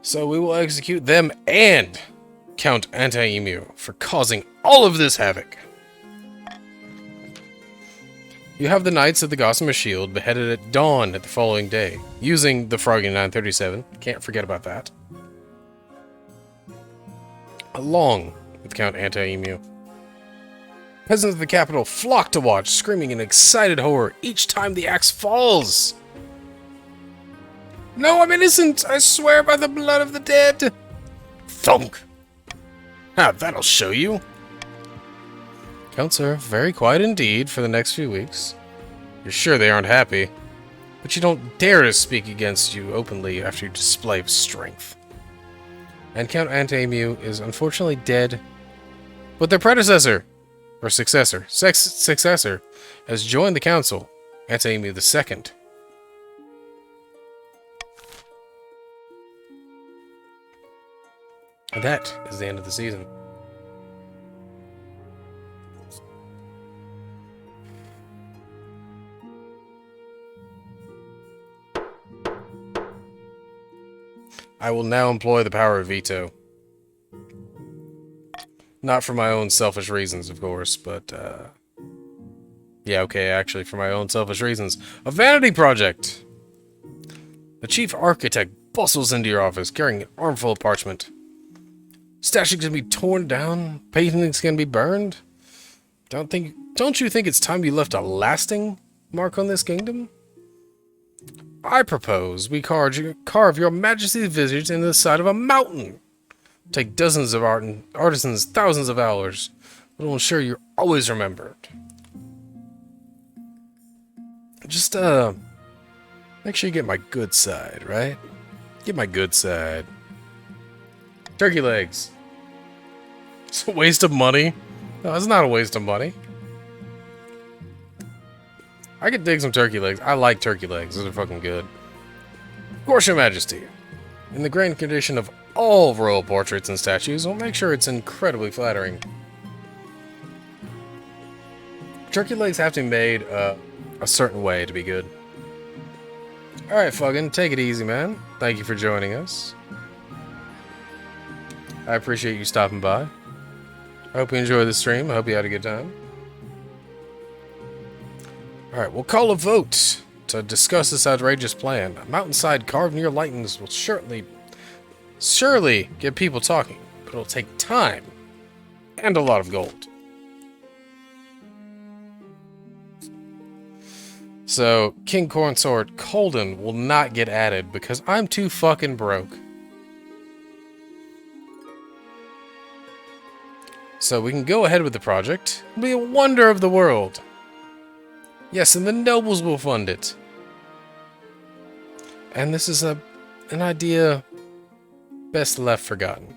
So we will execute them and Count Anti-Emu for causing all of this havoc. You have the Knights of the Gossamer Shield beheaded at dawn at the following day, using the Froggy 937. Can't forget about that. Along with Count Anti-Emu. Peasants of the capital flock to watch, screaming in excited horror each time the axe falls. No, I'm innocent! I swear by the blood of the dead! Thunk! Ah, that'll show you. Counts are very quiet indeed for the next few weeks. You're sure they aren't happy, but you don't dare to speak against you openly after you display strength. And Count Anti-Emu is unfortunately dead, but their predecessor, or successor, has joined the council, Anti-Emu II. And that is the end of the season. I will now employ the power of veto. Not for my own selfish reasons, of course, but, yeah, okay, actually, for my own selfish reasons. A vanity project! The chief architect bustles into your office, carrying an armful of parchment. Statues can be torn down, paintings can be burned. Don't you think it's time you left a lasting mark on this kingdom? I propose we carve your majesty's visage into the side of a mountain. Take dozens of artisans, thousands of hours, but will ensure you're always remembered. Just, make sure you get my good side, right? Get my good side. Turkey legs. It's a waste of money. No, it's not a waste of money. I could dig some turkey legs. I like turkey legs. Those are fucking good. Of course, Your Majesty. In the grand condition of all royal portraits and statues, we'll make sure it's incredibly flattering. Turkey legs have to be made a certain way to be good. Alright, fucking, take it easy, man. Thank you for joining us. I appreciate you stopping by. I hope you enjoyed the stream. I hope you had a good time. Alright, we'll call a vote to discuss this outrageous plan. A mountainside carved near lightnings will surely get people talking, but it'll take time and a lot of gold. So, King Consort Colden will not get added because I'm too fucking broke. So we can go ahead with the project. It'll be a wonder of the world. Yes, and the nobles will fund it. And this is an idea best left forgotten.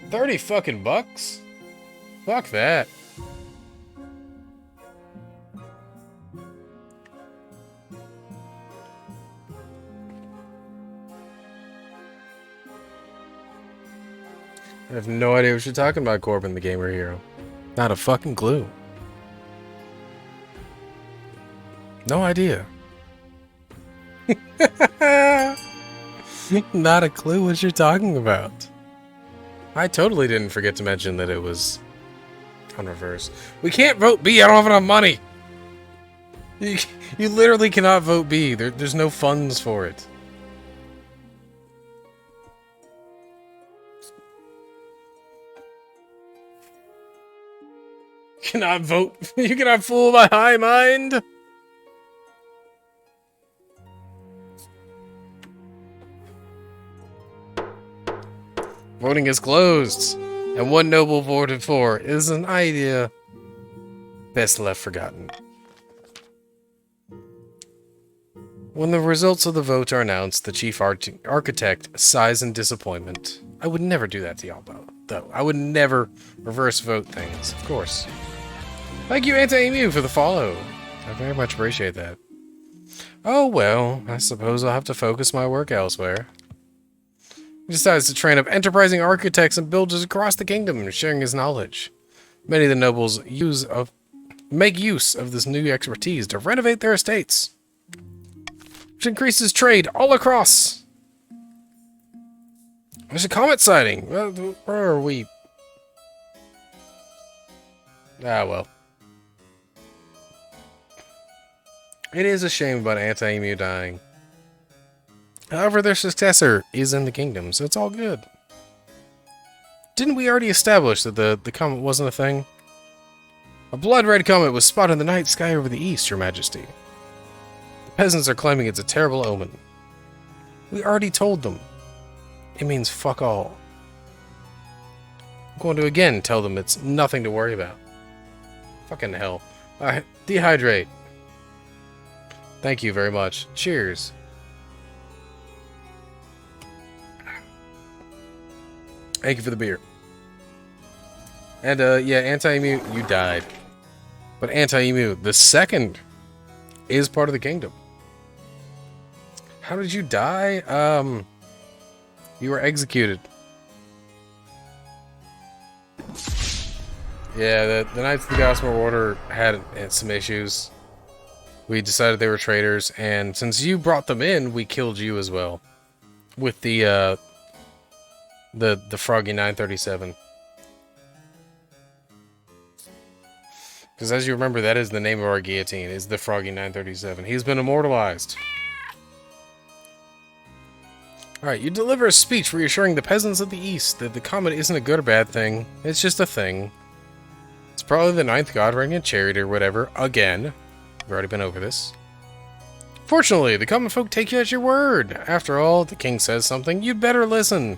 $30 fucking bucks? Fuck that. I have no idea what you're talking about, Corbin the Gamer Hero. Not a fucking clue. No idea. Not a clue what you're talking about. I totally didn't forget to mention that it was on reverse. We can't vote B. I don't have enough money. You literally cannot vote B. There's no funds for it. You cannot vote. You cannot fool my high mind. Voting is closed, and one noble voted for is an idea best left forgotten. When the results of the vote are announced, the chief architect sighs in disappointment. I would never do that to y'all, though. I would never reverse vote things, of course. Thank you, Anti-Emu, for the follow. I very much appreciate that. Oh well, I suppose I'll have to focus my work elsewhere. He decides to train up enterprising architects and builders across the kingdom, sharing his knowledge. Many of the nobles make use of this new expertise to renovate their estates, which increases trade all across. There's a comet sighting. Where are we? Ah, well. It is a shame about Anti-Emu dying. However, their successor is in the kingdom, so it's all good. Didn't we already establish that the comet wasn't a thing? A blood-red comet was spotted in the night sky over the east, Your Majesty. The peasants are claiming it's a terrible omen. We already told them. It means fuck all. I'm going to again tell them it's nothing to worry about. Fucking hell. Alright, dehydrate. Thank you very much. Cheers. Thank you for the beer. And, yeah, Anti-Emu, you died. But Anti-Emu, the second, is part of the kingdom. How did you die? You were executed. Yeah, the Knights of the Gossamer Order had some issues. We decided they were traitors, and since you brought them in, we killed you as well. With the Froggy 937. Because as you remember, that is the name of our guillotine, is the Froggy 937. He's been immortalized. Alright, you deliver a speech reassuring the peasants of the East that the comet isn't a good or bad thing. It's just a thing. It's probably the ninth god ring and chariot or whatever. Again. We've already been over this. Fortunately, the common folk take you at your word. After all, the king says something, you'd better listen.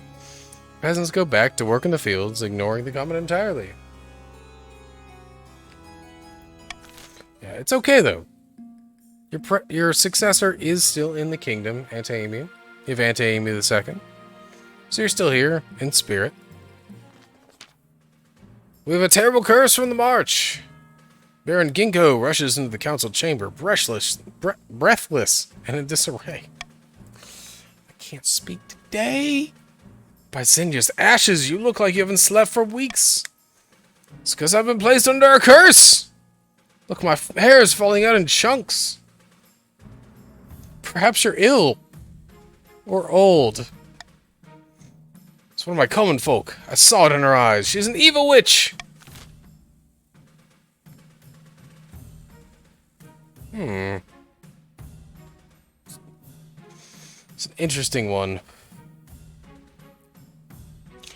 Peasants go back to work in the fields, ignoring the comet entirely. Yeah, it's okay though. Your successor is still in the kingdom, Ante-Emu. You have Ante-Emu II. So you're still here, in spirit. We have a terrible curse from the march. Baron Ginkgo rushes into the council chamber, breathless, and in disarray. I can't speak today. By Zinya's ashes, you look like you haven't slept for weeks. It's because I've been placed under a curse. Look, my hair is falling out in chunks. Perhaps you're ill. Or old. It's one of my common folk. I saw it in her eyes. She's an evil witch. It's an interesting one.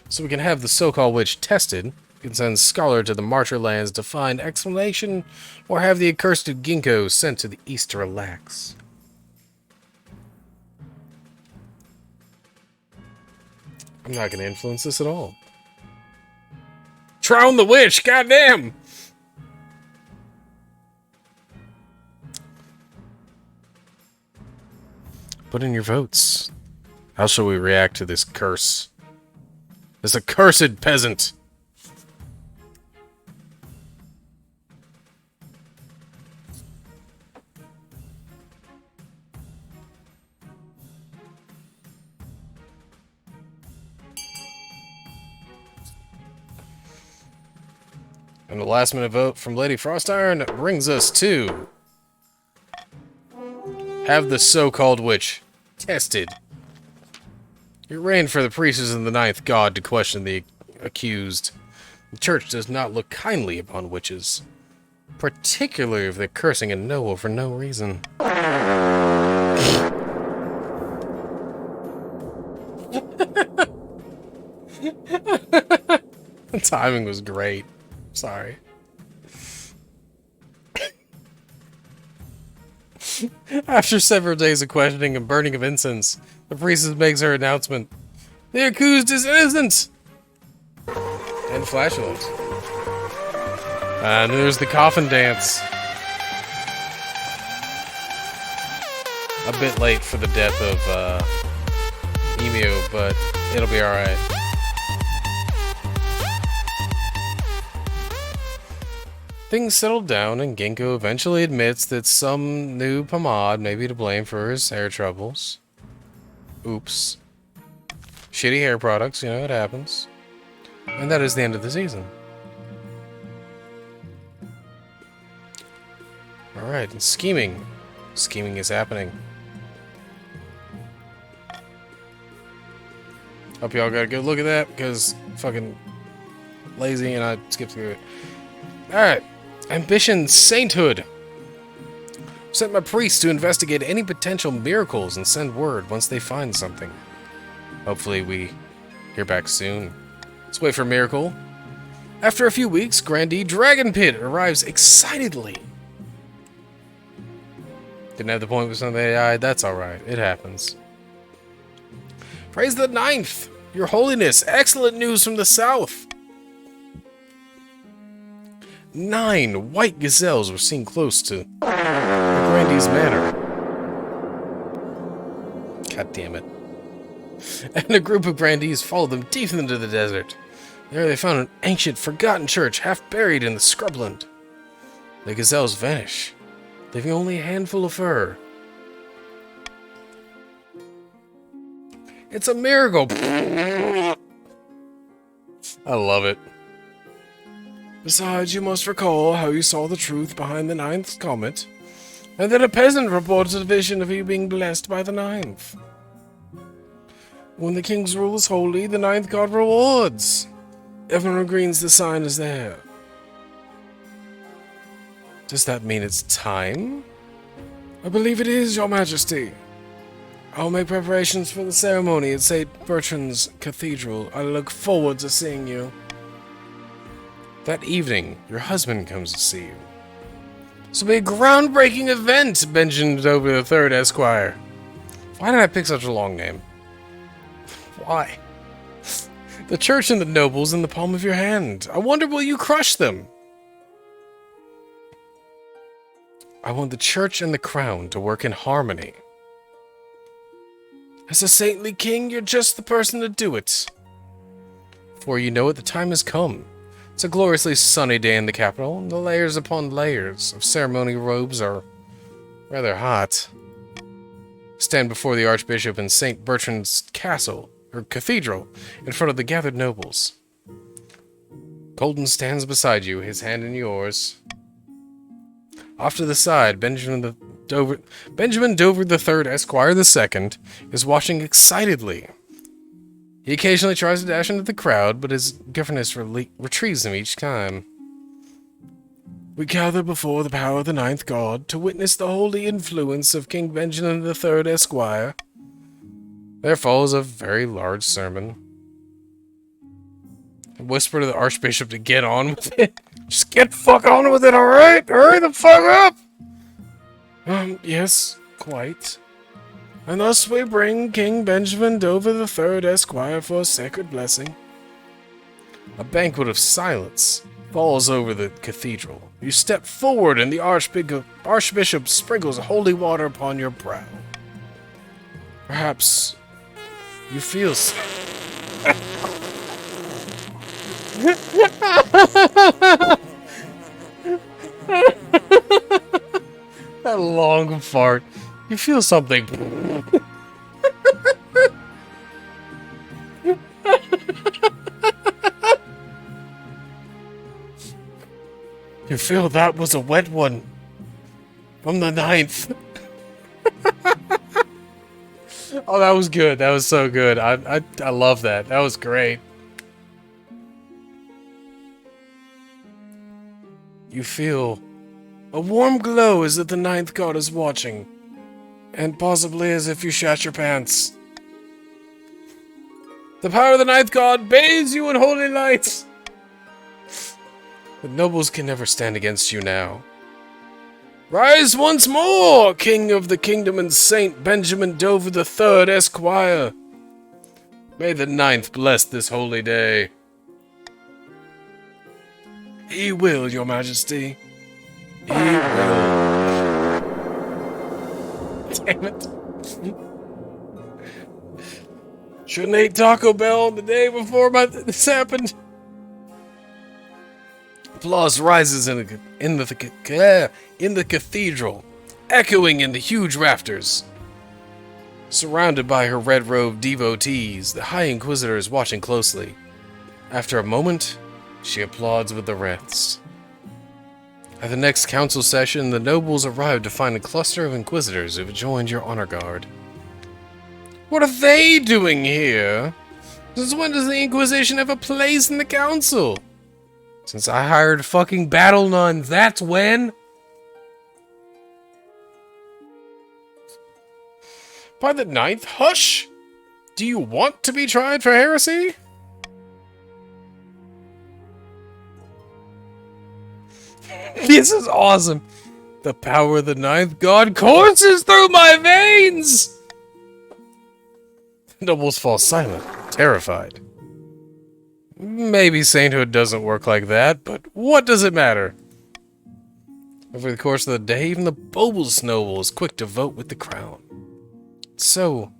So we can have the so-called witch tested. We can send Scholar to the Marcher lands to find explanation, or have the accursed Ginkgo sent to the east to relax. I'm not going to influence this at all. Drown the witch! Goddamn! Put in your votes. How shall we react to this curse? This accursed peasant! And the last minute vote from Lady Frostiron brings us to have the so-called witch tested. It reigned for the priests and the ninth god to question the accused. The church does not look kindly upon witches, particularly if they're cursing a Noah for no reason. The timing was great. Sorry. After several days of questioning and burning of incense, the priestess makes her announcement. The accused is innocent! And flashlight. And there's the coffin dance. A bit late for the death of Emu, but it'll be alright. Things settled down, and Ginkgo eventually admits that some new pomade may be to blame for his hair troubles. Oops. Shitty hair products, you know, it happens. And that is the end of the season. Alright, and scheming. Scheming is happening. Hope y'all got a good look at that, because fucking lazy and I skipped through it. Alright. Ambition Sainthood. Sent my priest to investigate any potential miracles and send word once they find something. Hopefully we hear back soon. Let's wait for a miracle. After a few weeks, Grandee Dragon Pit arrives excitedly. Didn't have the point with some AI, that's alright, it happens. Praise the Ninth! Your Holiness, excellent news from the south! 9 white gazelles were seen close to the Grandee's manor. God damn it. And a group of Grandees followed them deep into the desert. There they found an ancient, forgotten church half buried in the scrubland. The gazelles vanish, leaving only a handful of fur. It's a miracle! I love it. Besides, you must recall how you saw the truth behind the ninth comet, and that a peasant reported a vision of you being blessed by the ninth. When the king's rule is holy, the ninth god rewards. Everyone agrees the sign is there. Does that mean it's time? I believe it is, your majesty. I'll make preparations for the ceremony at St. Bertrand's Cathedral. I look forward to seeing you. That evening, your husband comes to see you. This will be a groundbreaking event, mentioned over the third Esquire. Why did I pick such a long name? Why? The church and the nobles in the palm of your hand. I wonder will you crush them? I want the church and the crown to work in harmony. As a saintly king, you're just the person to do it. Before you know it, the time has come. It's a gloriously sunny day in the capital, and the layers upon layers of ceremonial robes are rather hot. Stand before the Archbishop in St. Bertrand's Castle, or Cathedral, in front of the gathered nobles. Colton stands beside you, his hand in yours. Off to the side, Benjamin Dover III, Esquire II, is watching excitedly. He occasionally tries to dash into the crowd, but his governess retrieves him each time. We gather before the power of the ninth god to witness the holy influence of King Benjamin III, Esquire. There follows a very large sermon. I whisper to the Archbishop to get on with it. Just get the fuck on with it, alright? Hurry the fuck up! Yes, quite. And thus we bring King Benjamin Dover III, Esquire, for a sacred blessing. A banquet of silence falls over the cathedral. You step forward and the Archbishop sprinkles holy water upon your brow. Perhaps you feel that long fart. You feel something. You feel that was a wet one. From the ninth. Oh, that was good. That was so good. I love that. That was great. You feel a warm glow as if the ninth god is watching. And possibly as if you shat your pants. The power of the ninth god bathes you in holy light. The nobles can never stand against you now. Rise once more, King of the Kingdom and Saint Benjamin Dover III, Esquire. May the ninth bless this holy day. He will, your majesty. He will. Damn it. Shouldn't eat Taco Bell the day before this happened. Applause rises in the cathedral, echoing in the huge rafters. Surrounded by her red-robed devotees, the High Inquisitor is watching closely. After a moment, she applauds with the rest. At the next council session, the nobles arrive to find a cluster of Inquisitors who have joined your honor guard. What are they doing here? Since when does the Inquisition have a place in the council? Since I hired fucking battle nuns, that's when? By the ninth, hush! Do you want to be tried for heresy? This is awesome. The power of the ninth god courses through my veins! The nobles fall silent, terrified. Maybe sainthood doesn't work like that, but what does it matter? Over the course of the day, even the boldest noble is quick to vote with the crown. It's so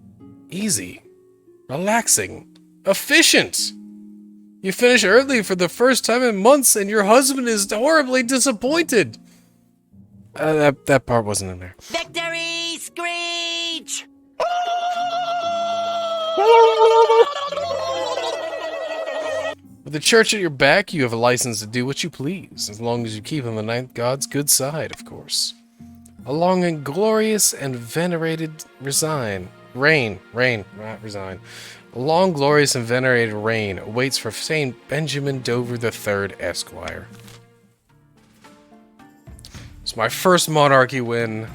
easy, relaxing, efficient. You finish early for the first time in months, and your husband is horribly disappointed. That part wasn't in there. Victory screech! With the church at your back, you have a license to do what you please, as long as you keep on the ninth god's good side, of course. A long and glorious and venerated reign. A long, glorious, and venerated reign awaits for Saint Benjamin Dover III, Esquire. It's my first Monarchy win.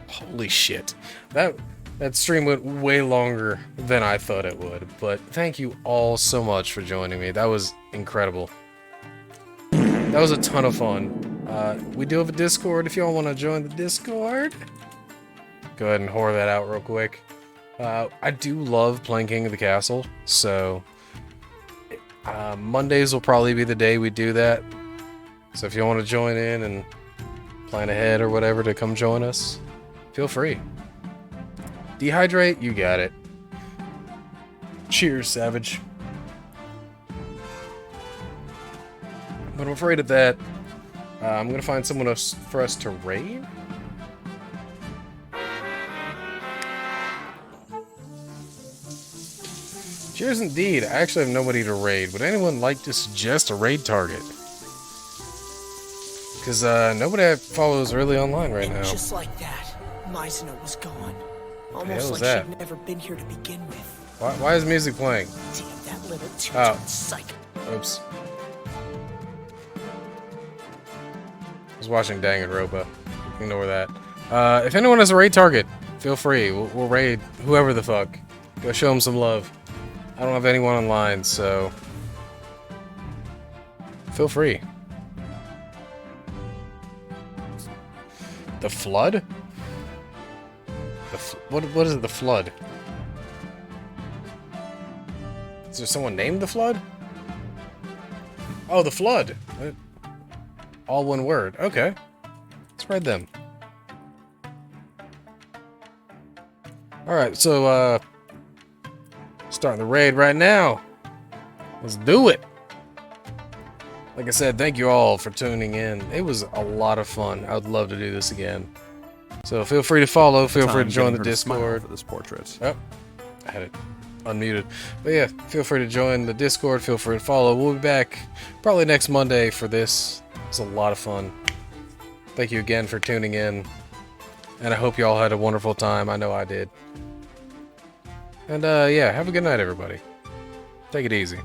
Holy shit. That stream went way longer than I thought it would, but thank you all so much for joining me. That was incredible. That was a ton of fun. We do have a Discord if y'all want to join the Discord. Go ahead and whore that out real quick. I do love playing King of the Castle, so Mondays will probably be the day we do that. So if you want to join in and plan ahead or whatever to come join us, feel free. Dehydrate, you got it. Cheers, Savage. But I'm afraid of that. I'm gonna find someone else for us to raid. Cheers indeed. I actually have nobody to raid. Would anyone like to suggest a raid target? Because nobody follows really online right now. Just like that, Meisner was gone. hell Almost is like that? she'd never been here to begin with. Why is music playing? Damn that little Oh. two-tone psycho. Oops. I was watching Danganronpa. Ignore that. If anyone has a raid target, feel free. We'll raid whoever the fuck. Go show them some love. I don't have anyone online, so feel free. The Flood? What is it, the Flood? Is there someone named the Flood? Oh, the Flood. All one word. Okay. Let's raid them. Alright, so, starting the raid right now. Let's do it. Like I said, thank you all for tuning in. It was a lot of fun. I would love to do this again. So feel free to follow. Feel free to join the Discord. For this portrait. Oh, I had it unmuted. But yeah, feel free to join the Discord. Feel free to follow. We'll be back probably next Monday for this. It's a lot of fun. Thank you again for tuning in. And I hope you all had a wonderful time. I know I did. And yeah, have a good night, everybody. Take it easy.